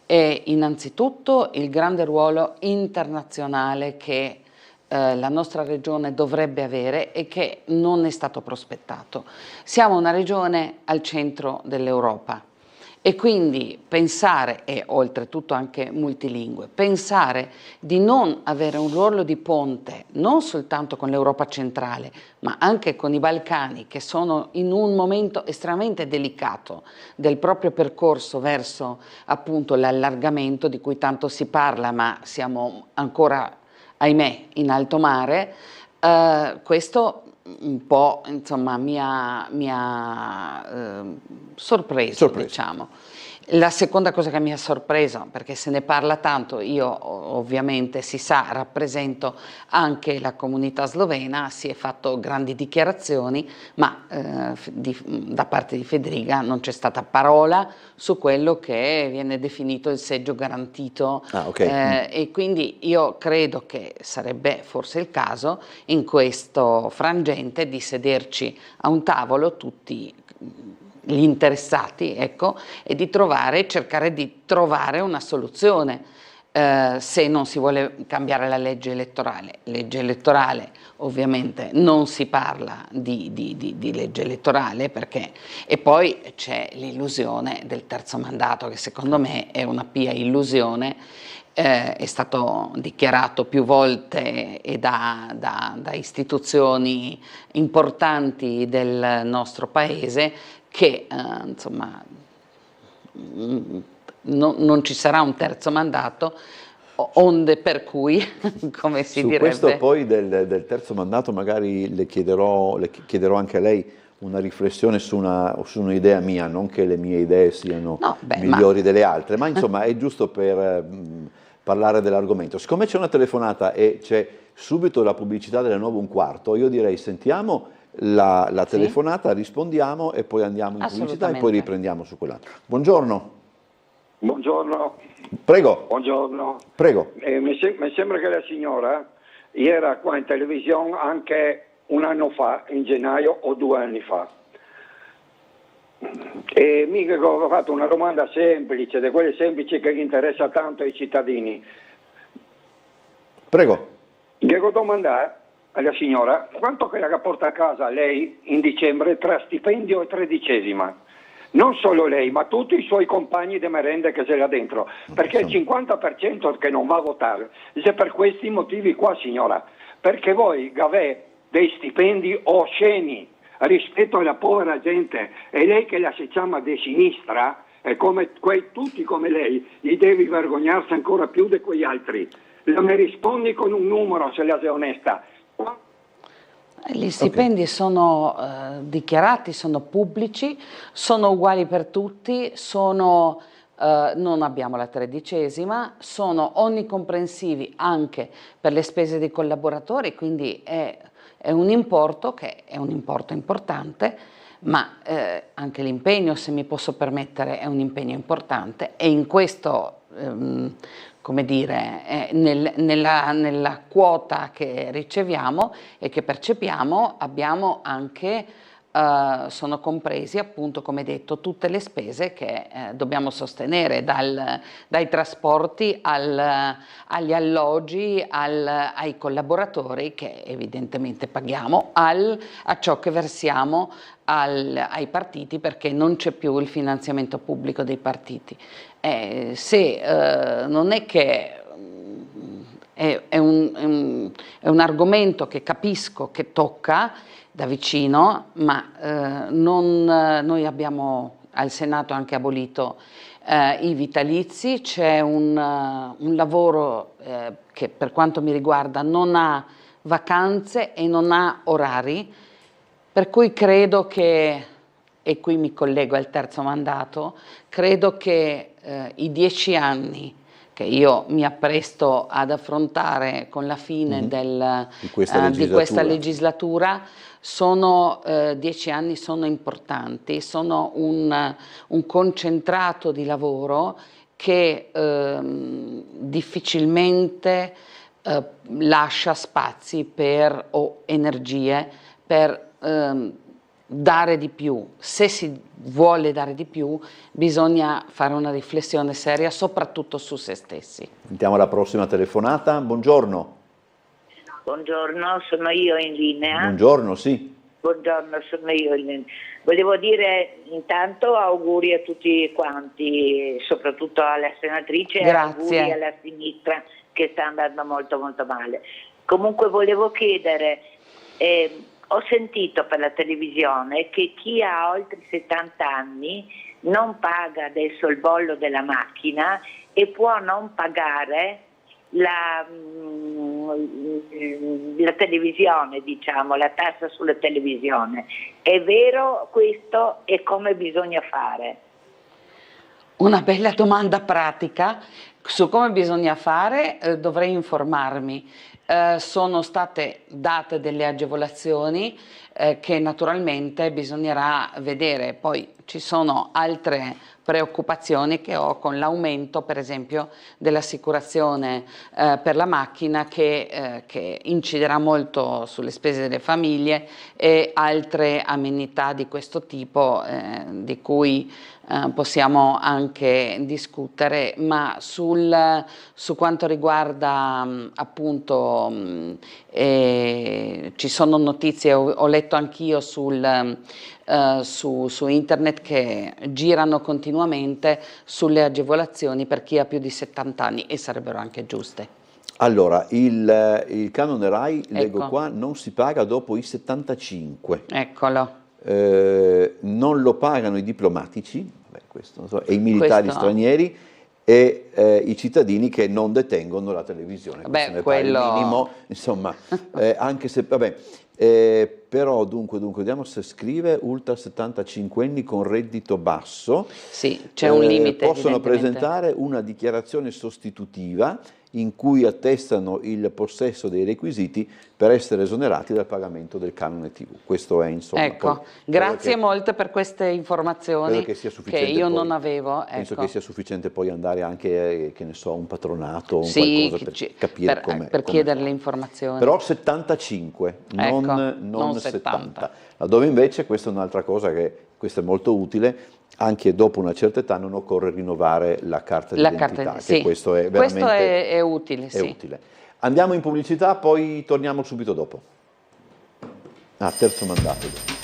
è innanzitutto il grande ruolo internazionale che la nostra regione dovrebbe avere e che non è stato prospettato. Siamo una regione al centro dell'Europa. E quindi pensare, e oltretutto anche multilingue, pensare di non avere un ruolo di ponte non soltanto con l'Europa centrale, ma anche con i Balcani, che sono in un momento estremamente delicato del proprio percorso verso appunto l'allargamento di cui tanto si parla, ma siamo ancora, ahimè, in alto mare, questo un po' insomma mi ha sorpreso, diciamo. La seconda cosa che mi ha sorpreso, perché se ne parla tanto, io ovviamente si sa rappresento anche la comunità slovena, si è fatto grandi dichiarazioni, ma da parte di Federica non c'è stata parola su quello che viene definito il seggio garantito. E quindi io credo che sarebbe forse il caso in questo frangente di sederci a un tavolo tutti gli interessati, ecco, e di cercare di trovare una soluzione se non si vuole cambiare la legge elettorale. Legge elettorale, ovviamente non si parla di legge elettorale perché, e poi c'è l'illusione del terzo mandato che secondo me è una pia illusione. È stato dichiarato più volte e da istituzioni importanti del nostro paese che insomma non ci sarà un terzo mandato, onde per cui, come si direbbe... Su questo poi del terzo mandato magari le chiederò anche a lei una riflessione su un'idea mia, non che le mie idee siano migliori delle altre, ma insomma è giusto per parlare dell'argomento. Siccome c'è una telefonata e c'è subito la pubblicità delle 9:15, io direi sentiamo la telefonata, rispondiamo e poi andiamo in pubblicità e poi riprendiamo su quell'altro. Buongiorno. Buongiorno. Prego. Buongiorno. Prego. Mi sembra che la signora era qua in televisione anche un anno fa, in gennaio o 2 anni fa. E mica che ho fatto una domanda semplice, di quelle semplici che interessa tanto ai cittadini. Prego. Devo domandare alla signora quanto che la porta a casa lei in dicembre tra stipendio e tredicesima. Non solo lei, ma tutti i suoi compagni di merende che c'è là dentro, perché il 50% che non va a votare, è per questi motivi qua, signora, perché voi avete dei stipendi osceni rispetto alla povera gente, e lei che la si chiama di sinistra, e come tutti come lei, gli devi vergognarsi ancora più di quegli altri. Mi rispondi con un numero, se la sei onesta. Gli stipendi sono dichiarati, sono pubblici, sono uguali per tutti, non abbiamo la tredicesima, sono onnicomprensivi anche per le spese dei collaboratori, quindi è un importo che è un importo importante, ma anche l'impegno, se mi posso permettere, è un impegno importante, e in questo come dire, nella quota che riceviamo e che percepiamo abbiamo anche, sono compresi appunto, come detto, tutte le spese che dobbiamo sostenere, dai trasporti agli alloggi, ai collaboratori che evidentemente paghiamo, a ciò che versiamo ai partiti, perché non c'è più il finanziamento pubblico dei partiti. Non è che è un argomento che capisco, che tocca da vicino, ma noi abbiamo al Senato anche abolito i vitalizi, c'è un lavoro che per quanto mi riguarda non ha vacanze e non ha orari, per cui credo che, e qui mi collego al terzo mandato, credo che i 10 anni che io mi appresto ad affrontare con la fine di questa legislatura sono 10 anni, sono importanti, sono un concentrato di lavoro che difficilmente lascia spazi o energie per dare di più. Se si vuole dare di più, bisogna fare una riflessione seria, soprattutto su se stessi. Sentiamo la prossima telefonata. Buongiorno. Buongiorno, sono io in linea. Buongiorno, sì. Buongiorno, sono io in linea. Volevo dire intanto auguri a tutti quanti, soprattutto alla senatrice, e auguri alla sinistra che sta andando molto molto male. Comunque volevo chiedere, ho sentito per la televisione che chi ha oltre 70 anni non paga adesso il bollo della macchina e può non pagare la televisione, diciamo, la tassa sulla televisione. È vero questo e come bisogna fare? Una bella domanda pratica. Su come bisogna fare dovrei informarmi. Sono state date delle agevolazioni che naturalmente bisognerà vedere. Poi ci sono altre preoccupazioni che ho con l'aumento, per esempio, dell'assicurazione per la macchina che inciderà molto sulle spese delle famiglie, e altre amenità di questo tipo di cui possiamo anche discutere, ma su quanto riguarda appunto ci sono notizie, ho letto anch'io su internet che girano continuamente sulle agevolazioni per chi ha più di 70 anni e sarebbero anche giuste. Allora, il canone RAI, leggo qua, non si paga dopo i 75. Eccolo. non lo pagano i diplomatici, questo, non so, e i militari stranieri, e i cittadini che non detengono la televisione. Beh, quello... il minimo, insomma, anche se, vabbè, però dunque, vediamo se scrive ultra 75 anni con reddito basso. Sì, c'è un limite. Possono presentare una dichiarazione sostitutiva in cui attestano il possesso dei requisiti per essere esonerati dal pagamento del canone TV. Questo è, insomma... Ecco, grazie molte per queste informazioni che io non avevo. Penso che sia sufficiente poi andare anche, che ne so, a un patronato o qualcosa per capire come... Per chiedere le informazioni. Però 75, non 70. Laddove invece, questa è un'altra cosa questo è molto utile, anche dopo una certa età non occorre rinnovare la carta d'identità, sì. Questo è veramente è utile. utile. Andiamo in pubblicità, poi torniamo subito dopo. Terzo mandato.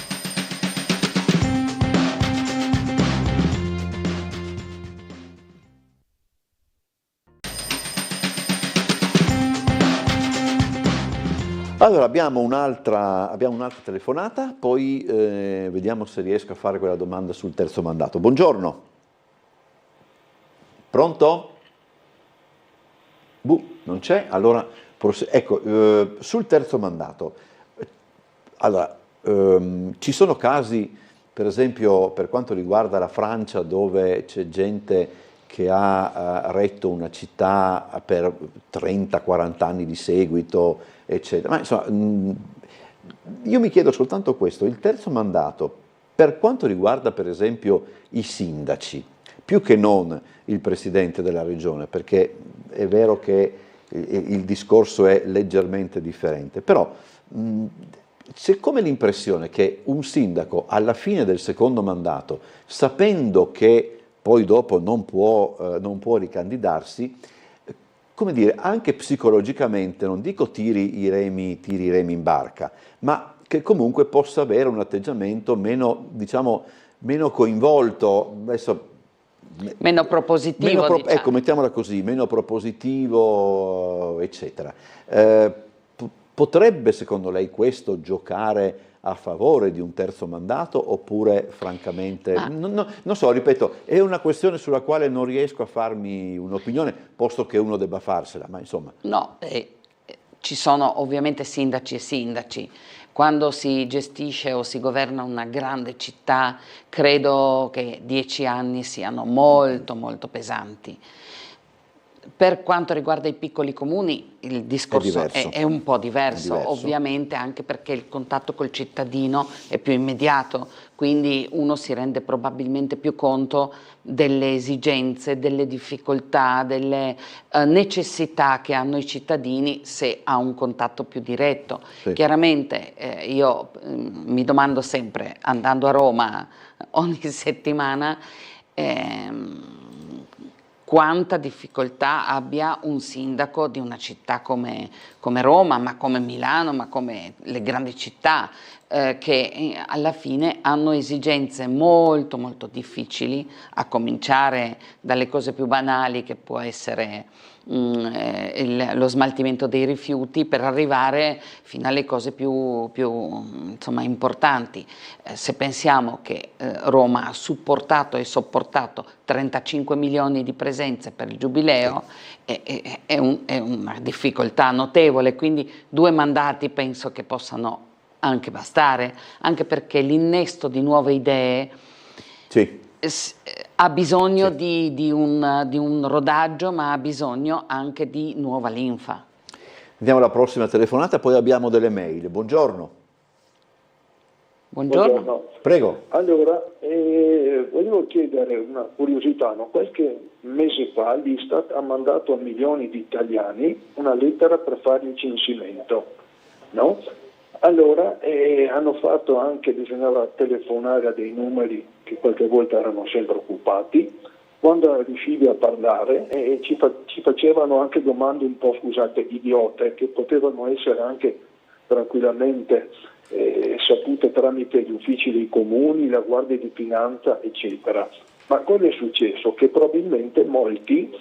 Allora, abbiamo un'altra telefonata, poi vediamo se riesco a fare quella domanda sul terzo mandato. Buongiorno. Pronto? Non c'è? Allora, ecco, sul terzo mandato. Allora, ci sono casi, per esempio, per quanto riguarda la Francia, dove c'è gente che ha retto una città per 30-40 anni di seguito, eccetera. Ma insomma, io mi chiedo soltanto questo, il terzo mandato, per quanto riguarda per esempio i sindaci, più che non il presidente della regione, perché è vero che il discorso è leggermente differente, però c'è come l'impressione che un sindaco alla fine del secondo mandato, sapendo che poi dopo non può ricandidarsi, come dire, anche psicologicamente, non dico tiri i remi in barca, ma che comunque possa avere un atteggiamento meno, diciamo, meno coinvolto, adesso, meno propositivo, diciamo. Ecco, mettiamola così, meno propositivo, eccetera. Potrebbe, secondo lei, questo giocare a favore di un terzo mandato, oppure francamente, non so, ripeto, è una questione sulla quale non riesco a farmi un'opinione, posto che uno debba farsela, ma insomma. No, ci sono ovviamente sindaci e sindaci. Quando si gestisce o si governa una grande città, credo che 10 anni siano molto, molto pesanti. Per quanto riguarda i piccoli comuni il discorso è un po' diverso, ovviamente anche perché il contatto col cittadino è più immediato, quindi uno si rende probabilmente più conto delle esigenze, delle difficoltà, delle necessità che hanno i cittadini se ha un contatto più diretto. Sì. Chiaramente io mi domando sempre, andando a Roma ogni settimana, quanta difficoltà abbia un sindaco di una città come Roma, ma come Milano, ma come le grandi città, che alla fine hanno esigenze molto molto difficili, a cominciare dalle cose più banali che può essere lo smaltimento dei rifiuti, per arrivare fino alle cose più insomma, importanti. Se pensiamo che Roma ha supportato e sopportato 35 milioni di presenze per il Giubileo, è una difficoltà notevole, quindi 2 mandati penso che possano anche bastare, anche perché l'innesto di nuove idee ha bisogno di un rodaggio, ma ha bisogno anche di nuova linfa. Andiamo alla prossima telefonata, poi abbiamo delle mail. Buongiorno. Buongiorno. Prego. Allora, volevo chiedere una curiosità, no? Qualche mese fa l'Istat ha mandato a milioni di italiani una lettera per fare il censimento, no? Allora hanno fatto anche, bisognava telefonare a dei numeri che qualche volta erano sempre occupati. Quando riuscivi a parlare ci facevano anche domande un po', scusate, idiote, che potevano essere anche tranquillamente sapute tramite gli uffici dei comuni, la Guardia di Finanza, eccetera. Ma cosa è successo? Che probabilmente molti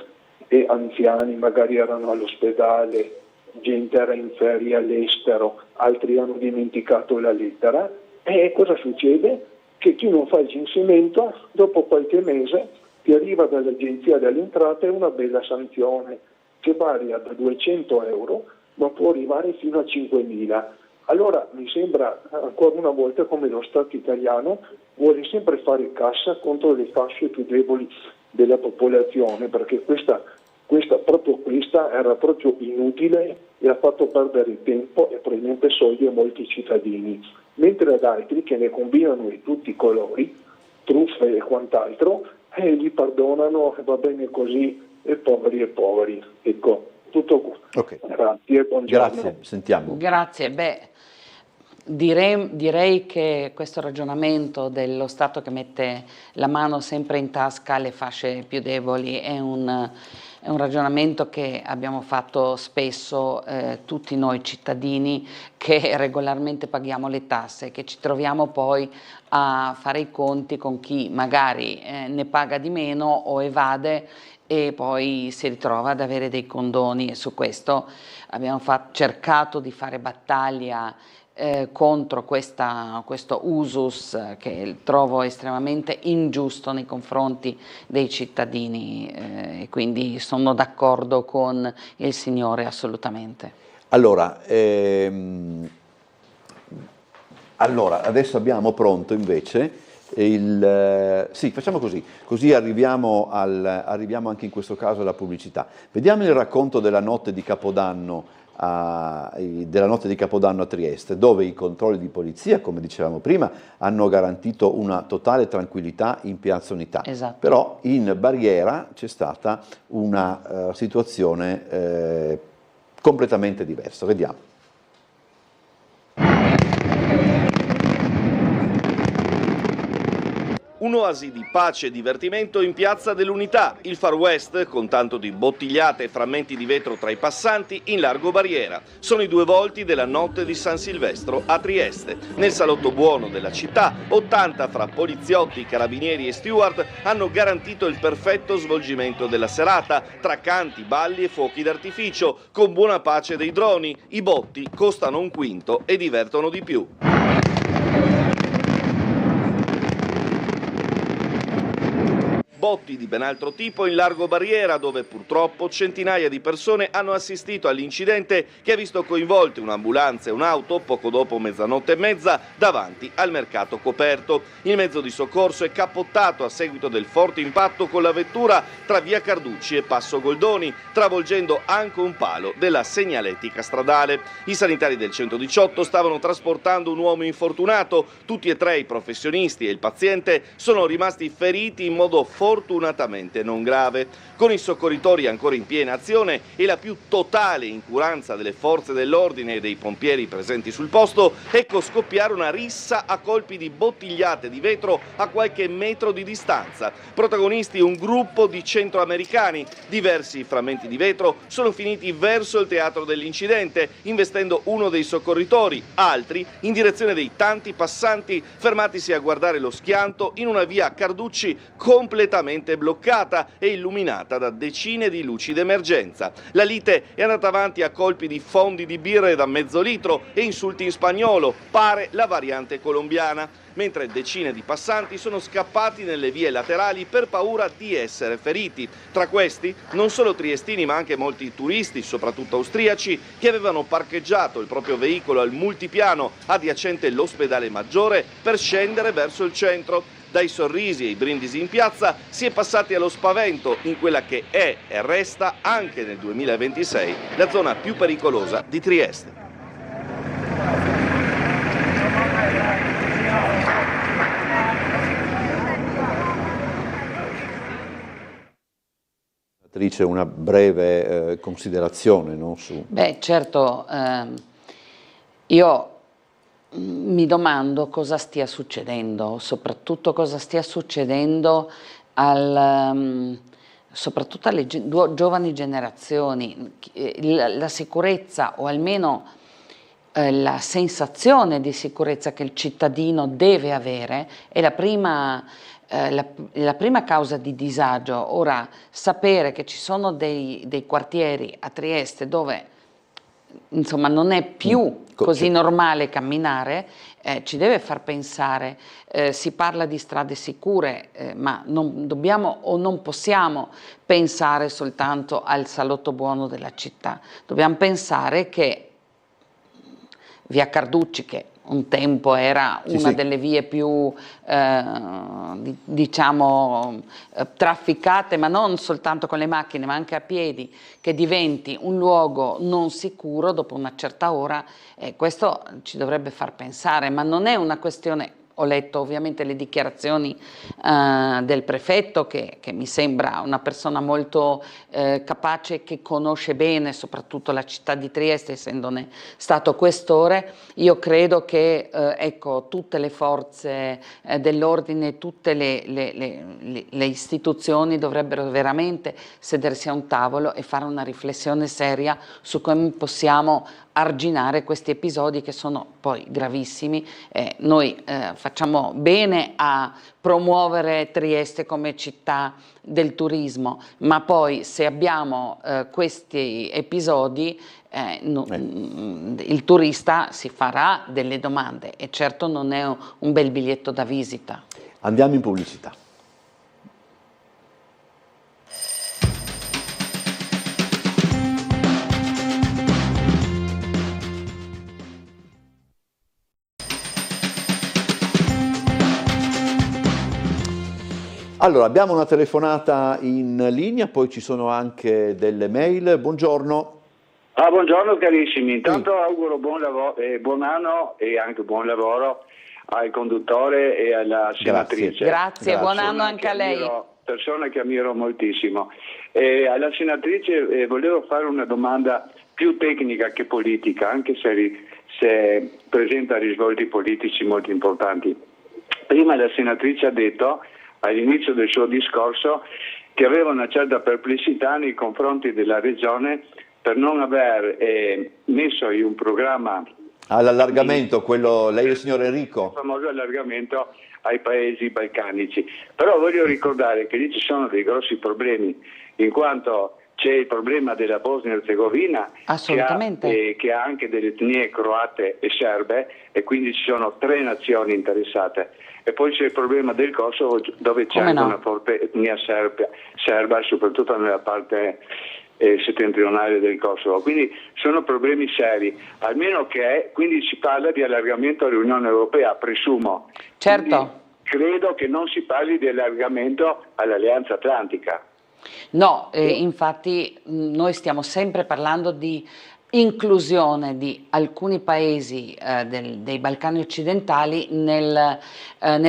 anziani magari erano all'ospedale, gente era in ferie all'estero, altri hanno dimenticato la lettera E cosa succede? Che chi non fa il censimento, dopo qualche mese, ti arriva dall'Agenzia delle Entrate una bella sanzione che varia da 200 euro, ma può arrivare fino a 5.000. Allora mi sembra ancora una volta come lo Stato italiano vuole sempre fare cassa contro le fasce più deboli della popolazione, perché questa era proprio inutile e ha fatto perdere tempo e probabilmente soldi a molti cittadini, mentre ad altri che ne combinano di tutti i colori, truffe e quant'altro, li perdonano e va bene così, e poveri. Ecco, tutto qua. Okay. Grazie, buongiorno. Grazie, sentiamo. Grazie, direi che questo ragionamento dello Stato che mette la mano sempre in tasca alle fasce più deboli è un ragionamento che abbiamo fatto spesso tutti noi cittadini che regolarmente paghiamo le tasse, che ci troviamo poi a fare i conti con chi magari ne paga di meno o evade e poi si ritrova ad avere dei condoni, e su questo abbiamo cercato di fare battaglia contro questo usus che trovo estremamente ingiusto nei confronti dei cittadini, e quindi sono d'accordo con il signore assolutamente. Allora, adesso abbiamo pronto invece sì, facciamo così arriviamo anche in questo caso alla pubblicità. Vediamo il racconto della notte di Capodanno a Trieste, dove i controlli di polizia, come dicevamo prima, hanno garantito una totale tranquillità in Piazza Unità. Esatto. Però in barriera c'è stata una situazione completamente diversa. Vediamo. Un'oasi di pace e divertimento in Piazza dell'Unità, il Far West, con tanto di bottigliate e frammenti di vetro tra i passanti, in largo barriera. Sono i due volti della notte di San Silvestro a Trieste. Nel salotto buono della città, 80 fra poliziotti, carabinieri e steward hanno garantito il perfetto svolgimento della serata, tra canti, balli e fuochi d'artificio, con buona pace dei droni. I botti costano un quinto e divertono di più. Botti di ben altro tipo in largo barriera, dove purtroppo centinaia di persone hanno assistito all'incidente che ha visto coinvolte un'ambulanza e un'auto poco dopo mezzanotte e mezza davanti al mercato coperto. Il mezzo di soccorso è cappottato a seguito del forte impatto con la vettura tra via Carducci e Passo Goldoni, travolgendo anche un palo della segnaletica stradale. I sanitari del 118 stavano trasportando un uomo infortunato. Tutti e tre i professionisti e il paziente sono rimasti feriti in modo fortunatamente non grave. Con i soccorritori ancora in piena azione e la più totale incuranza delle forze dell'ordine e dei pompieri presenti sul posto, ecco scoppiare una rissa a colpi di bottigliate di vetro a qualche metro di distanza. Protagonisti un gruppo di centroamericani. Diversi frammenti di vetro sono finiti verso il teatro dell'incidente, investendo uno dei soccorritori, altri in direzione dei tanti passanti fermatisi a guardare lo schianto in una via Carducci completamente bloccata e illuminata da decine di luci d'emergenza. La lite è andata avanti a colpi di fondi di birre da mezzo litro e insulti in spagnolo, pare la variante colombiana, mentre decine di passanti sono scappati nelle vie laterali per paura di essere feriti. Tra questi non solo triestini ma anche molti turisti, soprattutto austriaci, che avevano parcheggiato il proprio veicolo al multipiano adiacente l'ospedale Maggiore per scendere verso il centro. Dai sorrisi e i brindisi in piazza si è passati allo spavento in quella che è e resta anche nel 2026 la zona più pericolosa di Trieste. Una breve considerazione, no, su... Beh, certo, io mi domando cosa stia succedendo, soprattutto cosa stia succedendo soprattutto alle giovani generazioni. La sicurezza, o almeno la sensazione di sicurezza che il cittadino deve avere, è la prima causa di disagio. Ora, sapere che ci sono dei quartieri a Trieste dove insomma non è più così normale camminare, ci deve far pensare. Si parla di strade sicure, ma non dobbiamo o non possiamo pensare soltanto al salotto buono della città, dobbiamo pensare che via Carducci, che un tempo era una delle vie più diciamo trafficate, ma non soltanto con le macchine ma anche a piedi, che diventi un luogo non sicuro dopo una certa ora, questo ci dovrebbe far pensare, ma non è una questione. Ho letto ovviamente le dichiarazioni del prefetto che mi sembra una persona molto capace, che conosce bene soprattutto la città di Trieste, essendone stato questore. Io credo che ecco, tutte le forze dell'ordine, tutte le istituzioni dovrebbero veramente sedersi a un tavolo e fare una riflessione seria su come possiamo arginare questi episodi che sono poi gravissimi. Noi facciamo bene a promuovere Trieste come città del turismo, ma poi se abbiamo questi episodi il turista si farà delle domande e certo non è un bel biglietto da visita. Andiamo in pubblicità. Allora, abbiamo una telefonata in linea, poi ci sono anche delle mail. Buongiorno. Buongiorno carissimi, intanto auguro buon anno e anche buon lavoro al conduttore e alla senatrice. Grazie. Buon anno anche a lei. Persona che ammiro moltissimo. Alla senatrice volevo fare una domanda più tecnica che politica, anche se presenta risvolti politici molto importanti. Prima la senatrice ha detto all'inizio del suo discorso che aveva una certa perplessità nei confronti della regione per non aver messo in un programma all'allargamento, quello lei e il signor Enrico, il famoso allargamento ai paesi balcanici. Però voglio ricordare che lì ci sono dei grossi problemi, in quanto c'è il problema della Bosnia e Erzegovina che ha anche delle etnie croate e serbe, e quindi ci sono 3 nazioni interessate. E poi c'è il problema del Kosovo, dove c'è anche una forte etnia serba, soprattutto nella parte settentrionale del Kosovo. Quindi sono problemi seri, almeno che quindi si parla di allargamento all'Unione Europea, presumo. Certo. Quindi credo che non si parli di allargamento all'Alleanza Atlantica. No, infatti noi stiamo sempre parlando di inclusione di alcuni paesi dei Balcani occidentali nel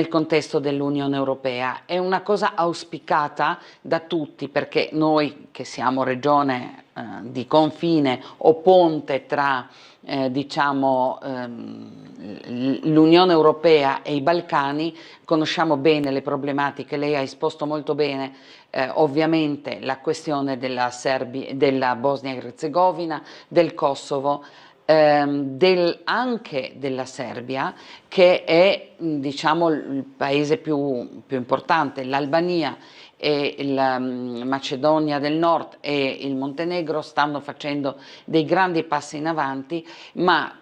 contesto dell'Unione Europea. È una cosa auspicata da tutti, perché noi che siamo regione di confine o ponte tra l'Unione Europea e i Balcani, conosciamo bene le problematiche. Lei ha esposto molto bene ovviamente la questione della Bosnia e Erzegovina, del Kosovo, anche della Serbia, che è il paese più importante. L'Albania e la Macedonia del Nord e il Montenegro stanno facendo dei grandi passi in avanti, ma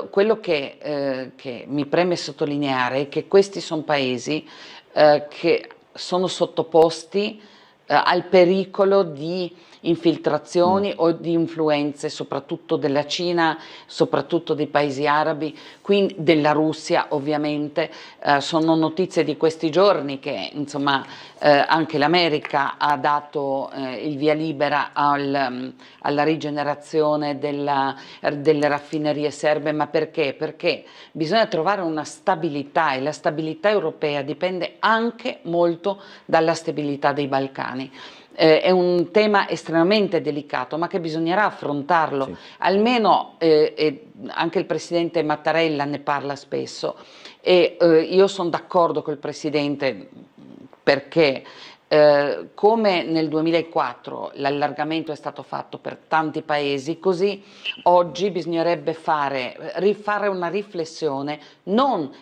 quello che mi preme sottolineare è che questi sono paesi che sono sottoposti al pericolo di infiltrazioni o di influenze, soprattutto della Cina, soprattutto dei paesi arabi, quindi della Russia ovviamente. Sono notizie di questi giorni che anche l'America ha dato il via libera alla rigenerazione delle raffinerie serbe. Ma perché? Perché bisogna trovare una stabilità, e la stabilità europea dipende anche molto dalla stabilità dei Balcani. È un tema estremamente delicato, ma che bisognerà affrontarlo. Sì. Almeno anche il presidente Mattarella ne parla spesso, e io sono d'accordo col presidente, perché come nel 2004 l'allargamento è stato fatto per tanti paesi, così oggi bisognerebbe rifare una riflessione non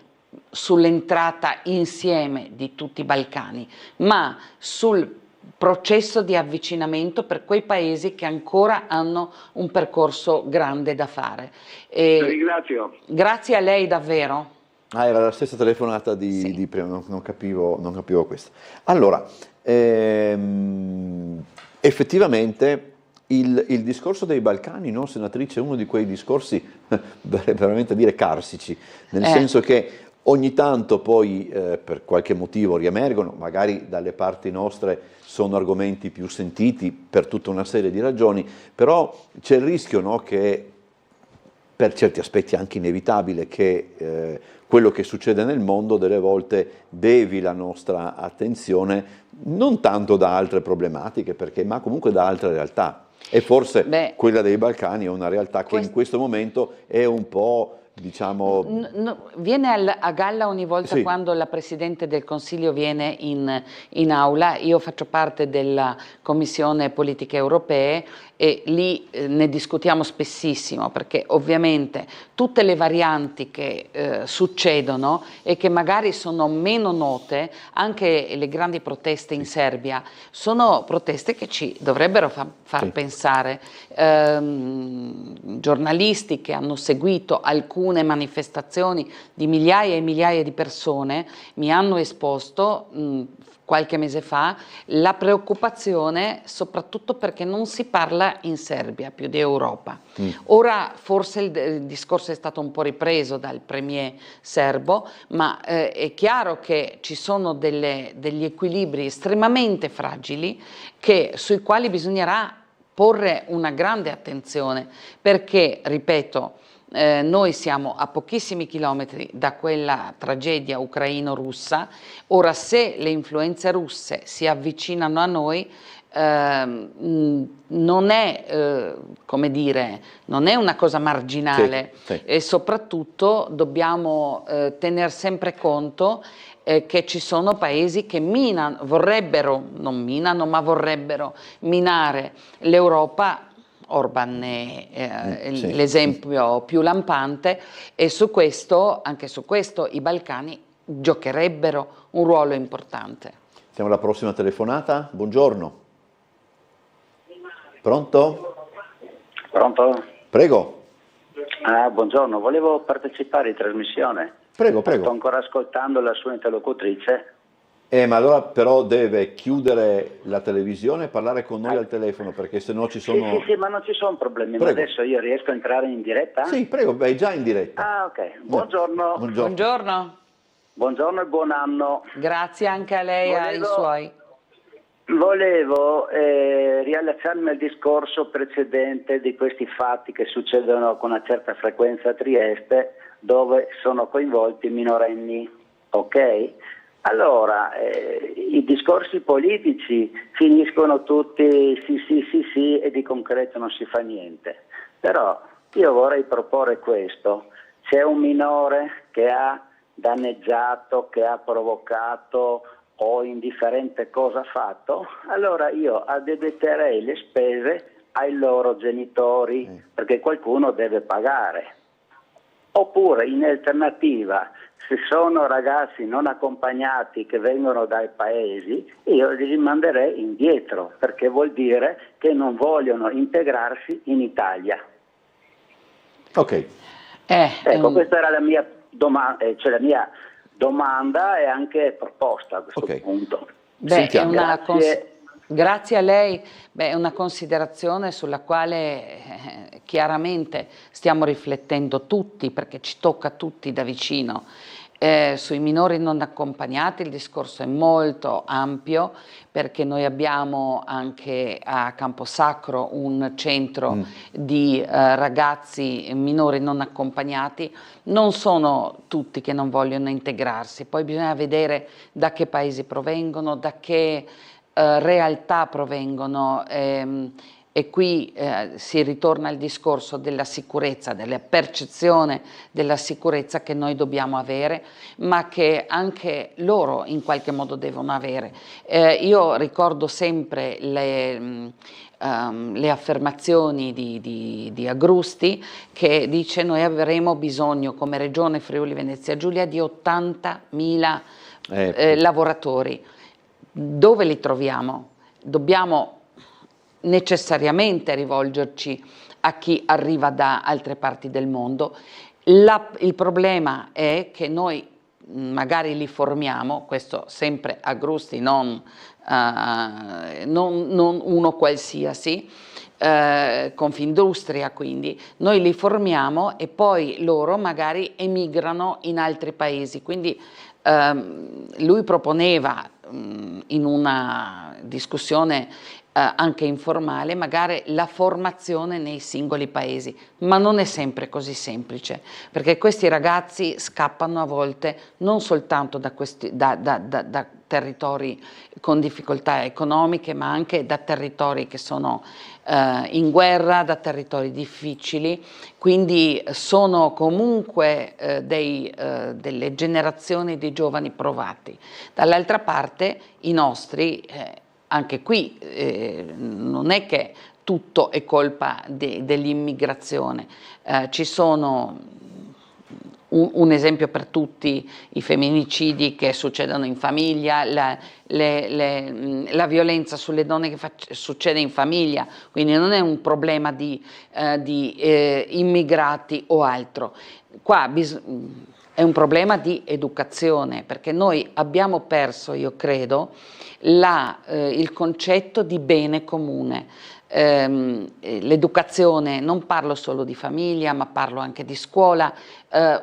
sull'entrata insieme di tutti i Balcani, ma sul processo di avvicinamento per quei paesi che ancora hanno un percorso grande da fare. Ringrazio. Grazie a lei davvero. Era la stessa telefonata di prima, non capivo questo. Allora, effettivamente il discorso dei Balcani, no, senatrice, è uno di quei discorsi veramente dire carsici, nel senso che ogni tanto poi per qualche motivo riemergono, magari dalle parti nostre sono argomenti più sentiti per tutta una serie di ragioni, però c'è il rischio, no, che per certi aspetti è anche inevitabile che quello che succede nel mondo delle volte devi la nostra attenzione non tanto da altre problematiche, ma comunque da altre realtà. E forse quella dei Balcani è una realtà che in questo momento è un po', diciamo... viene a galla ogni volta quando la Presidente del Consiglio viene in aula. Io faccio parte della Commissione Politiche Europee e lì ne discutiamo spessissimo, perché ovviamente tutte le varianti che succedono e che magari sono meno note, anche le grandi proteste in Serbia, sono proteste che ci dovrebbero far pensare. Giornalisti che hanno seguito alcune manifestazioni di migliaia e migliaia di persone mi hanno esposto qualche mese fa la preoccupazione, soprattutto perché non si parla in Serbia più di Europa. Ora forse il discorso è stato un po' ripreso dal premier serbo, ma è chiaro che ci sono degli equilibri estremamente fragili sui quali bisognerà porre una grande attenzione, perché, ripeto, noi siamo a pochissimi chilometri da quella tragedia ucraino-russa. Ora, se le influenze russe si avvicinano a noi, non è, come dire, non è una cosa marginale, e soprattutto dobbiamo tener sempre conto che ci sono paesi che vorrebbero minare l'Europa. Orban è l'esempio più lampante, e anche su questo i Balcani giocherebbero un ruolo importante. Siamo alla prossima telefonata. Buongiorno. Pronto? Pronto? Prego. Buongiorno, volevo partecipare in trasmissione. Prego. Sto ancora ascoltando la sua interlocutrice. Ma allora però deve chiudere la televisione e parlare con noi al telefono, perché se no ci sono... Sì, ma non ci sono problemi. Prego. Ma adesso io riesco a entrare in diretta? Sì, prego, è già in diretta. Ok. Buongiorno. Buongiorno. Buongiorno e buon anno. Grazie anche a lei e ai suoi. Volevo riallacciarmi al discorso precedente di questi fatti che succedono con una certa frequenza a Trieste, dove sono coinvolti minorenni, ok? Allora, i discorsi politici finiscono tutti sì e di concreto non si fa niente. Però io vorrei proporre questo: c'è un minore che ha danneggiato, che ha provocato o indifferente cosa ha fatto, allora io addebiterei le spese ai loro genitori, perché qualcuno deve pagare. Oppure, in alternativa, se sono ragazzi non accompagnati che vengono dai paesi, io li rimanderei indietro, perché vuol dire che non vogliono integrarsi in Italia. Ok. Questa era la mia domanda, la mia domanda e anche proposta a questo punto. Grazie a lei. È una considerazione sulla quale chiaramente stiamo riflettendo tutti, perché ci tocca a tutti da vicino. Sui minori non accompagnati il discorso è molto ampio, perché noi abbiamo anche a Camposacro un centro di ragazzi minori non accompagnati. Non sono tutti che non vogliono integrarsi, poi bisogna vedere da che paesi provengono, da che realtà provengono. E qui si ritorna al discorso della sicurezza, della percezione della sicurezza che noi dobbiamo avere, ma che anche loro in qualche modo devono avere. Io ricordo sempre le affermazioni di Agrusti, che noi avremo bisogno come Regione Friuli Venezia Giulia di 80.000 lavoratori. Dove li troviamo? dobbiamo necessariamente rivolgerci a chi arriva da altre parti del mondo. Il problema è che noi magari li formiamo, questo sempre a Grusti, non uno qualsiasi, Confindustria, quindi noi li formiamo e poi loro magari emigrano in altri paesi. Quindi lui proponeva in una discussione anche informale magari la formazione nei singoli paesi, ma non è sempre così semplice, perché questi ragazzi scappano a volte non soltanto da territori con difficoltà economiche, ma anche da territori che sono in guerra, da territori difficili, quindi sono comunque delle generazioni di giovani provati. Dall'altra parte i nostri, anche qui non è che tutto è colpa dell'immigrazione, ci sono un esempio per tutti, i femminicidi che succedono in famiglia, la violenza sulle donne che succede in famiglia, quindi non è un problema di immigrati o altro. Qua è un problema di educazione, perché noi abbiamo perso, io credo, il concetto di bene comune. L'educazione, non parlo solo di famiglia, ma parlo anche di scuola,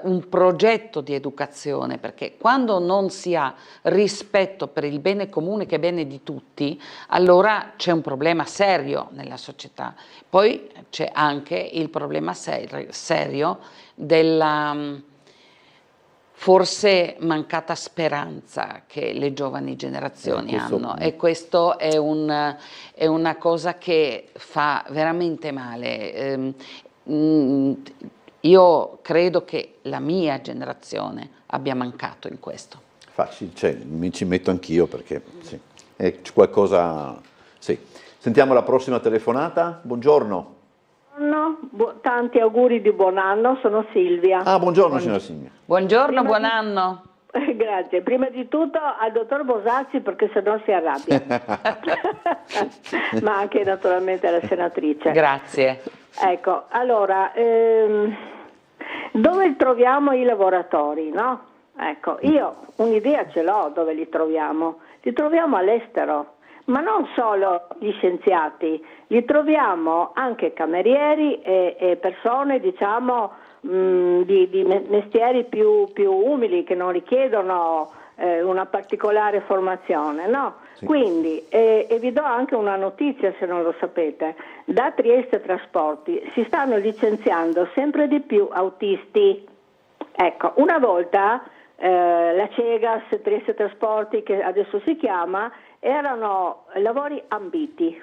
un progetto di educazione, perché quando non si ha rispetto per il bene comune che è bene di tutti, allora c'è un problema serio nella società. Poi c'è anche il problema serio della forse mancata speranza che le giovani generazioni hanno, e questo è una cosa che fa veramente male. Io credo che la mia generazione abbia mancato in questo. Facile, cioè, mi ci metto anch'io perché sì, è qualcosa. Sì. Sentiamo la prossima telefonata. Buongiorno. Tanti auguri di buon anno, sono Silvia. Buongiorno signora Silvia. Buongiorno, buon anno. Grazie, prima di tutto al dottor Bosazzi, perché sennò si arrabbia, ma anche naturalmente alla senatrice. Grazie. Ecco, allora, dove troviamo i lavoratori, no? Ecco, io un'idea ce l'ho dove li troviamo all'estero. Ma non solo gli scienziati, li troviamo anche camerieri e persone, diciamo, di mestieri più umili, che non richiedono una particolare formazione, no? Sì. Quindi, e vi do anche una notizia se non lo sapete, da Trieste Trasporti si stanno licenziando sempre di più autisti. Ecco, una volta la Cegas, Trieste Trasporti, che adesso si chiama, erano lavori ambiti,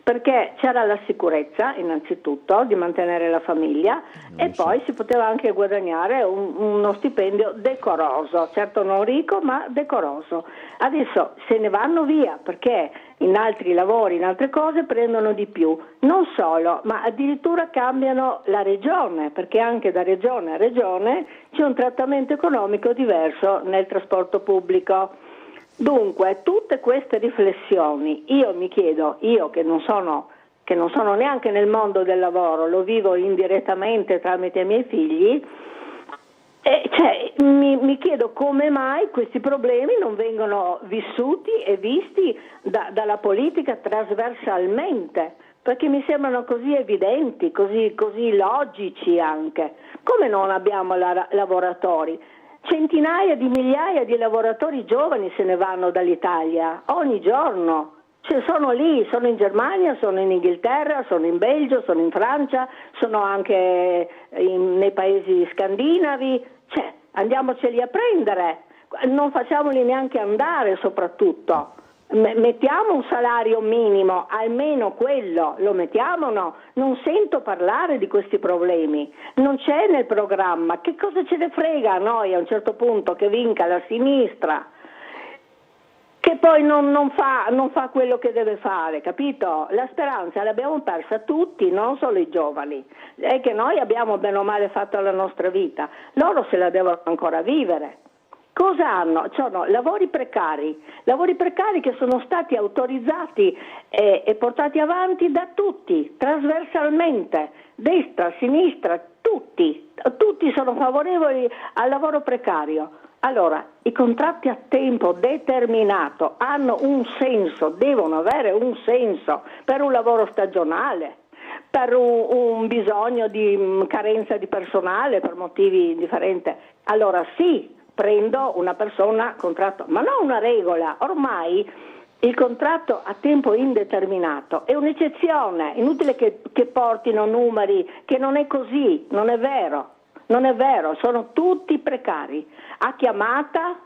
perché c'era la sicurezza innanzitutto di mantenere la famiglia e poi si poteva anche guadagnare uno stipendio decoroso, certo non ricco ma decoroso. Adesso se ne vanno via perché in altri lavori, in altre cose prendono di più, non solo, ma addirittura cambiano la regione, perché anche da regione a regione c'è un trattamento economico diverso nel trasporto pubblico. Dunque, tutte queste riflessioni, io mi chiedo, io che non sono neanche nel mondo del lavoro, lo vivo indirettamente tramite i miei figli, mi chiedo come mai questi problemi non vengono vissuti e visti dalla politica trasversalmente, perché mi sembrano così evidenti, così logici anche. Come non abbiamo lavoratori? Centinaia di migliaia di lavoratori giovani se ne vanno dall'Italia ogni giorno, cioè sono lì, sono in Germania, sono in Inghilterra, sono in Belgio, sono in Francia, sono anche nei paesi scandinavi, cioè andiamoceli a prendere, non facciamoli neanche andare soprattutto. Mettiamo un salario minimo, almeno quello, lo mettiamo o no? Non sento parlare di questi problemi, non c'è nel programma, che cosa ce ne frega a noi a un certo punto che vinca la sinistra, che poi non fa quello che deve fare, capito? La speranza l'abbiamo persa tutti, non solo i giovani, è che noi abbiamo bene o male fatto la nostra vita, loro se la devono ancora vivere. cosa hanno? Sono lavori precari che sono stati autorizzati e portati avanti da tutti, trasversalmente, destra, sinistra, tutti sono favorevoli al lavoro precario. Allora, i contratti a tempo determinato hanno un senso, devono avere un senso per un lavoro stagionale, per un bisogno di carenza di personale, per motivi differenti. Allora sì, prendo una persona contratto, ma non una regola. Ormai il contratto a tempo indeterminato è un'eccezione, inutile che portino numeri, che non è così, non è vero, sono tutti precari, a chiamata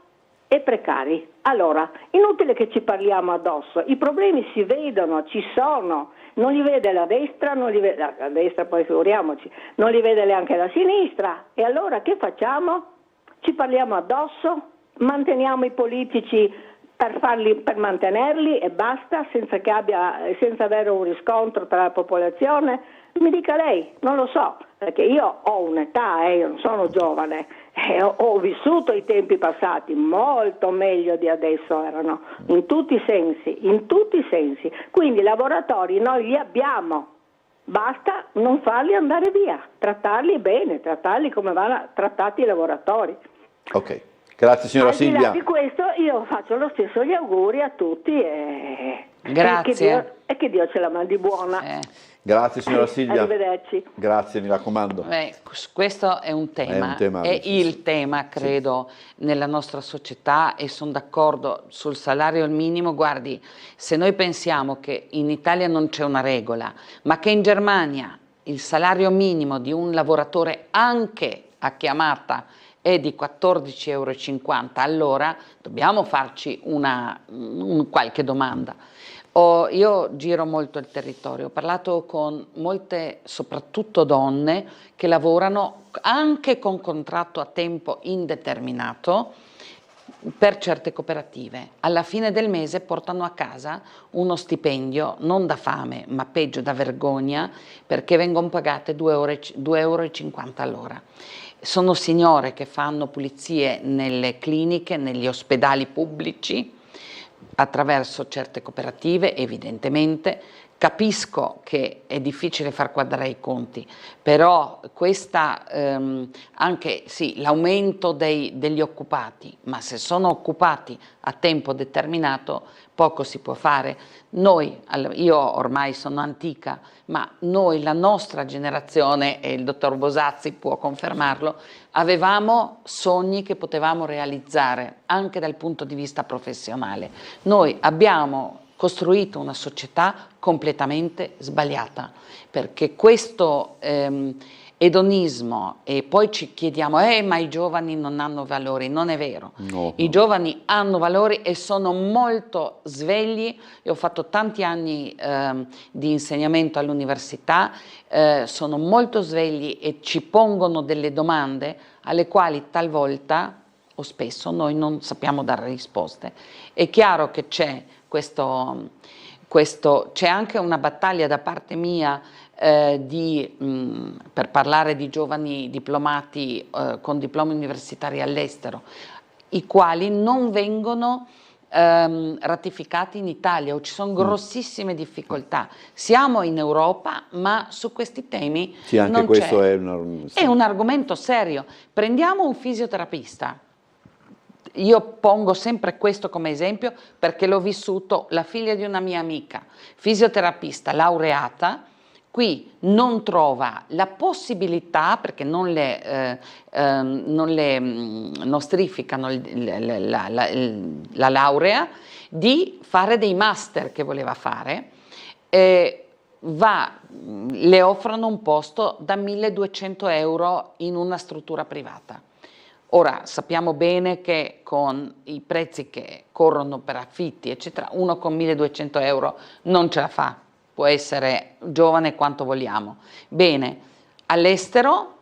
e precari. Allora, inutile che ci parliamo addosso, i problemi si vedono, ci sono, non li vede la destra, la destra poi figuriamoci, non li vede neanche la sinistra, e allora che facciamo? Ci parliamo addosso, manteniamo i politici per mantenerli e basta, senza avere un riscontro tra la popolazione? Mi dica lei, non lo so, perché io ho un'età, io non sono giovane, ho vissuto i tempi passati molto meglio di adesso, erano in tutti i sensi, quindi i lavoratori noi li abbiamo, basta non farli andare via, trattarli bene, trattarli come vanno trattati i lavoratori. Ok, grazie signora Silvia. Al di là di questo io faccio lo stesso gli auguri a tutti grazie. E che Dio ce la mandi buona. Grazie signora Silvia. Arrivederci. Grazie, mi raccomando. Questo è un tema, è il tema, credo, nella nostra società, e sono d'accordo sul salario minimo. Guardi, se noi pensiamo che in Italia non c'è una regola, ma che in Germania il salario minimo di un lavoratore anche a chiamata è di 14,50 €, allora dobbiamo farci qualche domanda. Io giro molto il territorio, ho parlato con molte, soprattutto donne, che lavorano anche con contratto a tempo indeterminato per certe cooperative. Alla fine del mese portano a casa uno stipendio non da fame, ma peggio da vergogna, perché vengono pagate 2,50 € all'ora. Sono signore che fanno pulizie nelle cliniche, negli ospedali pubblici, attraverso certe cooperative, evidentemente. Capisco che è difficile far quadrare i conti, però anche sì, l'aumento degli occupati, ma se sono occupati a tempo determinato poco si può fare. Io ormai sono antica, ma noi, la nostra generazione, e il dottor Bosazzi può confermarlo, avevamo sogni che potevamo realizzare anche dal punto di vista professionale. Noi abbiamo costruito una società completamente sbagliata, perché questo edonismo, e poi ci chiediamo ma i giovani non hanno valori. Non è vero, i giovani hanno valori e sono molto svegli. Io ho fatto tanti anni di insegnamento all'università, sono molto svegli e ci pongono delle domande alle quali talvolta o spesso noi non sappiamo dare risposte. È chiaro che c'è c'è anche una battaglia da parte mia per parlare di giovani diplomati con diplomi universitari all'estero, i quali non vengono ratificati in Italia, o ci sono grossissime difficoltà. Siamo in Europa, ma su questi temi non questo c'è. È un argomento serio. Prendiamo un fisioterapista. Io pongo sempre questo come esempio perché l'ho vissuto, la figlia di una mia amica, fisioterapista laureata, qui non trova la possibilità, perché non le nostrificano la laurea, di fare dei master che voleva fare, le offrono un posto da 1.200 € in una struttura privata. Ora, sappiamo bene che con i prezzi che corrono per affitti, eccetera, uno con 1.200 € non ce la fa, può essere giovane quanto vogliamo. Bene, all'estero,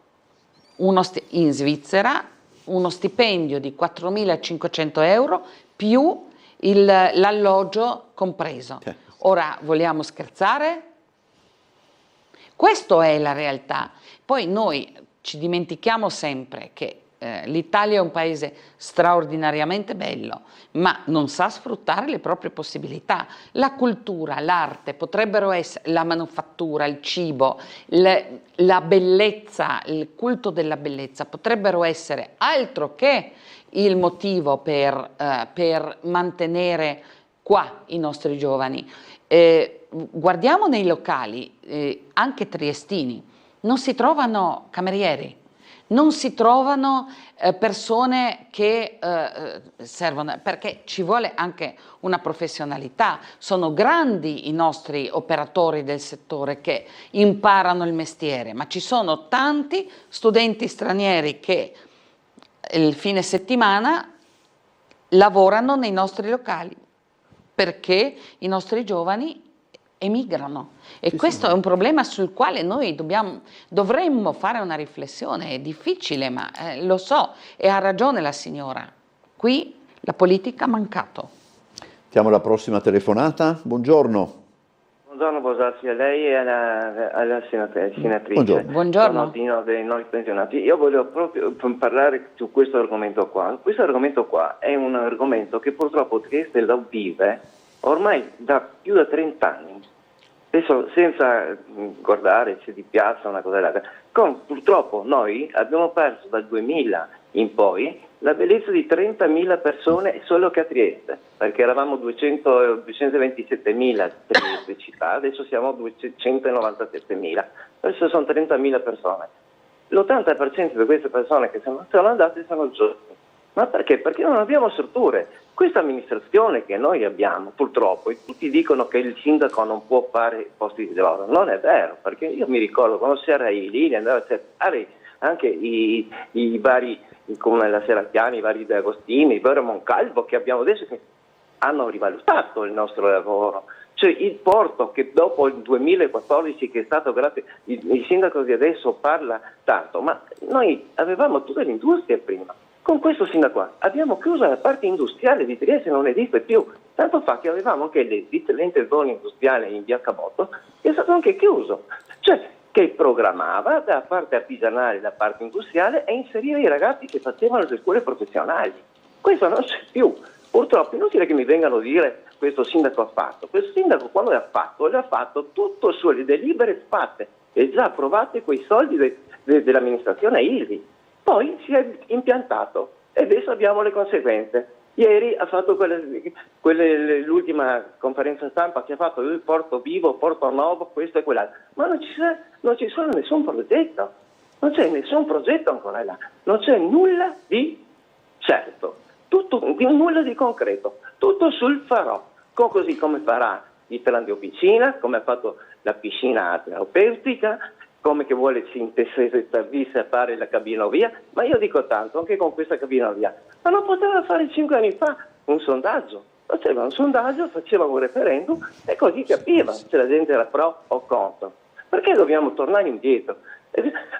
in Svizzera, uno stipendio di 4.500 € più l'alloggio compreso. Ora, vogliamo scherzare? Questa è la realtà. Poi noi ci dimentichiamo sempre che l'Italia è un paese straordinariamente bello, ma non sa sfruttare le proprie possibilità. La cultura, l'arte potrebbero essere, la manufattura, il cibo, la bellezza, il culto della bellezza potrebbero essere altro che il motivo per mantenere qua i nostri giovani. Guardiamo nei locali, anche triestini, non si trovano camerieri, non si trovano persone che servono, perché ci vuole anche una professionalità. Sono grandi i nostri operatori del settore che imparano il mestiere, ma ci sono tanti studenti stranieri che il fine settimana lavorano nei nostri locali perché i nostri giovani emigrano, e questo è un problema sul quale noi dovremmo fare una riflessione. È difficile, ma lo so, e ha ragione la signora, qui la politica ha mancato. Mettiamo la prossima telefonata. Buongiorno. Buongiorno Bosazzi, a lei e alla senatrice. Buongiorno. Sono Dino dei Noi Pensionati. Io volevo proprio parlare su questo argomento qua. Questo argomento qua è un argomento che purtroppo Trieste lo vive ormai da più da 30 anni. Adesso, senza guardare se di piazza una cosa dell'altra, purtroppo noi abbiamo perso dal 2000 in poi la bellezza di 30.000 persone solo che a Trieste, perché eravamo 227.000 Trieste città, adesso siamo 297.000, adesso sono 30.000 persone. L'80% di queste persone che sono andate sono giovani. Ma perché? Perché non abbiamo strutture. Questa amministrazione che noi abbiamo, purtroppo, e tutti dicono che il sindaco non può fare posti di lavoro. Non è vero, perché io mi ricordo quando c'era lì, andava a cercare anche i vari, come la Serracchiani, i vari De Agostini, il vero Moncalvo che abbiamo adesso, che hanno rivalutato il nostro lavoro. Cioè il porto che dopo il 2014 che è stato grazie, il sindaco di adesso parla tanto, ma noi avevamo tutte le industrie prima. Con questo sindaco qua abbiamo chiuso la parte industriale di Trieste, non esiste più. Tanto fa che avevamo anche l'ente zona industriale in via Cabotto, che è stato anche chiuso. Cioè che programmava da parte artigianale, da parte industriale, e inseriva i ragazzi che facevano le scuole professionali. Questo non c'è più. Purtroppo è inutile che mi vengano a dire questo sindaco ha fatto. Questo sindaco quando l'ha fatto tutto sulle delibere fatte e già approvate quei soldi dell'amministrazione ILVI. Poi si è impiantato e adesso abbiamo le conseguenze. Ieri ha fatto l'ultima conferenza stampa che ha fatto il Porto Vivo, Porto Nuovo, questo e quell'altro. Ma non ci sono nessun progetto, non c'è nessun progetto ancora là, non c'è nulla di certo, nulla di concreto, tutto sul farò, così come farà il plan di piscina, come ha fatto la piscina terapeutica, come che vuole interviste a fare la cabina via, ma io dico tanto, anche con questa cabina via, ma non poteva fare 5 anni fa un sondaggio, faceva un sondaggio, faceva un referendum e così capiva se la gente era pro o contro. Perché dobbiamo tornare indietro?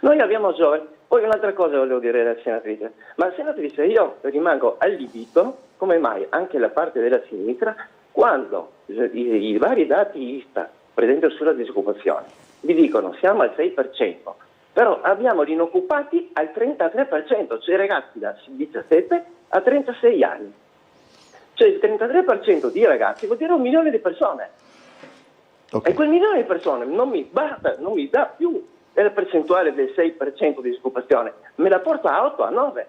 Noi abbiamo giovani. Poi un'altra cosa volevo dire alla senatrice, ma senatrice io rimango allibito, come mai anche la parte della sinistra, quando i vari dati ISTAT presenti sulla disoccupazione vi dicono siamo al 6%, però abbiamo gli inoccupati al 33%, cioè ragazzi da 17 a 36 anni. Cioè il 33% di ragazzi vuol dire 1 milione di persone. Okay. E quel milione di persone non mi basta, non mi dà più la percentuale del 6% di disoccupazione, me la porta a 8, a 9.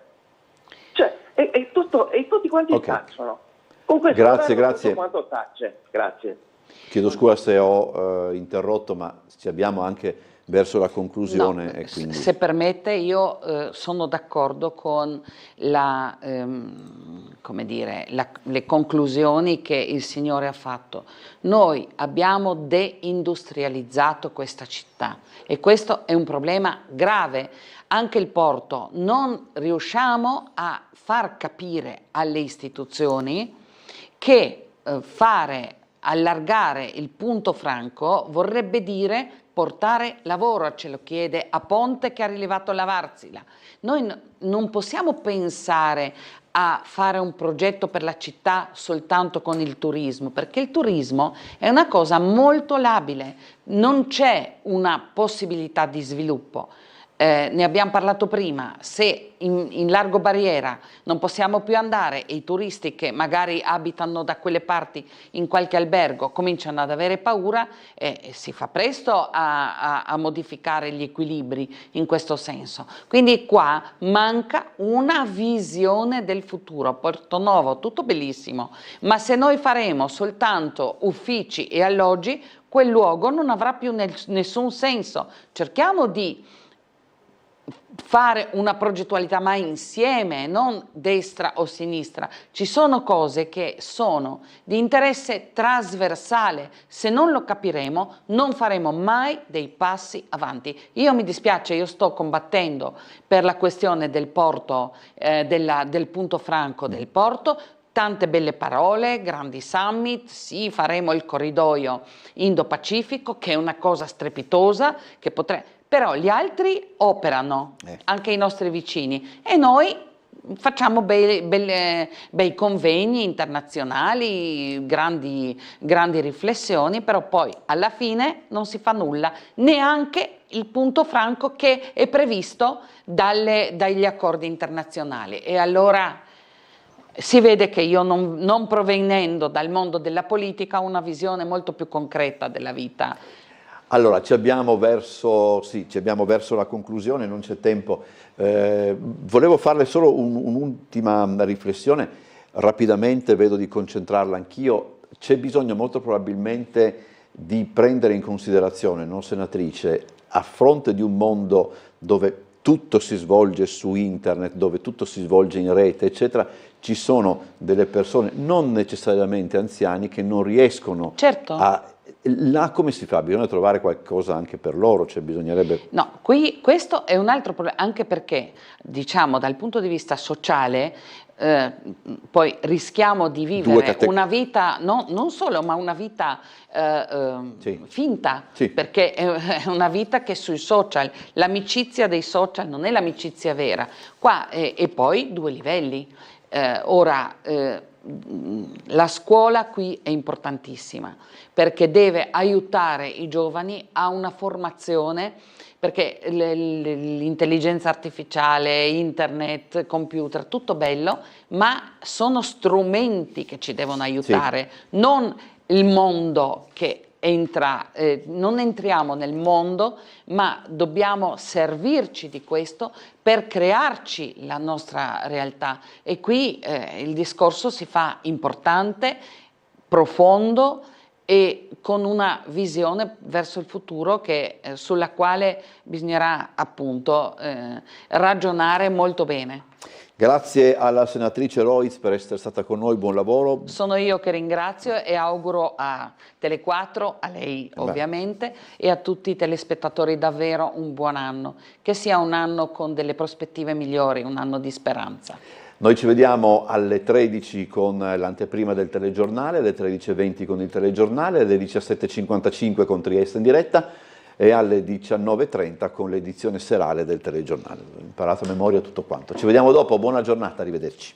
Cioè, e tutti quanti tacciono. Con questo grazie. Tutto quanto tacce. Grazie. Chiedo scusa se ho interrotto, ma ci abbiamo anche verso la conclusione. No, e quindi... Se permette, io sono d'accordo con le conclusioni che il Signore ha fatto. Noi abbiamo deindustrializzato questa città e questo è un problema grave. Anche il porto, non riusciamo a far capire alle istituzioni che allargare il punto franco vorrebbe dire portare lavoro, ce lo chiede a Ponte che ha rilevato la Varsila. Noi non possiamo pensare a fare un progetto per la città soltanto con il turismo, perché il turismo è una cosa molto labile, non c'è una possibilità di sviluppo. ne abbiamo parlato prima, se in Largo Barriera non possiamo più andare e i turisti che magari abitano da quelle parti in qualche albergo cominciano ad avere paura, si fa presto a modificare gli equilibri in questo senso. Quindi qua manca una visione del futuro. Portonovo, tutto bellissimo, ma se noi faremo soltanto uffici e alloggi, quel luogo non avrà più nessun senso. Cerchiamo di fare una progettualità ma insieme, non destra o sinistra. Ci sono cose che sono di interesse trasversale, se non lo capiremo non faremo mai dei passi avanti. Io mi dispiace, io sto combattendo per la questione del porto, del punto franco del porto. Tante belle parole, grandi summit, sì, faremo il corridoio Indo-Pacifico, che è una cosa strepitosa, che però gli altri operano, anche i nostri vicini, e noi facciamo bei convegni internazionali, grandi riflessioni, però poi alla fine non si fa nulla, neanche il punto franco che è previsto dagli accordi internazionali. E allora si vede che io, non provenendo dal mondo della politica, ho una visione molto più concreta della vita. Allora, ci abbiamo verso la conclusione, non c'è tempo. Volevo farle solo un'ultima riflessione, rapidamente, vedo di concentrarla anch'io. C'è bisogno molto probabilmente di prendere in considerazione, no, senatrice, a fronte di un mondo dove tutto si svolge su internet, dove tutto si svolge in rete, eccetera, ci sono delle persone, non necessariamente anziani, che non riescono a... Là come si fa? Bisogna trovare qualcosa anche per loro, cioè bisognerebbe... No, questo è un altro problema, anche perché, diciamo, dal punto di vista sociale, poi rischiamo di vivere una vita, non solo, ma una vita finta, perché è una vita che sui social, l'amicizia dei social non è l'amicizia vera. Qua, e poi due livelli. La scuola qui è importantissima perché deve aiutare i giovani a una formazione, perché l'intelligenza artificiale, internet, computer, tutto bello, ma sono strumenti che ci devono aiutare, non il mondo che non entriamo nel mondo, ma dobbiamo servirci di questo per crearci la nostra realtà. E qui il discorso si fa importante, profondo e con una visione verso il futuro sulla quale bisognerà appunto ragionare molto bene. Grazie alla senatrice Reuss per essere stata con noi, buon lavoro. Sono io che ringrazio e auguro a Tele4, a lei ovviamente, e a tutti i telespettatori davvero un buon anno, che sia un anno con delle prospettive migliori, un anno di speranza. Noi ci vediamo alle 13 con l'anteprima del telegiornale, alle 13:20 con il telegiornale, alle 17:55 con Trieste in diretta e alle 19:30 con l'edizione serale del telegiornale. Ho imparato a memoria tutto quanto. Ci vediamo dopo, buona giornata, arrivederci.